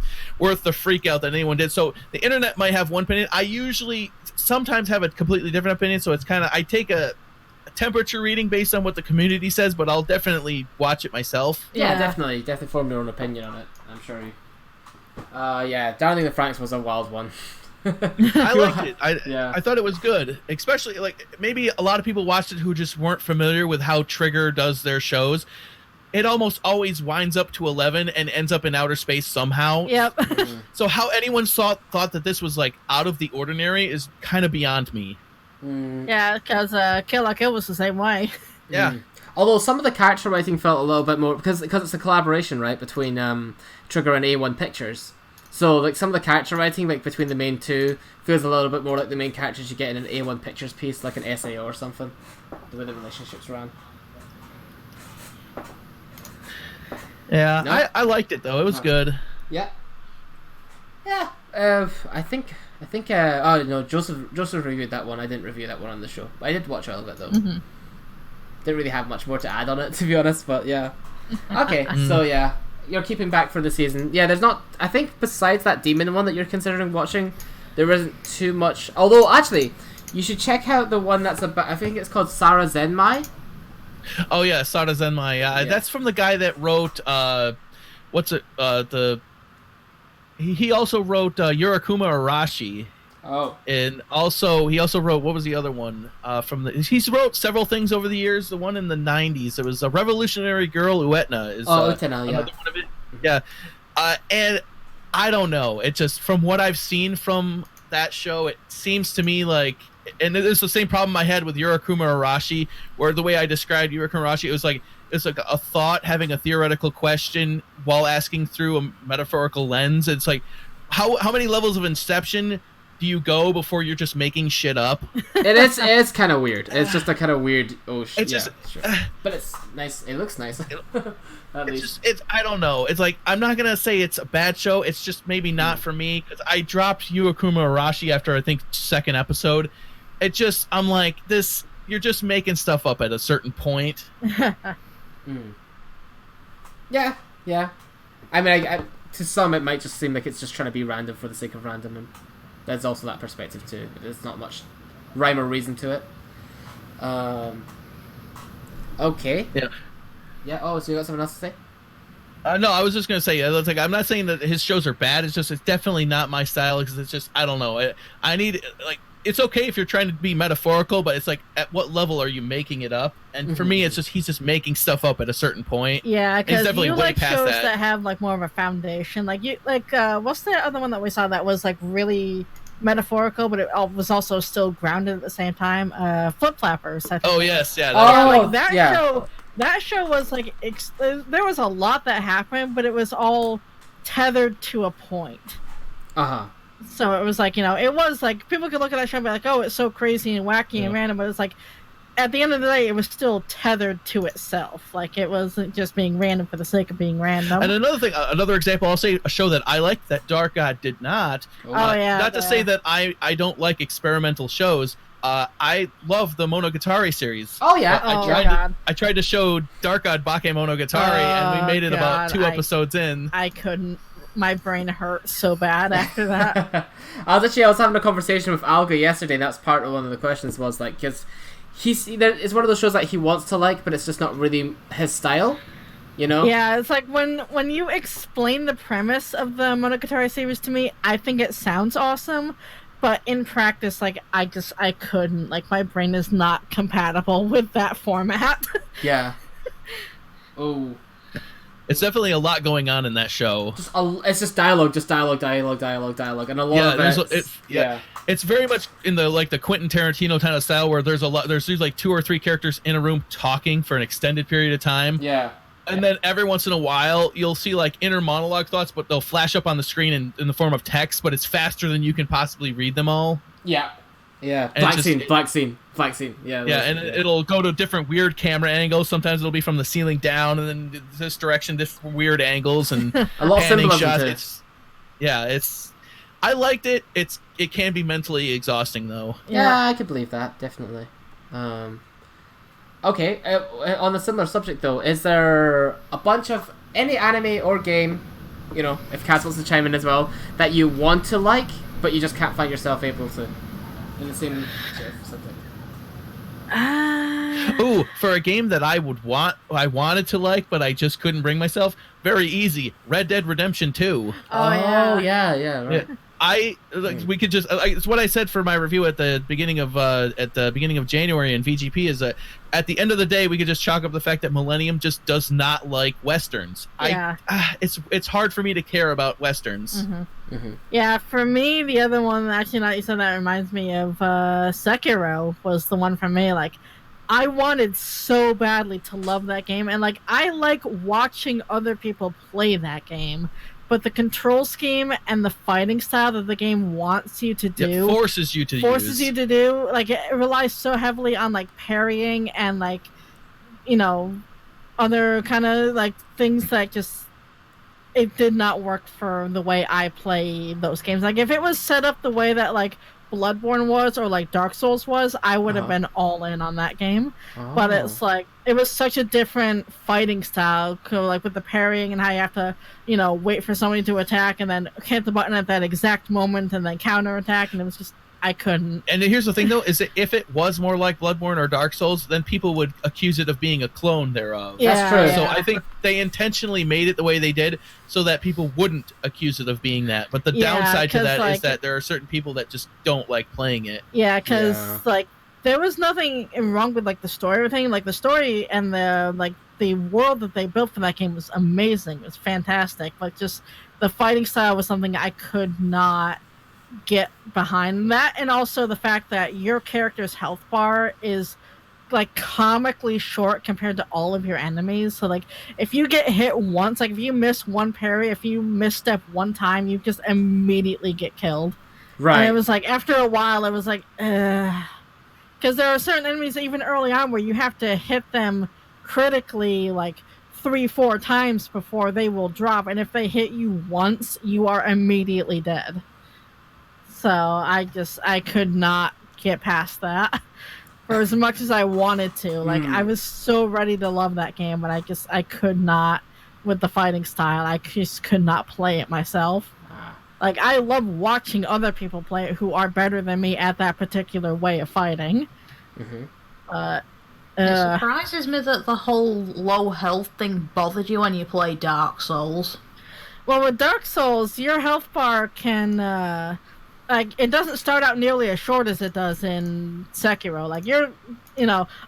the freak out that anyone did. So the internet might have one opinion. I usually sometimes have a completely different opinion, so it's kind of, I take a temperature reading based on what the community says, but I'll definitely watch it myself. Yeah, definitely form your own opinion on it, I'm sure. Darling in the Franxx was a wild one. I liked it. I thought it was good, especially like maybe a lot of people watched it who just weren't familiar with how Trigger does their shows. It almost always winds up to 11 and ends up in outer space somehow. Yep. So how anyone thought that this was like out of the ordinary is kind of beyond me. Yeah, because Kill la Kill was the same way. Yeah. Although some of the character writing felt a little bit more because it's a collaboration, right, between Trigger and A1 Pictures. So like some of the character writing like between the main two feels a little bit more like the main characters you get in an A1 Pictures piece, like an SAO or something. The way the relationships ran. Yeah, No? I liked it though. It was good. Yeah. Yeah. I think. Oh no, Joseph reviewed that one. I didn't review that one on the show. But I did watch all of it though. Mm-hmm. Didn't really have much more to add on it, to be honest. But yeah. Okay, so yeah, you're keeping back for the season. Yeah, there's not. I think besides that demon one that you're considering watching, there isn't too much. Although actually, you should check out the one that's about. I think it's called Sara Zenmai. Oh yeah, Sada Zenmai. Yeah, that's from the guy that wrote. He also wrote Yurakuma Arashi. Oh. And he also wrote, what was the other one? He's wrote several things over the years. The one in the 90s, it was a Revolutionary Girl Uetna. Utena, yeah. Another one of it. Yeah. And I don't know. It just, from what I've seen from that show, it seems to me like, and it's the same problem I had with Yurakuma Arashi, where the way I described Yurakuma Arashi, it was like a thought having a theoretical question while asking through a metaphorical lens. It's like, how many levels of Inception do you go before you're just making shit up? It's kind of weird. It's just a kind of weird. Sure. But it's nice. It looks nice. At least. I don't know. It's like, I'm not gonna say it's a bad show. It's just maybe not for me, because I dropped Yuakuma Arashi after I think second episode. I'm like, this. you're just making stuff up at a certain point. Yeah. I mean, to some, it might just seem like it's just trying to be random for the sake of random, and there's also that perspective too. There's not much rhyme or reason to it. Okay. Yeah. Yeah. Oh, so you got something else to say? No, I was just gonna say, it's like, I'm not saying that his shows are bad. It's just, it's definitely not my style, because it's just, I don't know. I need, like, it's okay if you're trying to be metaphorical, but it's like, at what level are you making it up? And for me, it's just, he's just making stuff up at a certain point. Yeah, because you like shows that. that have like more of a foundation. Like what's the other one that we saw that was like really metaphorical, but it was also still grounded at the same time? Flip Flappers. I think. Oh yes, yeah. That show was like there was a lot that happened, but it was all tethered to a point. So it was like, it was like, people could look at that show and be like, oh, it's so crazy and wacky and random, but it's like, at the end of the day, it was still tethered to itself. Like, it wasn't just being random for the sake of being random. And another example, I'll say a show that I liked that DarkGod did not. Not to say that I don't like experimental shows. I love the Monogatari series. Oh yeah. I tried to show DarkGod Bake Monogatari, and we made it about 2 episodes in. I couldn't. My brain hurt so bad after that. I was having a conversation with Alga yesterday, and that's part of one of the questions was like, because it's one of those shows that he wants to like, but it's just not really his style, Yeah, it's like when you explain the premise of the Monogatari series to me, I think it sounds awesome, but in practice, like, I couldn't. Like, my brain is not compatible with that format. Yeah. Oh. It's definitely a lot going on in that show. It's just dialogue, and a lot of it. It's very much in the Quentin Tarantino kind of style, where there's like 2 or 3 characters in a room talking for an extended period of time. Yeah. And then every once in a while, you'll see like inner monologue thoughts, but they'll flash up on the screen in the form of text, but it's faster than you can possibly read them all. Yeah. Yeah. Black scene. Yeah. Yeah, and it'll go to different weird camera angles. Sometimes it'll be from the ceiling down, and then this direction, different weird angles, and a lot of symbolism shots. I liked it. It can be mentally exhausting though. Yeah, I could believe that, definitely. Okay, on a similar subject though, is there a bunch of any anime or game, if Cass wants to chime in as well, that you want to like, but you just can't find yourself able to? In the same subject. Ooh, for a game that I wanted to like, but I just couldn't bring myself. Very easy. Red Dead Redemption 2. Oh yeah, right. We could just. It's what I said for my review at the beginning of January in VGP. Is that at the end of the day, we could just chalk up the fact that Millennium just does not like westerns. Yeah. It's hard for me to care about westerns. Yeah, for me, the other one, actually, now you said that, reminds me of Sekiro was the one for me. Like, I wanted so badly to love that game, and like, I like watching other people play that game, but the control scheme and the fighting style that the game wants you to do forces you to do, like, it relies so heavily on like parrying and like, other kind of like things that just, it did not work for the way I play those games. Like, if it was set up the way that like Bloodborne was or like Dark Souls was, I would have been all in on that game. But it's like, it was such a different fighting style, like with the parrying and how you have to, wait for somebody to attack and then hit the button at that exact moment and then counter attack, and it was just, I couldn't. And here's the thing though, is that if it was more like Bloodborne or Dark Souls, then people would accuse it of being a clone thereof. Yeah, that's true. So I think they intentionally made it the way they did so that people wouldn't accuse it of being that. But the downside to that is that there are certain people that just don't like playing it. Yeah, because like, there was nothing wrong with like the story or anything. Like, the story and the world that they built for that game was amazing. It was fantastic. But just the fighting style was something I could not get behind. That, and also the fact that your character's health bar is like comically short compared to all of your enemies. So like, if you get hit once, like if you miss one parry, if you misstep one time, you just immediately get killed. Right. And it was like, after a while, it was like, because there are certain enemies even early on where you have to hit them critically like 3-4 times before they will drop, and if they hit you once, you are immediately dead. So I could not get past that for as much as I wanted to. Like, I was so ready to love that game, but I could not with the fighting style. I just could not play it myself. Like, I love watching other people play it who are better than me at that particular way of fighting. It surprises me that the whole low health thing bothered you when you play Dark Souls. Well, with Dark Souls, your health bar can, like, it doesn't start out nearly as short as it does in Sekiro. Like,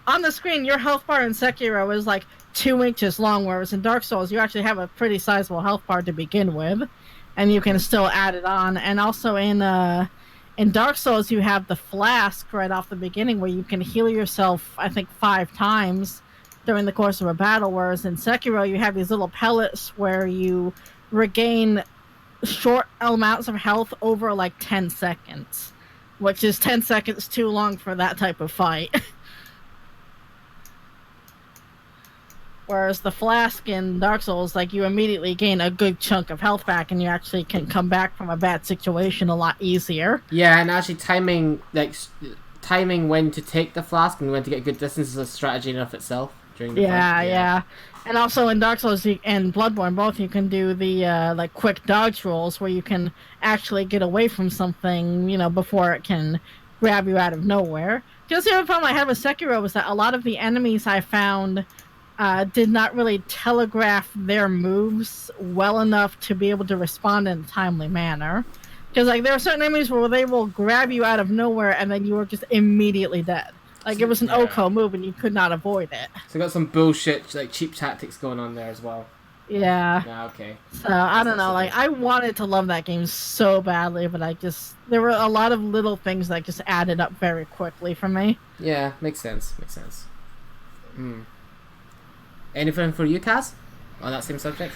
on the screen, your health bar in Sekiro is like 2 inches long, whereas in Dark Souls, you actually have a pretty sizable health bar to begin with, and you can still add it on. And also in Dark Souls, you have the flask right off the beginning where you can heal yourself, I think, 5 times during the course of a battle, whereas in Sekiro, you have these little pellets where you regain short amounts of health over like 10 seconds, which is 10 seconds too long for that type of fight. Whereas the flask in Dark Souls, like, you immediately gain a good chunk of health back, and you actually can come back from a bad situation a lot easier. Yeah, and actually timing when to take the flask and when to get good distance is a strategy in of itself during the fight. Yeah. And also in Dark Souls and Bloodborne, both, you can do the like quick dodge rolls where you can actually get away from something, before it can grab you out of nowhere. Because the other problem I had with Sekiro was that a lot of the enemies I found did not really telegraph their moves well enough to be able to respond in a timely manner. Because, like, there are certain enemies where they will grab you out of nowhere and then you are just immediately dead. Like, it was an Oko move and you could not avoid it. So got some bullshit, like, cheap tactics going on there as well. Yeah. Yeah, okay. So, I don't know, like, I wanted to love that game so badly, but there were a lot of little things that just added up very quickly for me. Yeah, makes sense. Anything for you, Kaz? On that same subject?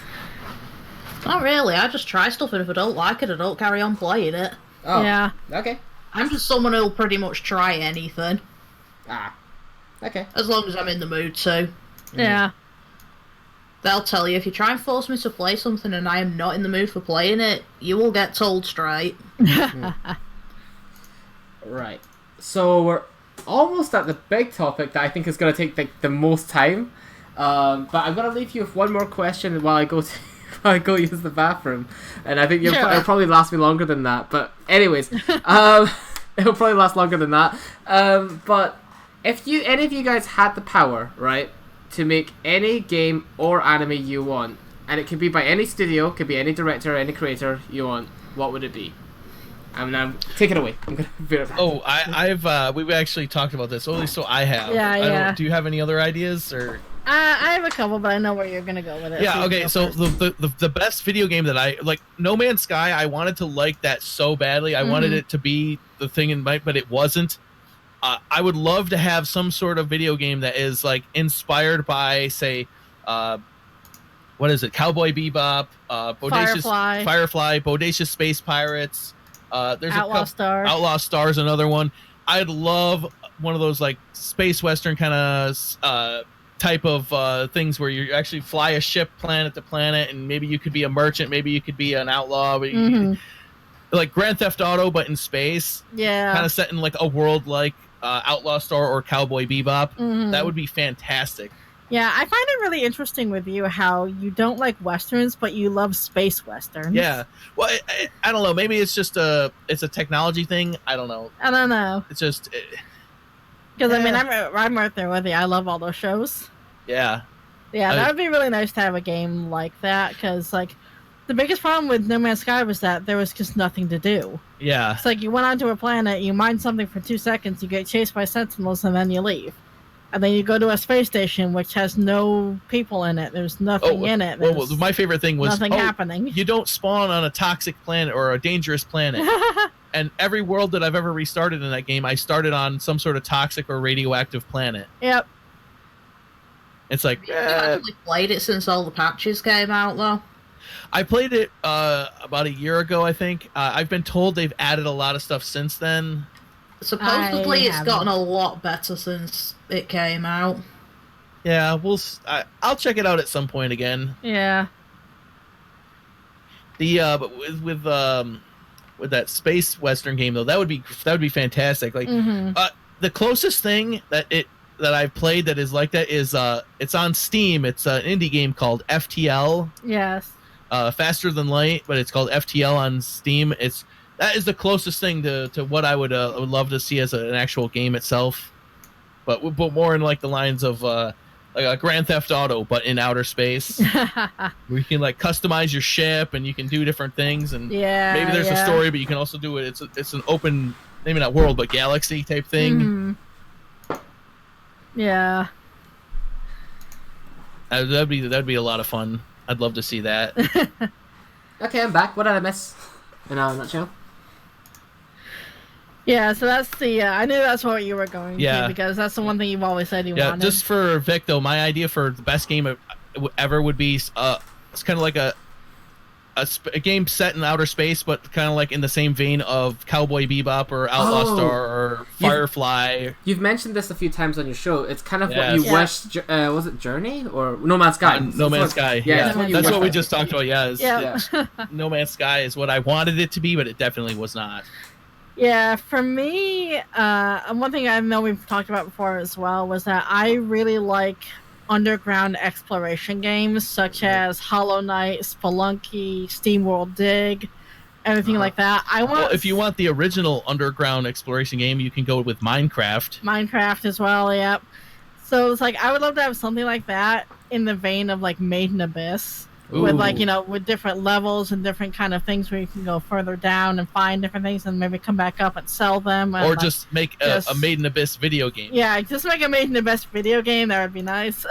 Not really, I just try stuff, and if I don't like it, I don't carry on playing it. Oh, yeah. Okay. I'm just someone who'll pretty much try anything. Okay. As long as I'm in the mood to. Yeah. They'll tell you, if you try and force me to play something and I am not in the mood for playing it, you will get told straight. Right. So we're almost at the big topic that I think is going to take the most time. But I'm going to leave you with one more question while I go use the bathroom. And I think it'll probably last me longer than that. But anyways, it'll probably last longer than that. But if any of you guys had the power, right, to make any game or anime you want, and it could be by any studio, could be any director, any creator you want, what would it be? Take it away. I'm gonna veer it back. Oh, we've actually talked about this. Only so I have. Yeah. Do you have any other ideas or? I have a couple, but I know where you're gonna go with it. Yeah. Okay. So the best video game that I like, No Man's Sky. I wanted to like that so badly. I wanted it to be the thing in my, but it wasn't. I would love to have some sort of video game that is like inspired by, say, what is it? Cowboy Bebop, Firefly, Bodacious Space Pirates. There's Outlaw Stars, another one. I'd love one of those like space western kind of type of things where you actually fly a ship planet to planet, and maybe you could be a merchant, maybe you could be an outlaw, but like Grand Theft Auto, but in space. Yeah, kind of set in like a world like Outlaw Star or Cowboy Bebop. That would be fantastic. Yeah, I find it really interesting with you how you don't like westerns, but you love space westerns. Yeah, well, I don't know. Maybe it's just it's a technology thing. I don't know. It's just because I mean I'm right there with you. I love all those shows. Yeah, that would be really nice to have a game like that, because like the biggest problem with No Man's Sky was that there was just nothing to do. Yeah, it's like you went onto a planet, you mine something for 2 seconds, you get chased by sentinels, and then you leave. And then you go to a space station which has no people in it. There's nothing in it. Well, my favorite thing was nothing happening. You don't spawn on a toxic planet or a dangerous planet. And every world that I've ever restarted in that game, I started on some sort of toxic or radioactive planet. Yep. It's like... You actually played it since all the patches came out, though? I played it about a year ago, I think. I've been told they've added a lot of stuff since then. Supposedly it's gotten a lot better since it came out. Yeah, I'll check it out at some point again. Yeah. But with that space western game though, that would be fantastic. Like the closest thing that I've played that is like that is it's on Steam. It's an indie game called FTL. Yes. Faster Than Light, but it's called FTL on Steam. That is the closest thing to what I would love to see as an actual game itself, but more in like the lines of like a Grand Theft Auto, but in outer space. Where you can like customize your ship and you can do different things, and maybe there's a story, but you can also do it. It's an open, maybe not world, but galaxy type thing. Yeah. That'd be a lot of fun. I'd love to see that. Okay, I'm back. What did I miss? In a nutshell. Yeah, so that's the. I knew that's what you were going to, because that's the one thing you've always said you wanted. Just for Vic though, my idea for the best game ever would be it's kind of like a game set in outer space, but kind of like in the same vein of Cowboy Bebop or Outlaw Star or Firefly. You've mentioned this a few times on your show. It's kind of what you wished. Was it Journey or No Man's Sky? No Man's Sky. Yeah, that's what we just talked about. Yeah. No Man's Sky is what I wanted it to be, but it definitely was not. Yeah, for me, one thing I know we've talked about before as well was that I really like underground exploration games such as Hollow Knight, Spelunky, SteamWorld Dig, everything like that. Well, if you want the original underground exploration game, you can go with Minecraft. Minecraft as well, yep. So it's like I would love to have something like that in the vein of like Made in Abyss. With like, with different levels and different kind of things where you can go further down and find different things and maybe come back up and sell them. Or just make a Made in Abyss video game. Yeah, just make a Made in Abyss video game. That would be nice.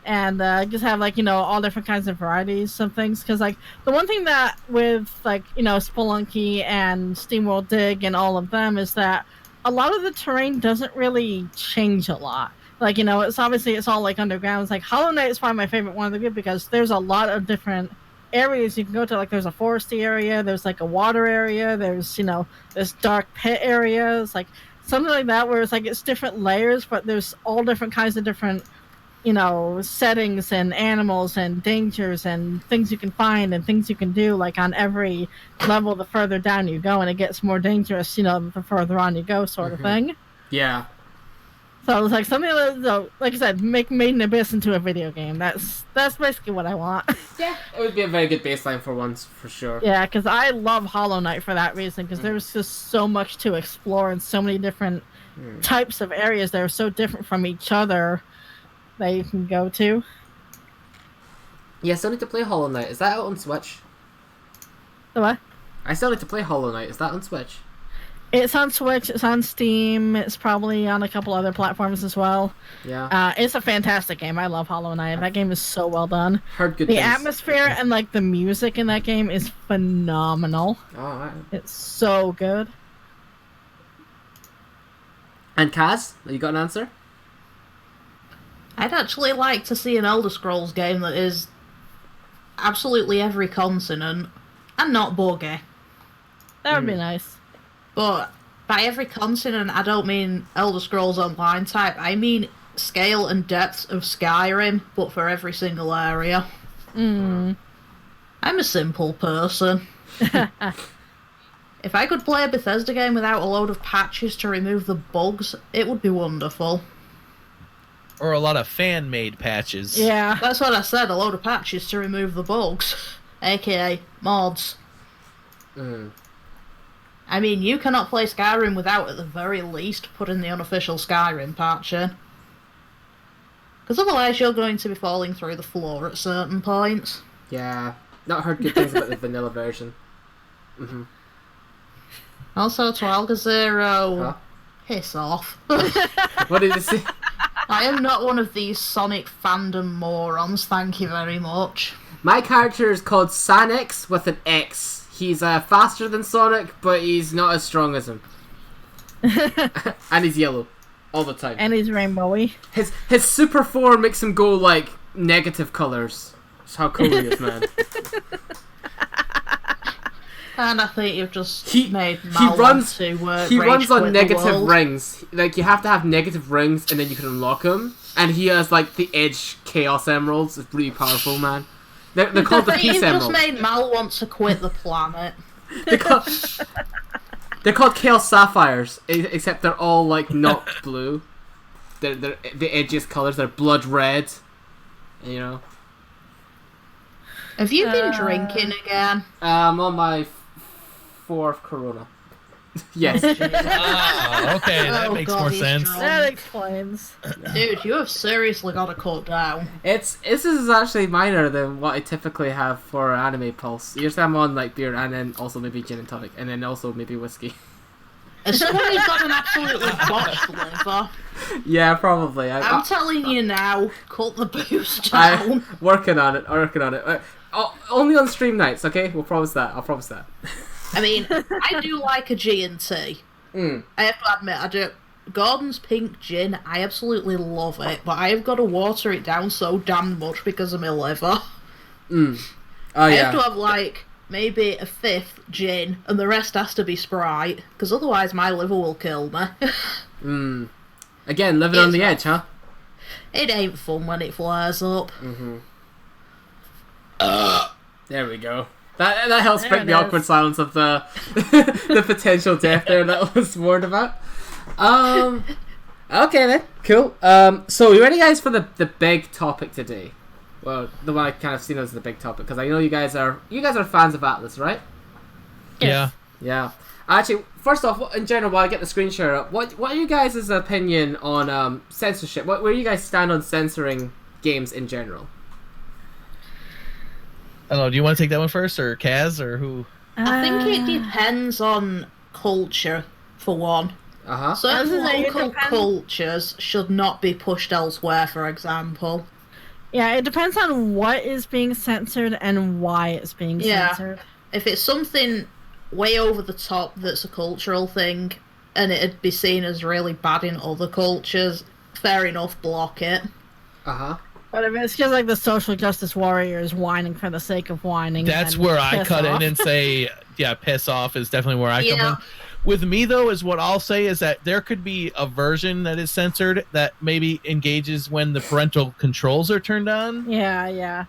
And just have like, all different kinds of varieties of things. Because like the one thing that with like, Spelunky and SteamWorld Dig and all of them is that a lot of the terrain doesn't really change a lot. Like, it's all like underground. It's like Hollow Knight is probably my favorite one of the good because there's a lot of different areas you can go to. Like, there's a foresty area, there's like a water area, there's, this dark pit area. It's like something like that where it's like it's different layers, but there's all different kinds of different, settings and animals and dangers and things you can find and things you can do. Like on every level, the further down you go, and it gets more dangerous, the further on you go, sort of thing. Yeah. So it's like something like I said, make Made in Abyss into a video game. That's basically what I want. Yeah, it would be a very good baseline for once, for sure. Yeah, because I love Hollow Knight for that reason, because there's just so much to explore and so many different types of areas that are so different from each other that you can go to. Yeah, I still need to play Hollow Knight. Is that out on Switch? The what? I still need to play Hollow Knight. Is that on Switch? It's on Switch, it's on Steam, it's probably on a couple other platforms as well. Yeah. It's a fantastic game. I love Hollow Knight. That game is so well done. Heard good things. things. Atmosphere and like the music in that game is phenomenal. Oh, alright. It's so good. And Kaz, you got an answer? I'd actually like to see an Elder Scrolls game that is absolutely every continent and not buggy. That would be nice. But by every continent, I don't mean Elder Scrolls Online type. I mean scale and depth of Skyrim, but for every single area. I'm a simple person. If I could play a Bethesda game without a load of patches to remove the bugs, it would be wonderful. Or a lot of fan-made patches. Yeah. That's what I said, a load of patches to remove the bugs. AKA mods. I mean, you cannot play Skyrim without, at the very least, putting the unofficial Skyrim patch in. Because otherwise you're going to be falling through the floor at certain points. Yeah. Not heard good things about the vanilla version. Also, Twilga Zero. Huh? Piss off. What did you say? I am not one of these Sonic fandom morons, thank you very much. My character is called Sanix with an X. He's faster than Sonic, but he's not as strong as him. And he's yellow. All the time. And he's rainbowy. His super form makes him go, like, negative colours. That's how cool he is, man. And I think you've just made he runs on quit negative rings. Like, you have to have negative rings, and then you can unlock him. And he has, like, the Edge Chaos Emeralds. It's really powerful, man. They're called the Peace You've Emeralds. just made Mal want to quit the planet. They're They're called Chaos Sapphires, except they're all like not blue. They're the edgiest colors. They're blood red. You know. Have you been drinking again? I'm on my fourth Corona. Yes. Okay, that makes more he's sense. drunk. That explains. Dude, you have seriously got to cut down. This is actually minor than what I typically have for Anime Pulse. Usually I'm on like beer and then also maybe gin and tonic and then also maybe whiskey. As someone who's got an absolutely botched liver, Yeah, probably. I'm telling you now, cut the booze down. I'm working on it. Only on stream nights, okay? We'll promise that. I'll promise that. I mean, I do like a G&T. I have to admit, I do. Gordon's pink gin, I absolutely love it, but I have got to water it down so damn much because of my liver. Oh I yeah. have to have, like, maybe a fifth gin, and the rest has to be Sprite, because otherwise my liver will kill me. Again, living on the edge, huh? It ain't fun when it flares up. There we go. That helps There break it the awkward is. silence of the the potential death there that was warned about. Okay then, cool. So you ready, guys, for the big topic today? Well, the one I kind of seen as the big topic because I know you guys are fans of Atlus, right? Yeah. Yeah. Actually, first off, in general, while I get the screen share up, what are you guys' opinion on censorship? Where do you guys stand on censoring games in general? I don't know. Do you want to take that one first, or Kaz, or who? I think it depends on culture, for one. Certain Doesn't it local depend- cultures should not be pushed elsewhere, for example. Yeah, it depends on what is being censored and why it's being censored. If it's something way over the top that's a cultural thing, and it'd be seen as really bad in other cultures, fair enough, block it. But if it's just like the social justice warriors whining for the sake of whining, That's then where I piss cut off. in and say, yeah, piss off is definitely where I come Yeah. in. With me, though, is what I'll say is that there could be a version that is censored that maybe engages when the parental controls are turned on. Yeah.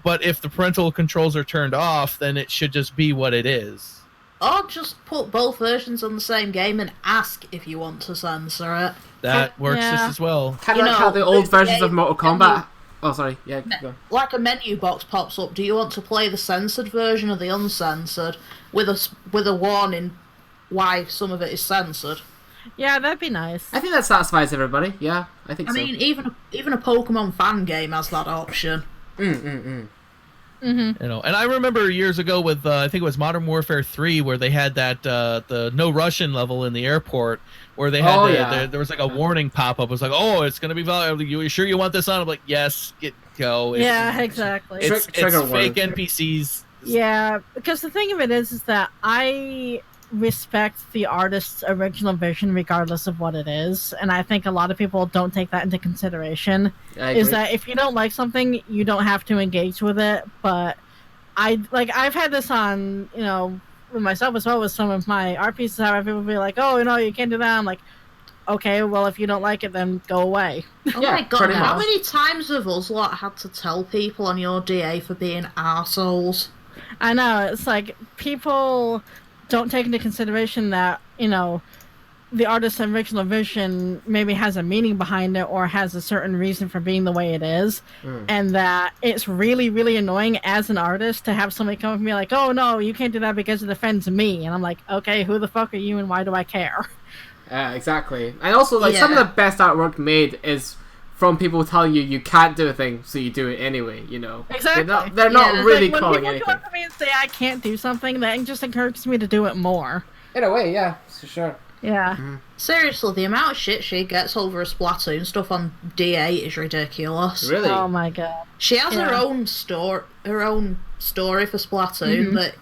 But if the parental controls are turned off, then it should just be what it is. Or just put both versions on the same game and ask if you want to censor it. That works just as well. Kind of You like know, how the old the versions of game- Mortal Kombat. Oh, sorry. Yeah, go. Like a menu box pops up, do you want to play the censored version or the uncensored? With a warning why some of it is censored. Yeah, that'd be nice. I think that satisfies everybody. Yeah, I think I so. mean, even a Pokemon fan game has that option. You know, and I remember years ago with I think it was Modern Warfare 3 where they had that the no Russian level in the airport where they had there was like a warning pop up. It was like, oh, it's gonna be valuable. You sure you want this on? I'm like, yes, go. Yeah, exactly. It's Trigger fake warning. NPCs. Yeah, because the thing of it is that I respect the artist's original vision regardless of what it is, and I think a lot of people don't take that into consideration. I Is agree. that if you don't like something, you don't have to engage with it. But I've had this on, with myself as well with some of my art pieces. How people be like, "Oh, you can't do that." I'm like, okay, well, if you don't like it, then go away. Oh Yeah, my god, pretty how much. many times have us lot had to tell people on your DA for being arseholes? I know, it's like people don't take into consideration that, the artist's original vision maybe has a meaning behind it or has a certain reason for being the way it is. And that it's really, really annoying as an artist to have somebody come up and be like, oh no, you can't do that because it offends me. And I'm like, okay, who the fuck are you and why do I care? Exactly. And also, like, some of Yeah. the best artwork made is from people telling you can't do a thing, so you do it anyway, Exactly. They're not Yeah. really Like, calling when people anything. come up to me and say I can't do something, that just encourages me to do it more. In a way, yeah, for sure. Yeah. Seriously, the amount of shit she gets over her Splatoon stuff on DA is ridiculous. Really? Oh my god. She has her Yeah. own story for Splatoon that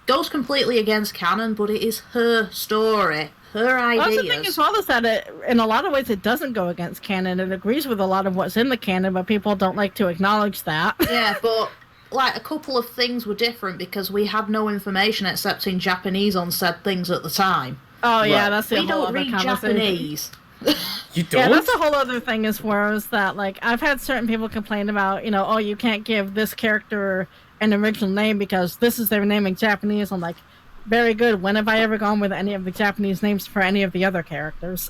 goes completely against canon, but it is her story, her Well, that's ideas. the thing as well is that in a lot of ways it doesn't go against canon. It agrees with a lot of what's in the canon, but people don't like to acknowledge that. Yeah, but like a couple of things were different because we had no information except in Japanese on said things at the time. Oh yeah, Right. that's the We whole don't other read conversation. Japanese. You Yeah, don't? that's a whole other thing as well, is that, like, I've had certain people complain about, oh, you can't give this character an original name because this is their name in Japanese. I'm like, very good. When have I ever gone with any of the Japanese names for any of the other characters?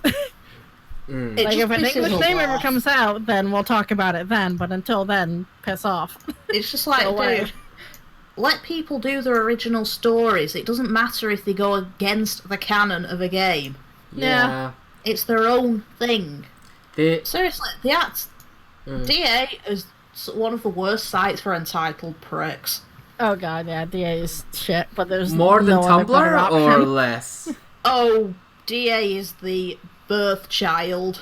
Mm. Like, if an pisses English us name ever off. comes out, then we'll talk about it then. But until then, piss off. It's just like, Go away. dude, let people do their original stories. It doesn't matter if they go against the canon of a game. Yeah. It's their own thing. They, Seriously, DA is one of the worst sites for entitled pricks. Oh god, yeah, DA is shit. But there's more than no other better Tumblr or option. less? Oh, DA is the birth child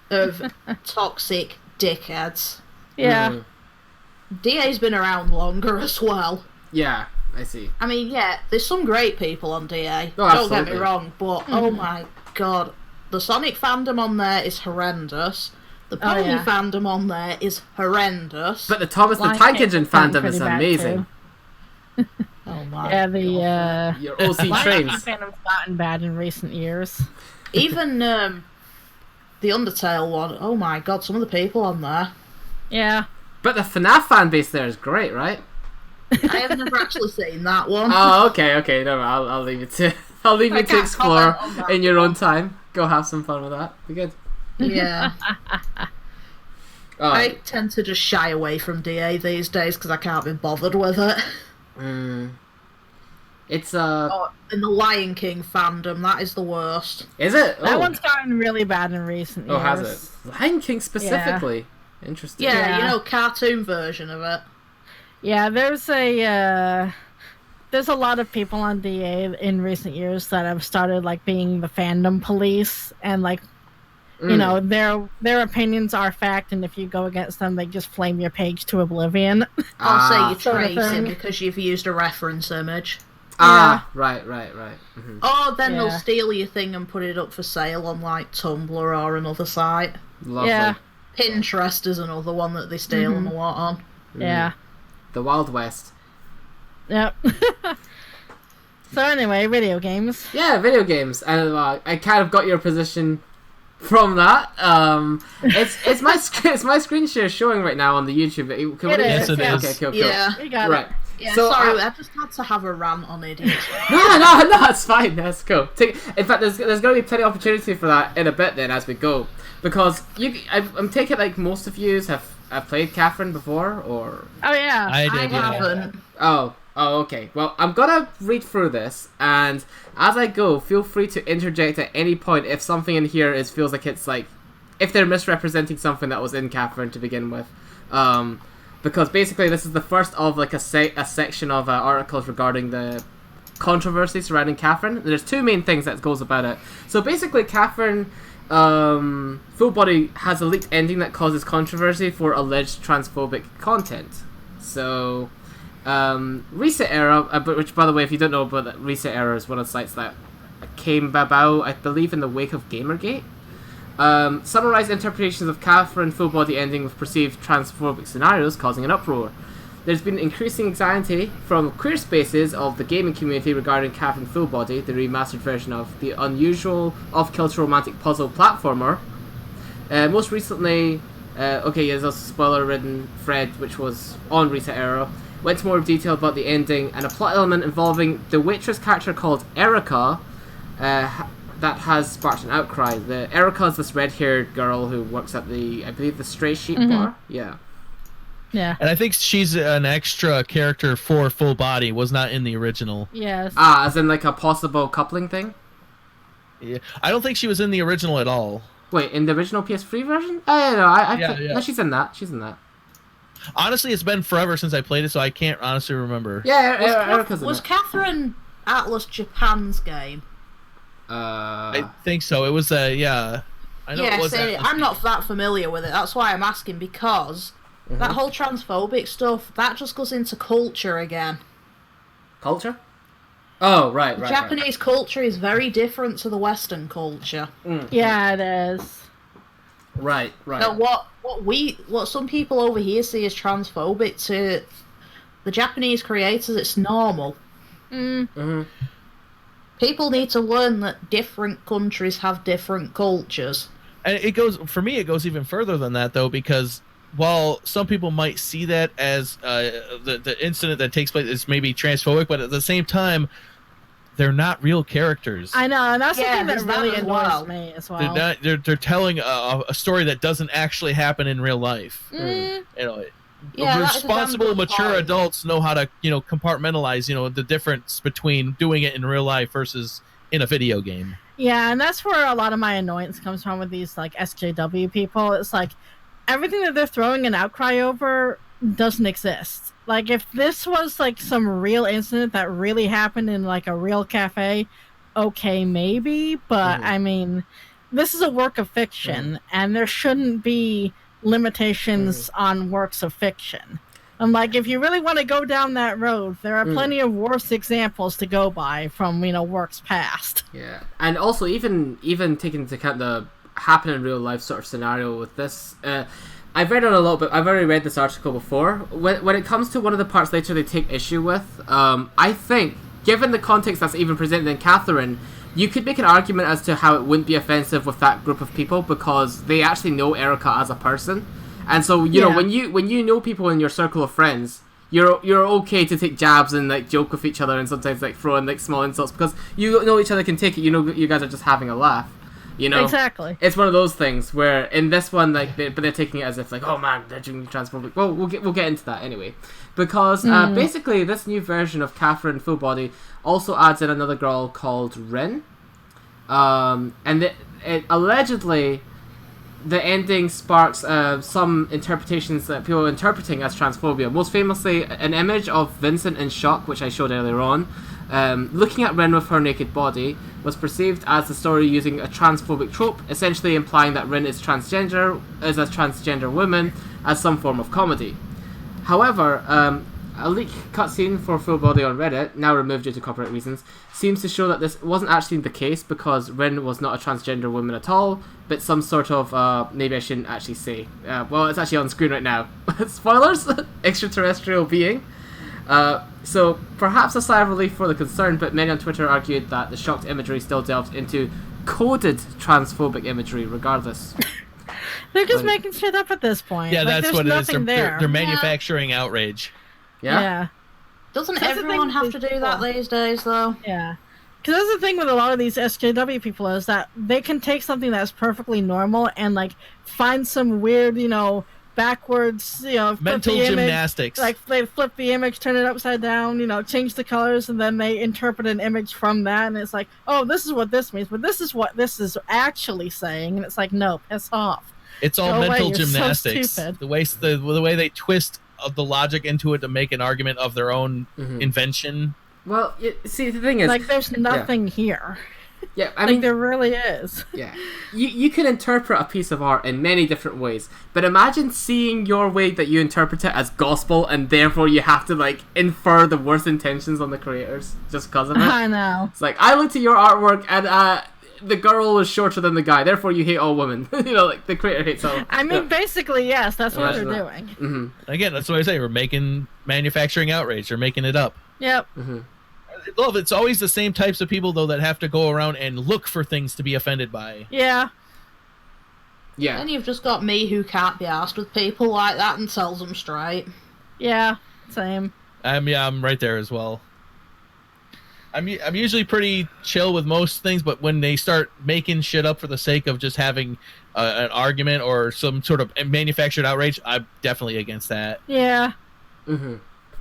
of toxic dickheads. Yeah. Mm. DA's been around longer as well. Yeah, I see. I mean, yeah, there's some great people on DA. Oh, Don't get me absolutely. wrong, but oh my god, the Sonic fandom on there is horrendous. The Pony yeah. fandom on there is horrendous. But the Thomas the Lion Tank King Engine sounds fandom is pretty bad, amazing. Oh my Yeah, god. Your OC Lion trains. King fandom's gotten bad in recent years. Even the Undertale one, oh my god, some of the people on there. Yeah. But the FNAF fan base there is great, right? I have never actually seen that one. Oh, okay. No, I'll leave it to you to can't explore comment on that in your own time. Go have some fun with that. Be good. Yeah. Oh, I tend to just shy away from DA these days because I can't be bothered with it. it's Oh, and the Lion King fandom, that is the worst. is it? That Oh, one's gotten really bad in recent years. oh, has it? Lion King specifically. Interesting. Yeah, Yeah. you know, cartoon version of it. Yeah, there's a lot of people on DA in recent years that have started like being the fandom police and like you know their opinions are fact, and if you go against them, they just flame your page to oblivion. I'll say you're sort of tracing thing. because you've used a reference image. Right. Mm-hmm. Or then they'll Yeah. steal your thing and put it up for sale on like Tumblr or another site. Lovely. Yeah. Pinterest is another one that they steal them a lot on. Yeah. The Wild West. Yep. So anyway, video games. Yeah, video games. And I kind of got your position from that. It's my it's my screen share showing right now on the YouTube. Can we- It is, Yes, it yeah. is. Okay, cool. Yeah. We got Right. it. Yeah, So, sorry, I just had to have a rant on idiots. No, it's fine. That's cool. In fact, there's going to be plenty of opportunity for that in a bit then as we go, because I'm taking like most of you have played Catherine before, or Oh yeah. I I did. Yeah. haven't. oh okay. Well, I'm gonna read through this, and as I go, feel free to interject at any point if something in here feels like it's like if they're misrepresenting something that was in Catherine to begin with. Because basically this is the first of like a section of articles regarding the controversy surrounding Catherine. There's two main things that goes about it. So basically Catherine Full Body has a leaked ending that causes controversy for alleged transphobic content. So Reset Era, which by the way if you don't know about that, Reset Era is one of the sites that came about I believe in the wake of Gamergate. Summarized interpretations of Catherine Full Body ending with perceived transphobic scenarios causing an uproar. There's been increasing anxiety from queer spaces of the gaming community regarding Catherine Full Body, the remastered version of the unusual off-kilter romantic puzzle platformer. Most recently, there's a spoiler-ridden thread which was on Reset Era, went into more detail about the ending and a plot element involving the waitress character called Erica, that has sparked an outcry. The Erica is this red-haired girl who works at the Stray Sheep bar. Yeah. Yeah. And I think she's an extra character for Full Body. Was not in the original. Yes. As in like a possible coupling thing. Yeah. I don't think she was in the original at all. Wait, in the original PS3 version? Oh, yeah, no, Yeah. no, she's in that. She's in that. Honestly, it's been forever since I played it, so I can't honestly remember. Yeah, Erica's in Was it. Catherine Atlus Japan's game? I think so. It was yeah. I know it was. See, I'm not that familiar with it. That's why I'm asking, because that whole transphobic stuff, that just goes into culture again. Culture? Oh, right. Japanese culture is very different to the Western culture. Yeah, it is. Right. Now, what some people over here see as transphobic, to the Japanese creators, it's normal. People need to learn that different countries have different cultures. And it goes even further than that, though, because while some people might see that as the incident that takes place is maybe transphobic, but at the same time, they're not real characters. I know, and that's the thing that there's really as annoys well. me as well. They're telling a story that doesn't actually happen in real life. Mm. You know, Yeah, that is a damn responsible, good mature point. adults know how to, compartmentalize, the difference between doing it in real life versus in a video game. Yeah, and that's where a lot of my annoyance comes from with these like SJW people. It's like everything that they're throwing an outcry over doesn't exist. Like if this was like some real incident that really happened in like a real cafe, okay, maybe, but I mean, this is a work of fiction, and there shouldn't be limitations on works of fiction. And like, if you really want to go down that road, there are plenty of worse examples to go by from works past. Yeah, and also even taking into account the happen in real life sort of scenario with this, I've read on a little bit. I've already read this article before. When it comes to one of the parts later they take issue with, I think, given the context that's even presented in Catherine, you could make an argument as to how it wouldn't be offensive with that group of people because they actually know Erica as a person. And so, you know, when you know people in your circle of friends, you're okay to take jabs and like joke with each other and sometimes like throw in like small insults because you know each other can take it. You know, you guys are just having a laugh. You know, Exactly. It's one of those things where in this one, like, but they're taking it as if like, oh man, they're doing transphobic. Well, we'll get into that anyway, because basically this new version of Catherine Full Body also adds in another girl called Rin, and it allegedly. The ending sparks some interpretations that people are interpreting as transphobia. Most famously, an image of Vincent in shock, which I showed earlier on, looking at Rin with her naked body, was perceived as the story using a transphobic trope, essentially implying that Rin is a transgender woman as some form of comedy. However, a leak cutscene for Full Body on Reddit, now removed due to copyright reasons, seems to show that this wasn't actually the case because Rin was not a transgender woman at all, but some sort of, maybe I shouldn't actually say. Well, it's actually on screen right now. Spoilers! Extraterrestrial being. So, perhaps a sigh of relief for the concern, but many on Twitter argued that the shocked imagery still delved into coded transphobic imagery regardless. They're just making shit up at this point. Yeah, like, that's what it is. There. They're manufacturing outrage. Yeah? Doesn't That's the everyone thing have with to these do that people. these days, though? Yeah. Because that's the thing with a lot of these SJW people is that they can take something that's perfectly normal and, like, find some weird, backwards, flip Mental the image, gymnastics. like, they flip the image, turn it upside down, change the colors, and then they interpret an image from that, and it's like, oh, this is what this means, but this is what this is actually saying, and it's like, no, piss off. It's all Go away, mental you're so gymnastics. stupid. The way they twist the logic into it to make an argument of their own invention. Well, see, the thing is... Like, there's nothing here. Yeah, I mean... there really is. Yeah. You can interpret a piece of art in many different ways, but imagine seeing your way that you interpret it as gospel, and therefore you have to, like, infer the worst intentions on the creators just because of it. I know. It's like, I looked at your artwork, and, the girl was shorter than the guy, therefore you hate all women. Like, the creator hates all... I mean, basically, yes, that's what they're Imagine that. doing. Again, that's what I say. We're manufacturing outrage. They're making it up. Yep. Love, it's always the same types of people, though, that have to go around and look for things to be offended by. Yeah. Yeah. Then you've just got me who can't be arsed with people like that and tells them straight. Yeah. Same. I'm right there as well. I'm usually pretty chill with most things, but when they start making shit up for the sake of just having an argument or some sort of manufactured outrage, I'm definitely against that. Yeah.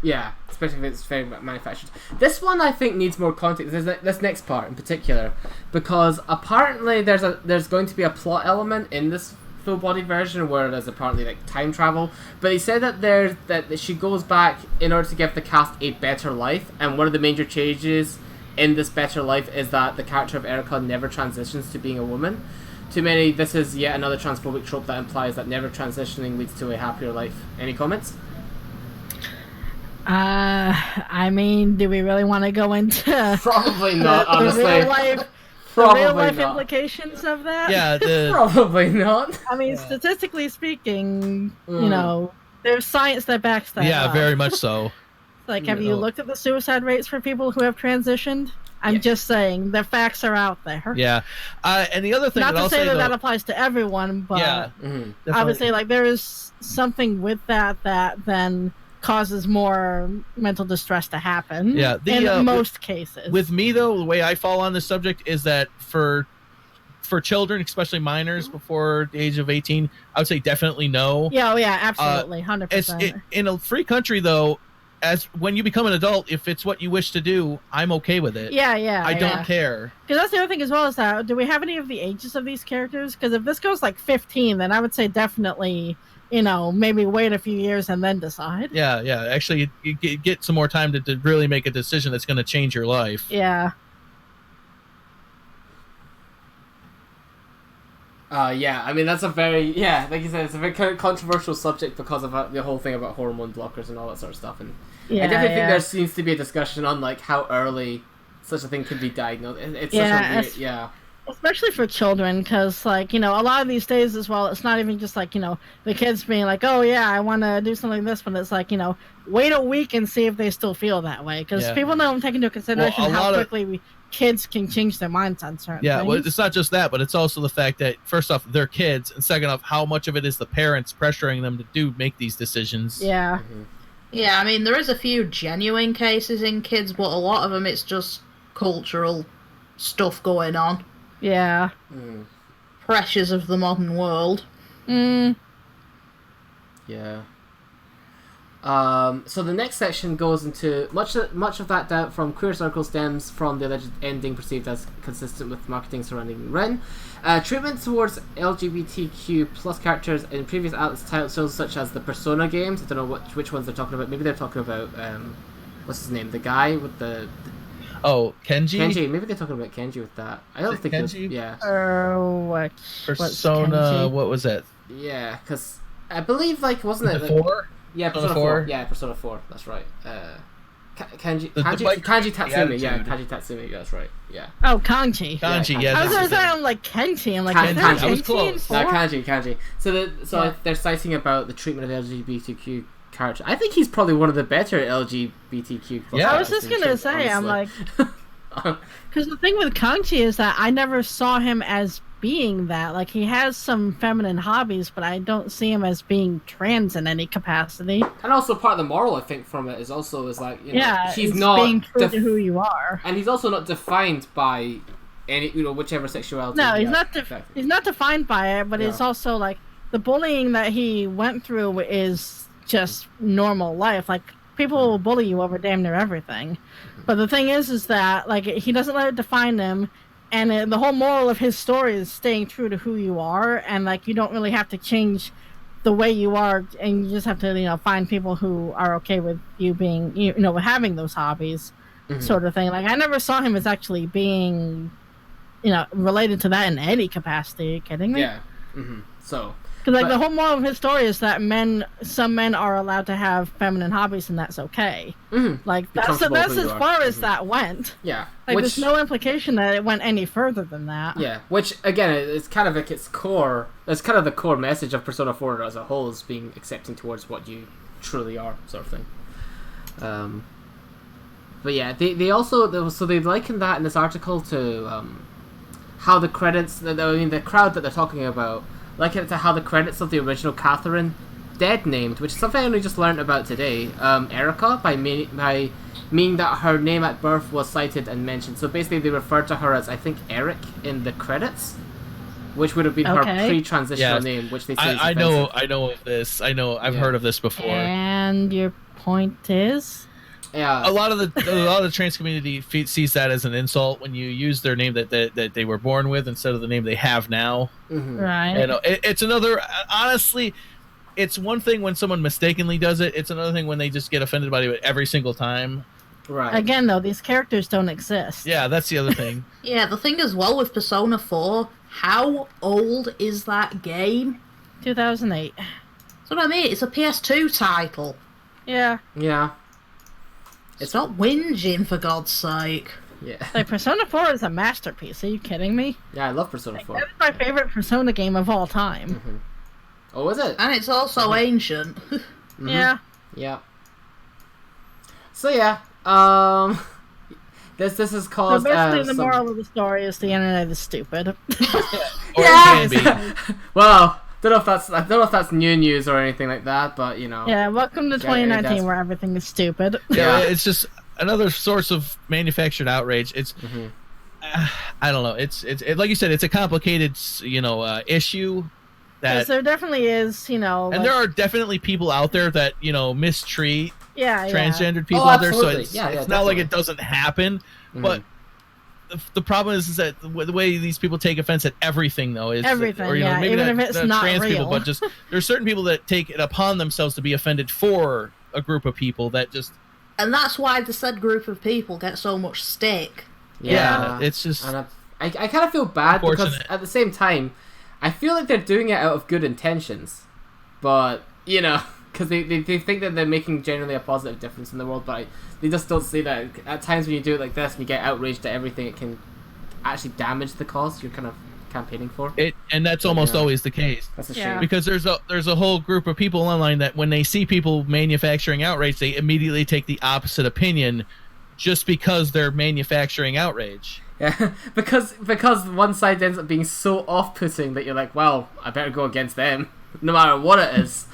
Yeah, especially if it's very manufactured. This one I think needs more context. This next part in particular, because apparently there's going to be a plot element in this full body version where there's apparently like time travel. But he said that she goes back in order to give the cast a better life, and one of the major changes in this better life is that the character of Erica never transitions to being a woman. To many, this is yet another transphobic trope that implies that never transitioning leads to a happier life. Any comments? I mean, do we really want to go into Probably not, the honestly. real life not. implications of that? Yeah, Probably not. I mean, statistically speaking, there's science that backs that up. very much so. Like, have you looked at the suicide rates for people who have transitioned? I'm just saying, the facts are out there. Yeah. And the other thing Not that to I'll say say, that though, applies to everyone, but yeah, I would say, like, there is something with that then causes more mental distress to happen. Yeah, in most cases. With me though, the way I fall on this subject is that for children, especially minors before the age of 18, I would say definitely no. Yeah, absolutely, 100%. In a free country though, as when you become an adult, if it's what you wish to do, I'm okay with it. Yeah, I don't care. Because that's the other thing as well, is that, do we have any of the ages of these characters? Because if this goes like 15, then I would say definitely, maybe wait a few years and then decide. Yeah. Actually, you get some more time to really make a decision that's going to change your life. Yeah. Yeah, I mean, that's a very, like you said, it's a very controversial subject because of the whole thing about hormone blockers and all that sort of stuff. And I definitely think there seems to be a discussion on, like, how early such a thing can be diagnosed. It's such a weird, especially for children, because, like, a lot of these days as well, it's not even just, like, the kids being like, oh, yeah, I want to do something like this, but it's like, wait a week and see if they still feel that way. Because people don't take into consideration how quickly kids can change their minds on certain things. Well, it's not just that, but it's also the fact that, first off, they're kids, and second off, how much of it is the parents pressuring them to make these decisions. Yeah. Mm-hmm. Yeah, I mean, there is a few genuine cases in kids, but a lot of them, it's just cultural stuff going on. Yeah. Pressures of the modern world. Yeah. So the next section goes into much of that doubt from queer circles stems from the alleged ending perceived as consistent with marketing surrounding Ren. Treatment towards LGBTQ plus characters in previous Atlus titles such as the Persona games. I don't know which ones they're talking about. Maybe they're talking about what's his name? The guy with the Kenji? Kenji. Maybe they're talking about Kenji with that. I don't think Kenji? Persona. What was that? Yeah, because I believe wasn't it 4? Yeah, Persona 4. Yeah, Persona 4. That's right. Kanji Tatsumi. Yeah, Kanji Tatsumi. That's right. Yeah. Oh, Kanji. Kanji. Yeah. I was going to say I'm like Kenji. I'm like Kanji. I was close. No, Kanji. So they're citing about the treatment of LGBTQ characters. I think he's probably one of the better LGBTQ. Yeah. I was just going to say, I'm like, because the thing with Kanji is that I never saw him as being that. Like, he has some feminine hobbies, but I don't see him as being trans in any capacity. And also part of the moral, I think, from it is like, he's it's not being true to who you are, and he's also not defined by any, whichever sexuality. No, he's not. He's not defined by it, but it's also like the bullying that he went through is just normal life. Like, people will bully you over damn near everything. But the thing is that, like, he doesn't let it define him. And the whole moral of his story is staying true to who you are, and like you don't really have to change the way you are, and you just have to find people who are okay with you being having those hobbies, sort of thing. Like, I never saw him as actually being related to that in any capacity. Are you kidding me? Yeah. So. Because the whole moral of his story is that some men are allowed to have feminine hobbies, and that's okay. Like, that's as far as that went. Yeah. Like, there's no implication that it went any further than that. Yeah, which, again, it's kind of like its core... That's kind of the core message of Persona 4 as a whole, is being accepting towards what you truly are, sort of thing. But yeah, they also... So they liken that in this article to how the credits... the crowd that they're talking about... liken it to how the credits of the original Catherine dead named, which is something I only just learned about today, Erica, by meaning that her name at birth was cited and mentioned. So basically they referred to her as, I think, Eric in the credits, which would have been her pre-transitional name, which they say is I know of this. I've heard of this before. And your point is? Yeah. A lot of the trans community sees that as an insult when you use their name that they were born with instead of the name they have now. Right. It's another. Honestly, it's one thing when someone mistakenly does it. It's another thing when they just get offended by it every single time. Right. Again, though, these characters don't exist. Yeah, that's the other thing. Yeah, the thing as well with Persona 4, how old is that game? 2008. That's what I mean. It's a PS2 title. Yeah. Yeah. It's not whinging, for God's sake. Yeah. Like, Persona 4 is a masterpiece. Are you kidding me? Yeah, I love Persona 4. That's my favorite Persona game of all time. Oh, is it? And it's also ancient. Yeah. Yeah. So yeah, this is called. So basically, the moral of the story is the internet is stupid. Or it can be. Well, I don't know if that's new news or anything like that, but you know. Yeah, welcome to 2019 where everything is stupid. Yeah, it's just another source of manufactured outrage. It's I don't know. It's like you said, it's a complicated issue. That there definitely is, and there are definitely people out there that mistreat transgendered people out there. So it's not like it doesn't happen, but the problem is that the way these people take offense at everything, though, is everything. maybe even if it's not trans real. people, but just there's certain people that take it upon themselves to be offended for a group of people that just. And that's why the said group of people get so much stick. Yeah, it's just. And I kind of feel bad because at the same time, I feel like they're doing it out of good intentions, but because they think that they're making generally a positive difference in the world, but they just don't see that. At times when you do it like this and you get outraged at everything, it can actually damage the cause you're kind of campaigning for. And that's almost always the case. That's a shame. Because there's a whole group of people online that when they see people manufacturing outrage, they immediately take the opposite opinion just because they're manufacturing outrage. Yeah, because one side ends up being so off-putting that you're like, well, I better go against them, no matter what it is.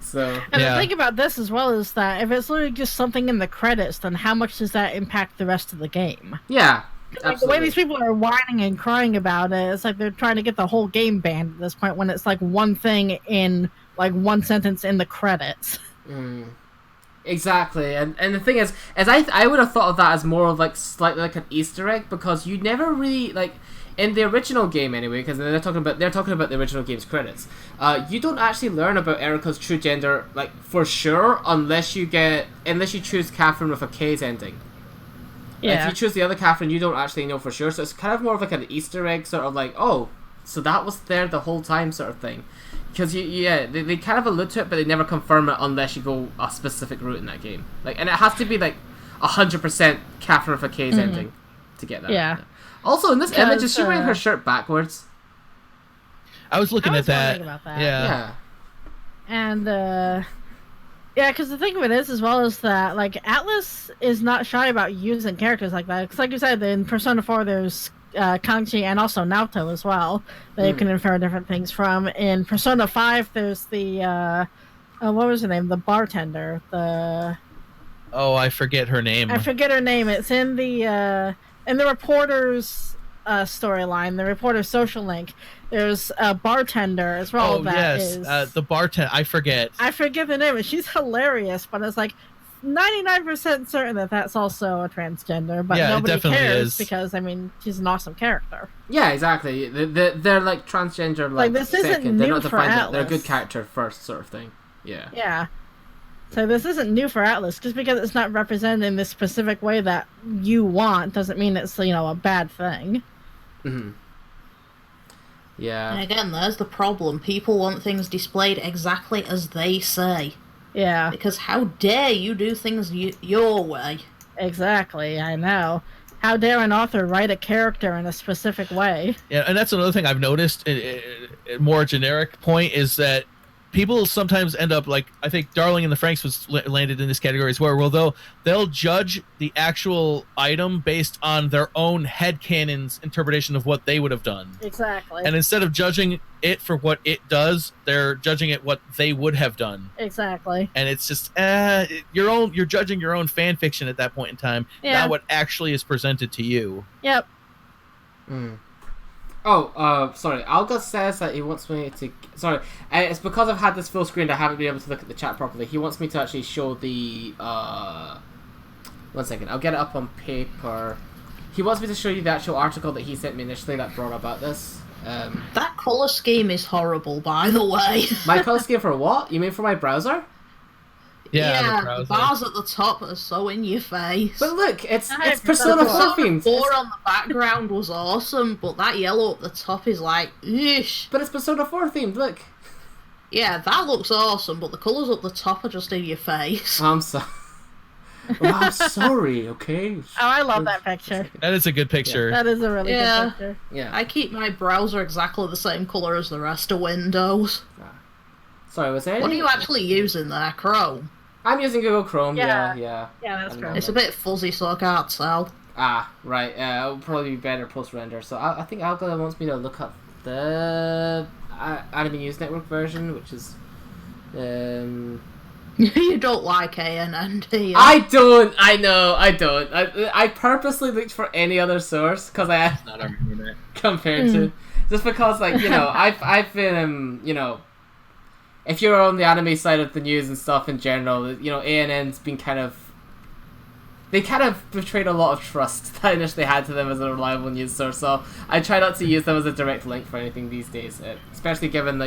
So. And the thing about this as well is that if it's literally just something in the credits, then how much does that impact the rest of the game? Yeah, like, the way these people are whining and crying about it, it's like they're trying to get the whole game banned at this point when it's like one thing in like one sentence in the credits. Exactly, and the thing is I would have thought of that as more of like slightly like an Easter egg, because you never really like in the original game anyway, because they're talking about the original game's credits. You don't actually learn about Erica's true gender like for sure unless you choose Catherine with a K's ending. Yeah. If you choose the other Catherine, you don't actually know for sure. So it's kind of more of like an Easter egg, sort of like, oh, so that was there the whole time, sort of thing. Because they kind of allude to it, but they never confirm it unless you go a specific route in that game. Like, and it has to be like 100% Catherine with a K's ending to get that. Yeah. Also, in this image, is she wearing her shirt backwards? I was looking at that. About that. Yeah. And because the thing of it is, as well as that, like Atlus is not shy about using characters like that. Because, like you said, in Persona 4, there's Kanji and also Naoto as well that you can infer different things from. In Persona 5 there's the what was her name, the bartender, I forget her name. It's in the reporter's storyline, the reporter's social link. There's a bartender as well. The bartender, I forget the name, and she's hilarious, but it's like 99% certain that that's also a transgender, but nobody cares because she's an awesome character. Yeah, exactly. They're like transgender. Like this isn't new. They're not defined. For Atlus. They're a good character first, sort of thing. Yeah. Yeah. So this isn't new for Atlus. Just because it's not represented in this specific way that you want doesn't mean it's a bad thing. Mm-hmm. Yeah. And again, there's the problem. People want things displayed exactly as they say. Yeah. Because how dare you do things your way? Exactly, I know. How dare an author write a character in a specific way? Yeah, and that's another thing I've noticed, a more generic point, is that people sometimes end up, like, I think Darling in the Franxx was landed in this category as well, where they'll judge the actual item based on their own headcanon's interpretation of what they would have done. Exactly. And instead of judging it for what it does, they're judging it what they would have done. Exactly. And it's just you're judging your own fan fiction at that point in time, not what actually is presented to you. Yep. Oh, sorry. Alga says that he wants me to... Sorry, it's because I've had this full screen I haven't been able to look at the chat properly. He wants me to actually show the... 1 second, I'll get it up on paper. He wants me to show you the actual article that he sent me initially that brought about this. That colour scheme is horrible, by the way. My colour scheme for what? You mean for my browser? Yeah, the bars at the top are so in your face. But look, it's Persona 4 themed. 4 on the background was awesome, but that yellow at the top is like, eesh. But it's Persona 4 themed, look. Yeah, that looks awesome, but the colours up the top are just in your face. I'm sorry. Well, I'm sorry, okay? Oh, I love that picture. That is a good picture. That is a really good picture. Yeah. I keep my browser exactly the same colour as the rest of Windows. Sorry, was there What are you actually using there, Chrome? I'm using Google Chrome, yeah. Yeah, that's Chrome. It's a bit fuzzy, so I can't tell. Ah, right. It'll probably be better post-render. So I think Alga wants me to look up the Anime News Network version, which is You don't like ANN, do you? I don't. I know. I don't. I purposely looked for any other source because I Not our internet. compared to just because I've been if you're on the anime side of the news and stuff in general, ANN's been they kind of betrayed a lot of trust that I initially had to them as a reliable news source, so I try not to use them as a direct link for anything these days, especially given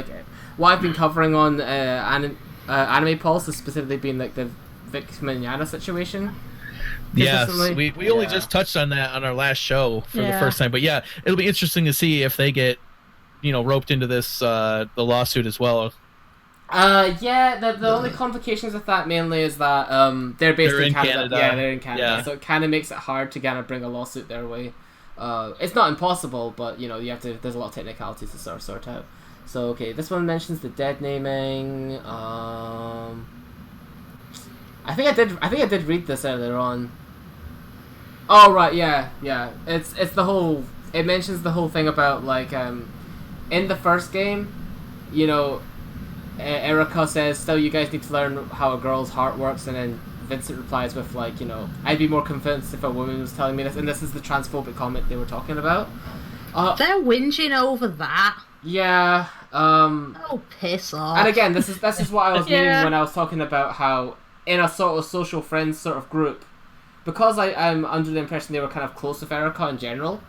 what I've been covering on Anime Pulse has specifically been the Vic Mignogna situation. Yes, we only just touched on that on our last show for the first time, but yeah, it'll be interesting to see if they get roped into this the lawsuit as well. The only complications with that mainly is that they're based in Canada. Yeah, they're in Canada, so it kind of makes it hard to kind of bring a lawsuit their way. It's not impossible, but you have to. There's a lot of technicalities to sort out. So okay, this one mentions the dead naming. I think I did read this earlier on. Oh right, yeah. It's the whole. It mentions the whole thing about in the first game, Erica says, "Still, you guys need to learn how a girl's heart works," and then Vincent replies with "I'd be more convinced if a woman was telling me this." And this is the transphobic comment they were talking about. They're whinging over that. Yeah. Oh, piss off. And again, this is what I was meaning when I was talking about how in a sort of social friends sort of group, because I'm under the impression they were kind of close with Erica in general.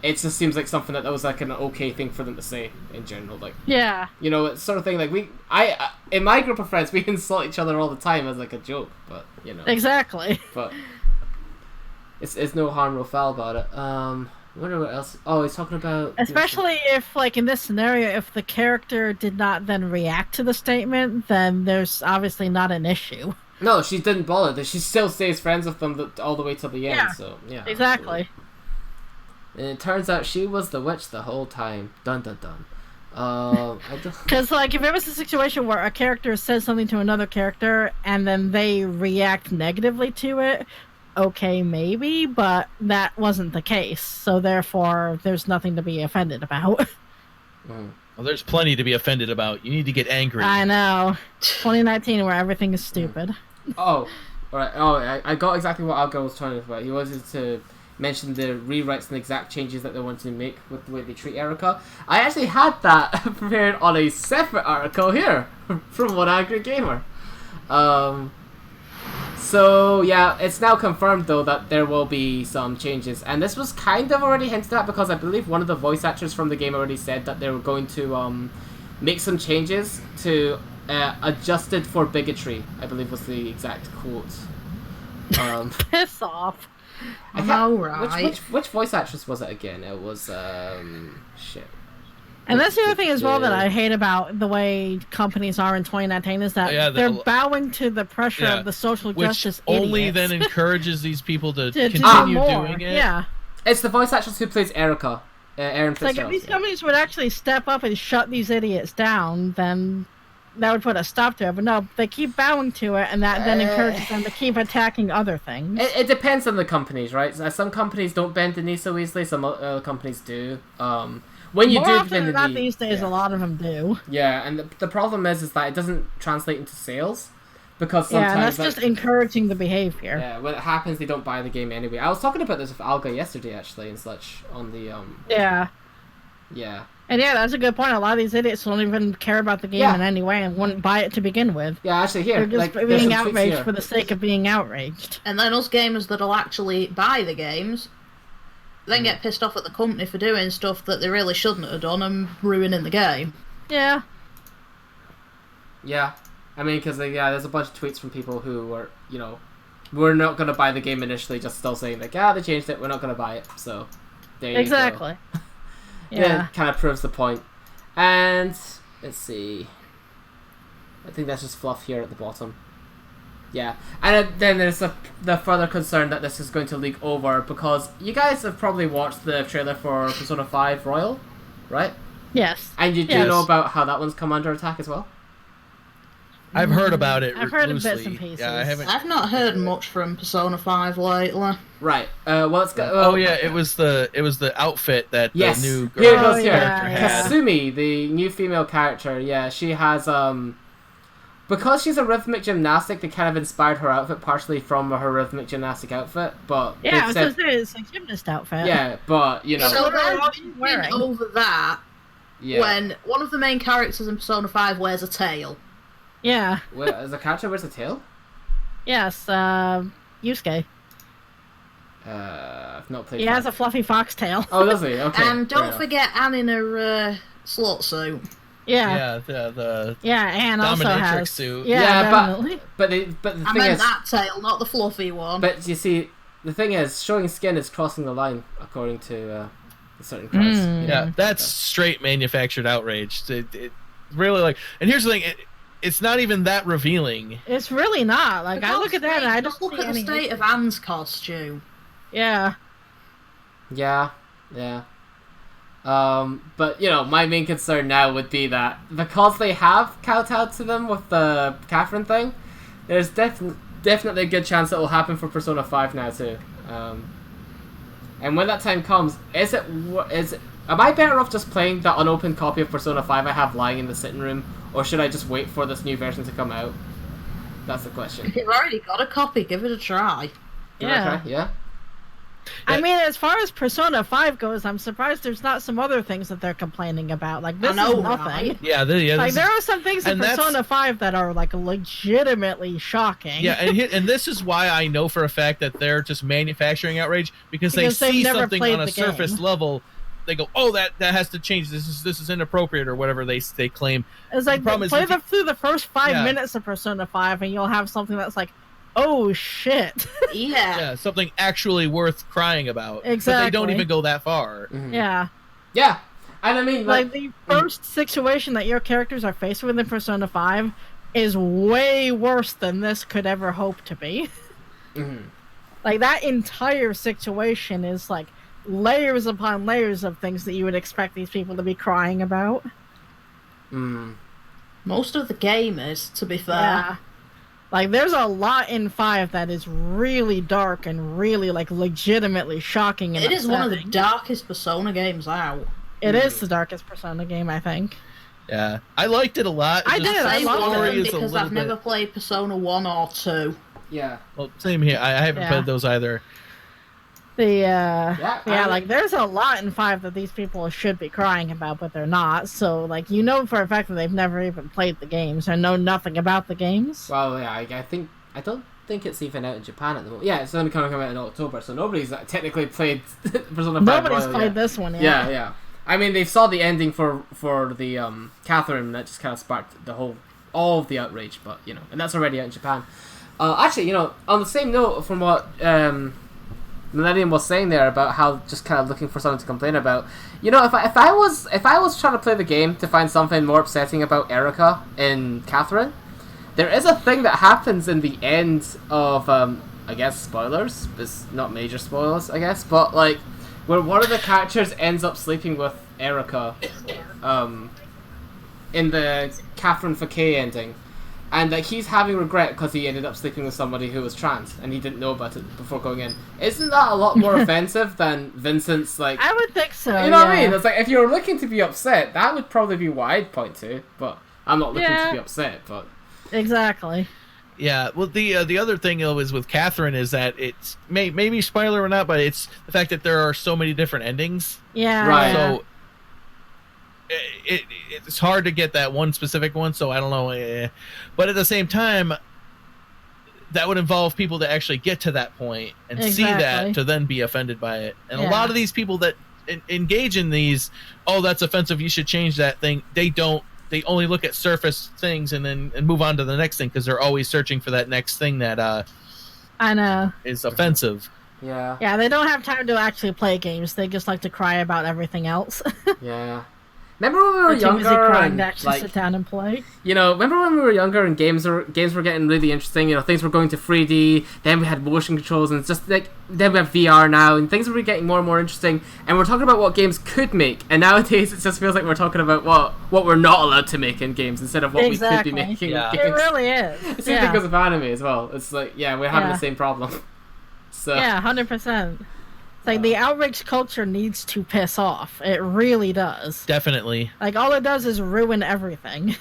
It just seems like something that was an okay thing for them to say in general. It's sort of thing in my group of friends we insult each other all the time as a joke, but Exactly. But it's no harm, no foul about it. I wonder what else. Oh, he's talking about especially if in this scenario, if the character did not then react to the statement, then there's obviously not an issue. No, she didn't bother. She still stays friends with them all the way till the end. Yeah, so yeah, exactly. Absolutely. And it turns out she was the witch the whole time. Dun dun dun. Because if it was a situation where a character says something to another character and then they react negatively to it, okay, maybe, but that wasn't the case. So therefore, there's nothing to be offended about. Well, there's plenty to be offended about. You need to get angry. I know. 2019, where everything is stupid. Oh, alright. Oh, I got exactly what Alga was talking about. He wanted to mention the rewrites and exact changes that they wanted to make with the way they treat Erica. I actually had that prepared on a separate article here from One Angry Gamer. So yeah, it's now confirmed though that there will be some changes, and this was kind of already hinted at because I believe one of the voice actors from the game already said that they were going to make some changes to adjusted for bigotry, I believe was the exact quote. Piss off. Alright. Which voice actress was it again? It was shit. And that's the other thing as well that I hate about the way companies are in 2019 is that they're bowing to the pressure of the social justice idiots. Which only then encourages these people to continue doing it. Yeah. It's the voice actress who plays Erica, Erin Fitzgerald. If these companies would actually step up and shut these idiots down, then that would put a stop to it. But no, they keep bowing to it, and that then encourages them to keep attacking other things. It depends on the companies, right? Some companies don't bend the knee so easily, some other companies do. When you More do often than not these days, a lot of them do. Yeah, and the problem is that it doesn't translate into sales. Because sometimes and that's just encouraging the behavior. Yeah, when it happens, they don't buy the game anyway. I was talking about this with Alga yesterday, actually, and such, on the, Yeah. Yeah. And yeah, that's a good point. A lot of these idiots don't even care about the game in any way and wouldn't buy it to begin with. Yeah, actually, here. They're just being outraged for the sake of being outraged. And then us gamers that'll actually buy the games then get pissed off at the company for doing stuff that they really shouldn't have done and ruining the game. Yeah. Yeah. I mean, because there's a bunch of tweets from people who were, we're not going to buy the game initially, just still saying, they changed it, we're not going to buy it, so there you go. Exactly. Yeah. It kind of proves the point. And, let's see. I think that's just fluff here at the bottom. Yeah. And then there's the further concern that this is going to leak over, because you guys have probably watched the trailer for Persona 5 Royal, right? Yes. And you do know about how that one's come under attack as well? I've heard about it. I've heard loosely. bits and pieces. Yeah, I haven't. I've not heard much from Persona 5 lately. Right. Well, it's got. Oh yeah, it was the outfit that Yes. the new Here it girl goes here. character had. Kasumi, the new female character. Yeah, she has because she's a rhythmic gymnastic, they kind of inspired her outfit partially from her rhythmic gymnastic outfit, but Yeah, I they've was said, gonna say it's a gymnast outfit. yeah, but you know, So what they're are you wearing? over that yeah. when one of the main characters in Persona 5 wears a tail. Yeah. Well, as a character wears a tail? Yes, Yusuke. I've not played. He has a fluffy fox tail. Oh, does he? Okay. And don't forget Anne in her slut suit. Yeah. Yeah, Anne also dominatrix has. suit. Yeah, Yeah, definitely. but the I thing meant is, that tail, not the fluffy one. but you see, the thing is, showing skin is crossing the line according to certain cards. Mm. you know? Yeah, that's straight manufactured outrage. It really like. And here's the thing: it's not even that revealing. It's really not. Like, I look at that and I don't look see at the any... state of Anne's costume. Yeah. Yeah. But you know, my main concern now would be that because they have kowtowed to them with the Catherine thing, there's definitely a good chance it will happen for Persona 5 now too. And when that time comes, am I better off just playing the unopened copy of Persona 5 I have lying in the sitting room, or should I just wait for this new version to come out? That's the question. If you've already got a copy, give it a try. Give it a try? Yeah. I mean, as far as Persona 5 goes, I'm surprised there's not some other things that they're complaining about. Like, this is nothing. Right? Yeah, Like, there are some things in Persona 5 that are, like, legitimately shocking. Yeah, and this is why I know for a fact that they're just manufacturing outrage, because they see something on a surface level, they go, "Oh, that has to change. This is inappropriate," or whatever they claim. It's like, The problem play is through the first 5 minutes of Persona 5, and you'll have something that's like, oh shit. Yeah, something actually worth crying about. Exactly. But they don't even go that far. Mm-hmm. Yeah. Yeah. And I mean, like the first situation that your characters are faced with in Persona 5 is way worse than this could ever hope to be. Mm-hmm. Like, that entire situation is like layers upon layers of things that you would expect these people to be crying about. Most of the game is, to be fair. Yeah. Like, there's a lot in 5 that is really dark and really, like, legitimately shocking and It is one of the upsetting. darkest Persona games out. It is the darkest Persona game, I think. Yeah, I liked it a lot. I did. I I loved love it them because I've never played Persona 1 or 2. yeah. Well, same here. I haven't played those either. Like, there's a lot in 5 that these people should be crying about, but they're not. So, like, you know for a fact that they've never even played the games or know nothing about the games. Well, yeah, I don't think it's even out in Japan at the moment. Yeah, it's only coming out in October, so nobody's technically played Persona 5. Nobody's played this one yet. Yeah. I mean, they saw the ending for the Catherine, and that just kind of sparked all of the outrage, but, you know, and that's already out in Japan. Actually, you know, on the same note from what Millennium was saying there about how just kind of looking for something to complain about, you know, if I was trying to play the game to find something more upsetting about Erica in Catherine, there is a thing that happens in the end of I guess spoilers. It's not major spoilers, I guess, but like where one of the characters ends up sleeping with Erica, in the Catherine Fakay ending. And like he's having regret because he ended up sleeping with somebody who was trans, and he didn't know about it before going in. Isn't that a lot more offensive than Vincent's like? I would think so. You know what I mean? It's like if you're looking to be upset, that would probably be what I'd point to. But I'm not looking to be upset. But exactly. Yeah. Well, the other thing though is with Catherine is that it's maybe spoiler or not, but it's the fact that there are so many different endings. Yeah. Right. So it's hard to get that one specific one, so I don't know. But at the same time, that would involve people to actually get to that point and see that to then be offended by it. And a lot of these people that engage in these, oh, that's offensive, you should change that thing, they don't. They only look at surface things and move on to the next thing because they're always searching for that next thing that I know is offensive. yeah. Yeah, they don't have time to actually play games. They just like to cry about everything else. Yeah. Remember when we were They're too busy younger crying and to actually like sit down and play. remember when we were younger and games were getting really interesting. Things were going to 3D. Then we had motion controls, and it's just like then we have VR now, and things were getting more and more interesting. And we're talking about what games could make, and nowadays it just feels like we're talking about what we're not allowed to make in games instead of what we could be making in games. It really is. Same thing goes with anime as well. It's like we're having the same problem. So 100%. It's like the outrage culture needs to piss off. It really does. Definitely. Like, all it does is ruin everything.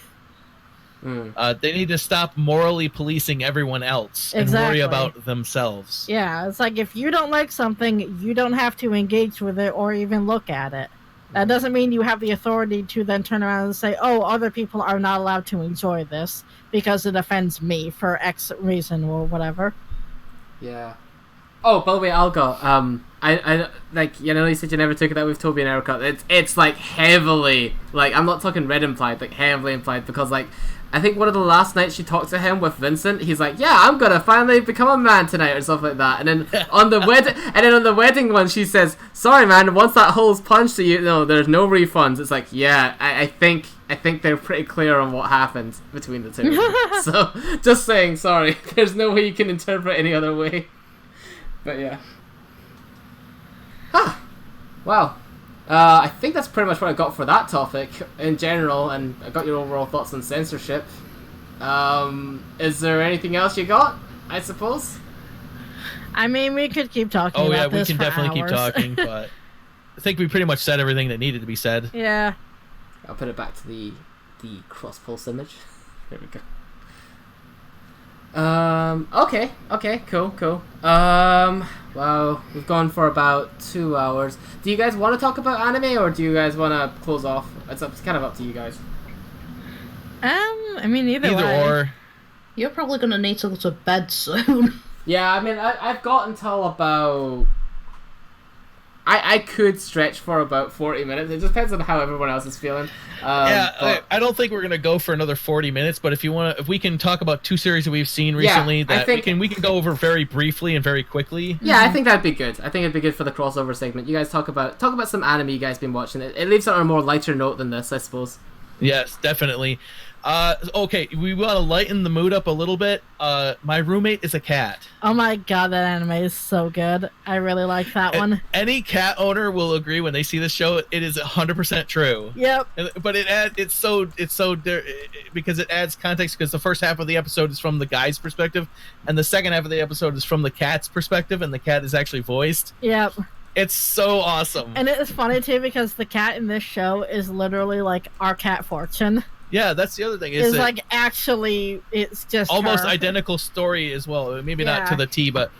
They need to stop morally policing everyone else and worry about themselves. Yeah, it's like if you don't like something, you don't have to engage with it or even look at it. That doesn't mean you have the authority to then turn around and say, oh, other people are not allowed to enjoy this because it offends me for X reason or whatever. Yeah. Oh, by the way, Alga, I like, you said you never took it out with Toby and Erica. It's like heavily, like, I'm not talking red implied, like heavily implied, because like, I think one of the last nights you talked to him with Vincent, he's like, yeah, I'm gonna finally become a man tonight or stuff like that. And then on the wedding one, she says, sorry man, once that hole's punched to you, no, there's no refunds. It's like, yeah, I think they're pretty clear on what happened between the two. So just saying, sorry, there's no way you can interpret any other way. But yeah. Wow. I think that's pretty much what I got for that topic in general, and I got your overall thoughts on censorship. Is there anything else you got, I suppose? I mean, we could keep talking about this we can for definitely hours. keep talking, but I think we pretty much said everything that needed to be said. Yeah. I'll put it back to the cross-pulse image. There we go. Okay, cool. Well, we've gone for about 2 hours. Do you guys want to talk about anime, or do you guys want to close off? It's kind of up to you guys. I mean, either way. Or. You're probably going to need to go to bed soon. Yeah, I mean, I've got until about... I could stretch for about 40 minutes. It just depends on how everyone else is feeling. I don't think we're gonna go for another 40 minutes. But if we can talk about two series that we've seen recently, we can go over very briefly and very quickly. Yeah, I think that'd be good. I think it'd be good for the crossover segment. You guys talk about some anime you guys been watching. It leaves it on a more lighter note than this, I suppose. Yes, definitely. Okay, we want to lighten the mood up a little bit. My roommate is a cat. Oh my god, that anime is so good. I really like that one. Any cat owner will agree when they see this show. It is 100% true. Yep. But it's so because it adds context, because the first half of the episode is from the guy's perspective, and the second half of the episode is from the cat's perspective, and the cat is actually voiced. Yep. It's so awesome. And it's funny too because the cat in this show is literally like our cat Fortune. Yeah, that's the other thing. It's like actually, it's just almost her. Identical story as well. Maybe not to the T, but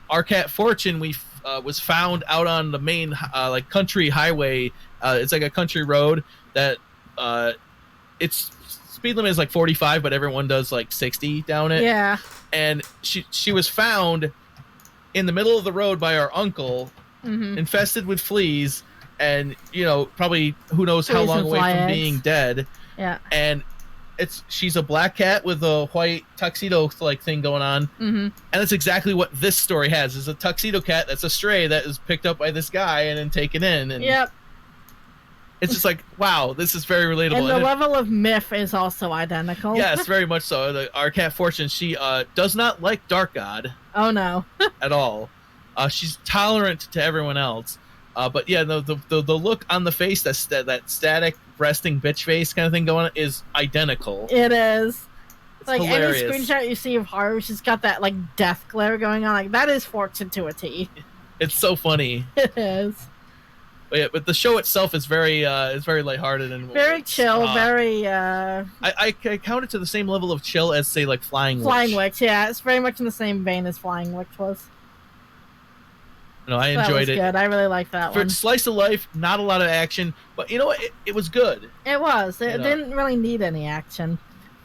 our cat Fortune was found out on the main like country highway. It's like a country road that its speed limit is like 45, but everyone does like 60 down it. Yeah. And she was found in the middle of the road by our uncle, infested with fleas, and probably who knows how long away from being dead. Yeah. And she's a black cat with a white tuxedo like thing going on. And that's exactly what this story has. Is a tuxedo cat that's a stray that is picked up by this guy and then taken in. And yep. It's just like, wow, this is very relatable. And the level of myth is also identical. Yes, very much so. Our cat Fortune, she does not like Dark God. Oh no. At all. She's tolerant to everyone else. But yeah, the look on the face, that static resting bitch face kind of thing going on, is identical. It is. It's like hilarious. Any screenshot you see of her, she's got that like death glare going on. Like that is Fortune to a T. It's so funny. It is. But yeah, but the show itself is very lighthearted and very chill. Very. I count it to the same level of chill as say like Flying Witch. Flying Witch, yeah, it's very much in the same vein as Flying Witch was. No, I enjoyed it. Good. I really like that one. For slice of life, not a lot of action, but you know what? It was good. It was. It didn't really need any action.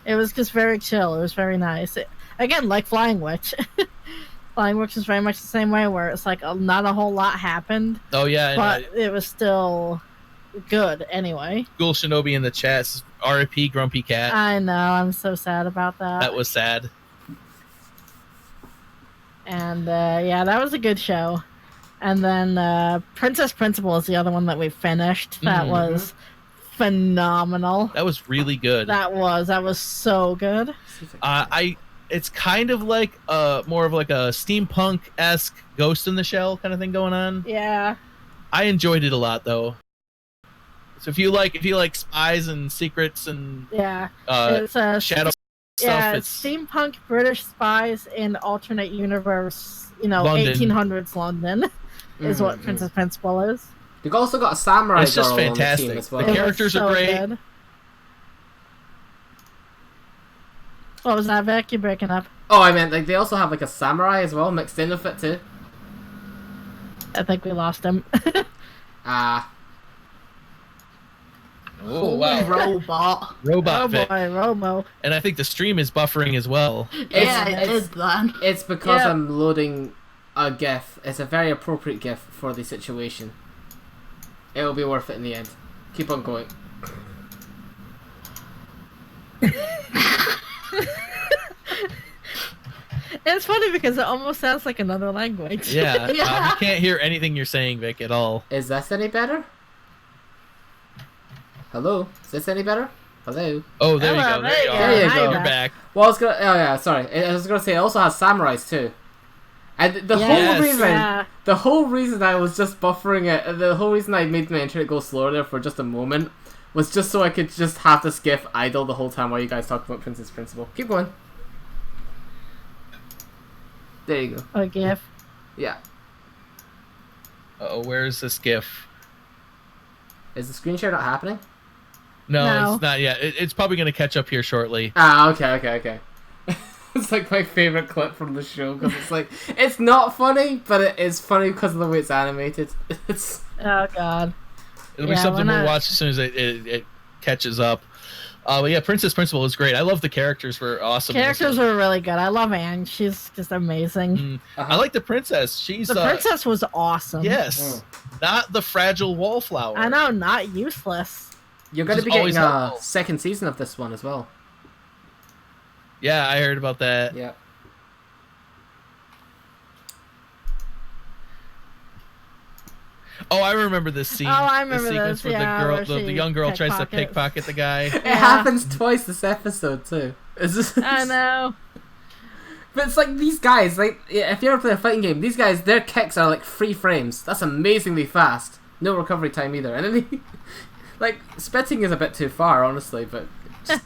It was just very chill. It was very nice. Again, like Flying Witch. Flying Witch is very much the same way, where it's like not a whole lot happened. Oh yeah, but it was still good anyway. Ghoul Shinobi in the chat says, R.I.P. Grumpy Cat. I know. I'm so sad about that. That was sad. And yeah, that was a good show. And then Princess Principal is the other one that we finished. That was phenomenal. That was really good. That was so good. It's kind of like more of like a steampunk-esque Ghost in the Shell kind of thing going on. Yeah. I enjoyed it a lot though. So if you like spies and secrets and it's shadow yeah, stuff, it's steampunk British spies in alternate universe, London. 1800s London is what Princess Principal is. You've also got a samurai It's just girl on the fantastic. team as well. The characters are great. Good. What was that, Vic? You're breaking up. Oh, I meant like they also have like a samurai as well mixed in with it too. I think we lost him. Ah. Oh wow, Robot. robot Vic. boy, Robo. And I think the stream is buffering as well. Yeah, it is then. It's because Yeah. I'm loading a GIF. It's a very appropriate GIF for the situation. It'll be worth it in the end. Keep on going. It's funny because it almost sounds like another language. Yeah, Yeah. I can't hear anything you're saying, Vic, at all. Is this any better? Hello? Is this any better? Hello? Oh, there Hello, you go. there you go. There you go. You're back. Well, I was gonna. Oh yeah, sorry. I was gonna say it also has samurais too. And the Yes. whole reason, Yeah. the whole reason I was just buffering it, the whole reason I made my intro go slower there for just a moment, was just so I could just have this GIF idle the whole time while you guys talk about Princess Principal. Keep going. There you go. A GIF. Yeah. Oh, where's this GIF? Is the screen share not happening? No, No. it's not yet. It's probably going to catch up here shortly. Ah, okay. It's like my favorite clip from the show because it's like it's not funny, but it is funny because of the way it's animated. It's Oh god. It'll be Yeah, something when we'll I- watch as soon as it catches up. But yeah, Princess Principal is great. I love the characters were awesome. in this Characters one. were really good. I love Anne. She's just amazing. Mm. I like the princess. She's The princess was awesome. yes, not the fragile wallflower. I know, not useless. you're going to She's be getting always a helpful. second season of this one as well. Yeah, I heard about that. Yeah. Oh, I remember this scene. Oh, I remember the sequence this, where yeah, the girl, where the she young girl tries to pickpockets. pickpocket the guy. It Yeah. happens twice this episode too. It's just, I know. But it's like these guys, like if you ever play a fighting game, these guys, their kicks are like 3 frames. That's amazingly fast. No recovery time either. And then they, like spitting is a bit too far, honestly. But just,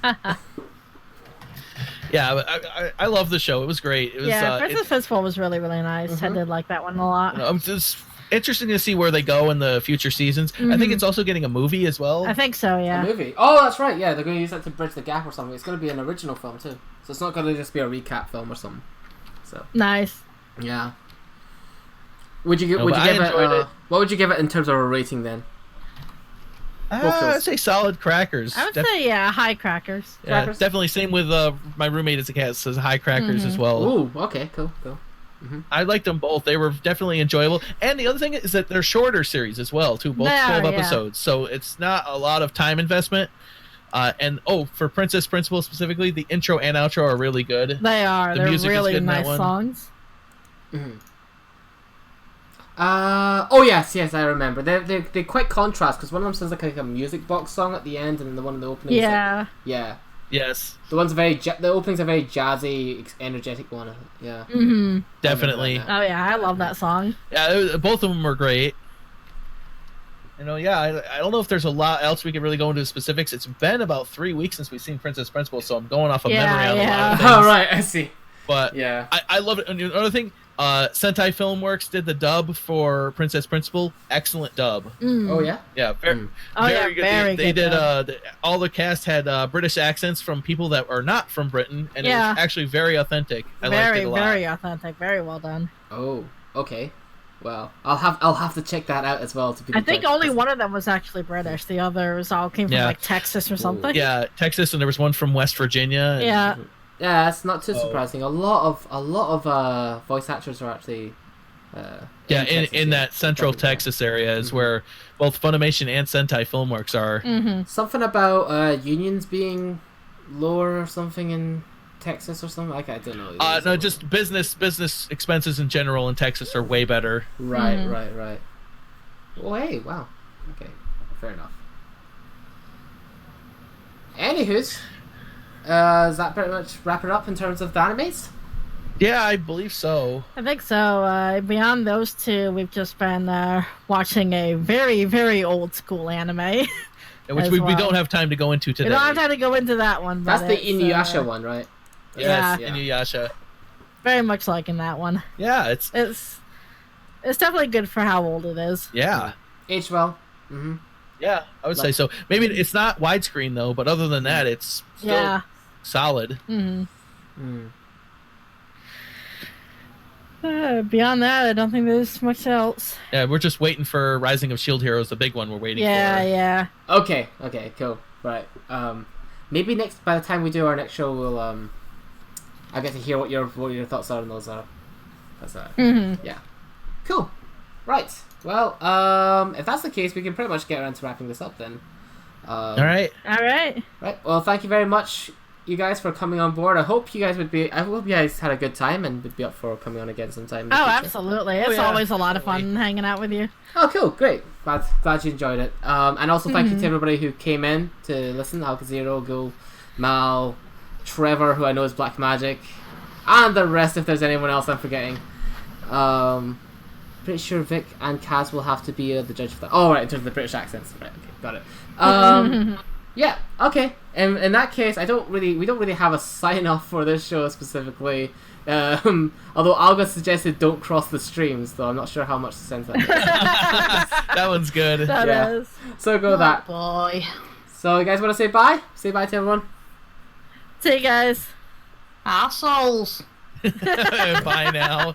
Yeah, but I love the show. It was great. It was Yeah, Princess Principal was really, really nice. I did like that one a lot. it's just interesting to see where they go in the future seasons. I think it's also getting a movie as well. I think so, a yeah. movie. Oh, that's right. Yeah, they're going to use that to bridge the gap or something. It's going to be an original film too. So it's not going to just be a recap film or something. So Nice. yeah. Would you No, would but you I give it? enjoyed it. What would you give it in terms of a rating then? I'd say solid crackers. I would say, yeah, high crackers. Yeah, Crackers? definitely. Same with my roommate is a cat, says high crackers as well. Ooh, okay, cool. I liked them both. They were definitely enjoyable. And the other thing is that they're shorter series as well, too. Both They are, 12 yeah. episodes. So it's not a lot of time investment. And for Princess Principal specifically, the intro and outro are really good. They are. The They're music is really good in that nice one. songs. Oh yes, I remember. They're quite contrast because one of them sounds like a music box song at the end, and then the one in the opening. Yeah. Yeah. Yes, The one's the opening's a very jazzy, energetic one. Yeah. Mm-hmm. definitely. that. Oh, yeah, I love that song. Yeah, both of them were great. I don't know if there's a lot else we could really go into specifics. It's been about 3 weeks since we've seen Princess Principal, so I'm going off of Yeah, memory on a lot of yeah. things. Oh right, I see. But Yeah. I love it. And another thing, Sentai Filmworks did the dub for Princess Principal. Excellent dub. Mm. Oh yeah. Yeah, Oh, yeah, very good. very They good did. dub. All the cast had British accents from people that are not from Britain, and it Yeah. was actually very authentic. I liked Very, it a lot. very authentic. Very well done. Oh, okay. Well, I'll have to check that out as well to be. I think only one of them was actually British. The others all came from Yeah. like Texas or something. Yeah, Texas, and there was one from West Virginia. and- Yeah. Yeah, that's not too Oh. surprising. A lot of voice actors are actually. Yeah, Texas, in that central Probably, yeah. Texas area is where both Funimation and Sentai Filmworks are. Mm-hmm. Something about unions being lower or something in Texas or something. I don't know. No, just business expenses in general in Texas are way better. Right. Oh, hey, wow. Okay, fair enough. Anywho's, does that pretty much wrap it up in terms of the animes? Yeah, I believe so. I think so. Beyond those two, we've just been watching a very, very old school anime. Which we don't have time to go into today. We don't have time to go into that one. That's but the Inuyasha one, right? Yes, Yeah. Inuyasha. Very much liking that one. Yeah, it's definitely good for how old it is. yeah. Aged well. Mm-hmm. Yeah, I would say so. Maybe it's not widescreen though, but other than that, it's still solid. Mm-hmm. Mm. Beyond that, I don't think there's much else. Yeah, we're just waiting for Rising of Shield Heroes, the big one we're waiting for. Yeah. Okay, cool. Right. Maybe by the time we do our next show, we'll I get to hear what your thoughts are on those. That's yeah. Cool. Right. Well, if that's the case, we can pretty much get around to wrapping this up then. All right. Right. Well, thank you very much, you guys, for coming on board. I hope you guys had a good time and would be up for coming on again sometime. In the future. Absolutely. It's always a lot of fun hanging out with you. Oh, cool. Great. Glad you enjoyed it. And also thank you to everybody who came in to listen. Alkazero, Gul, Mal, Trevor, who I know is Black Magic, and the rest if there's anyone else I'm forgetting. Pretty sure Vic and Kaz will have to be the judge for that. Oh, right, in terms of the British accents. Right, okay, got it. Yeah, okay. And in that case, we don't really have a sign off for this show specifically. Although Alga suggested don't cross the streams, though I'm not sure how much sense that makes. That one's good. That is. So go with that. Boy. So you guys want to say bye? Say bye to everyone. See you guys. Assholes. Bye now.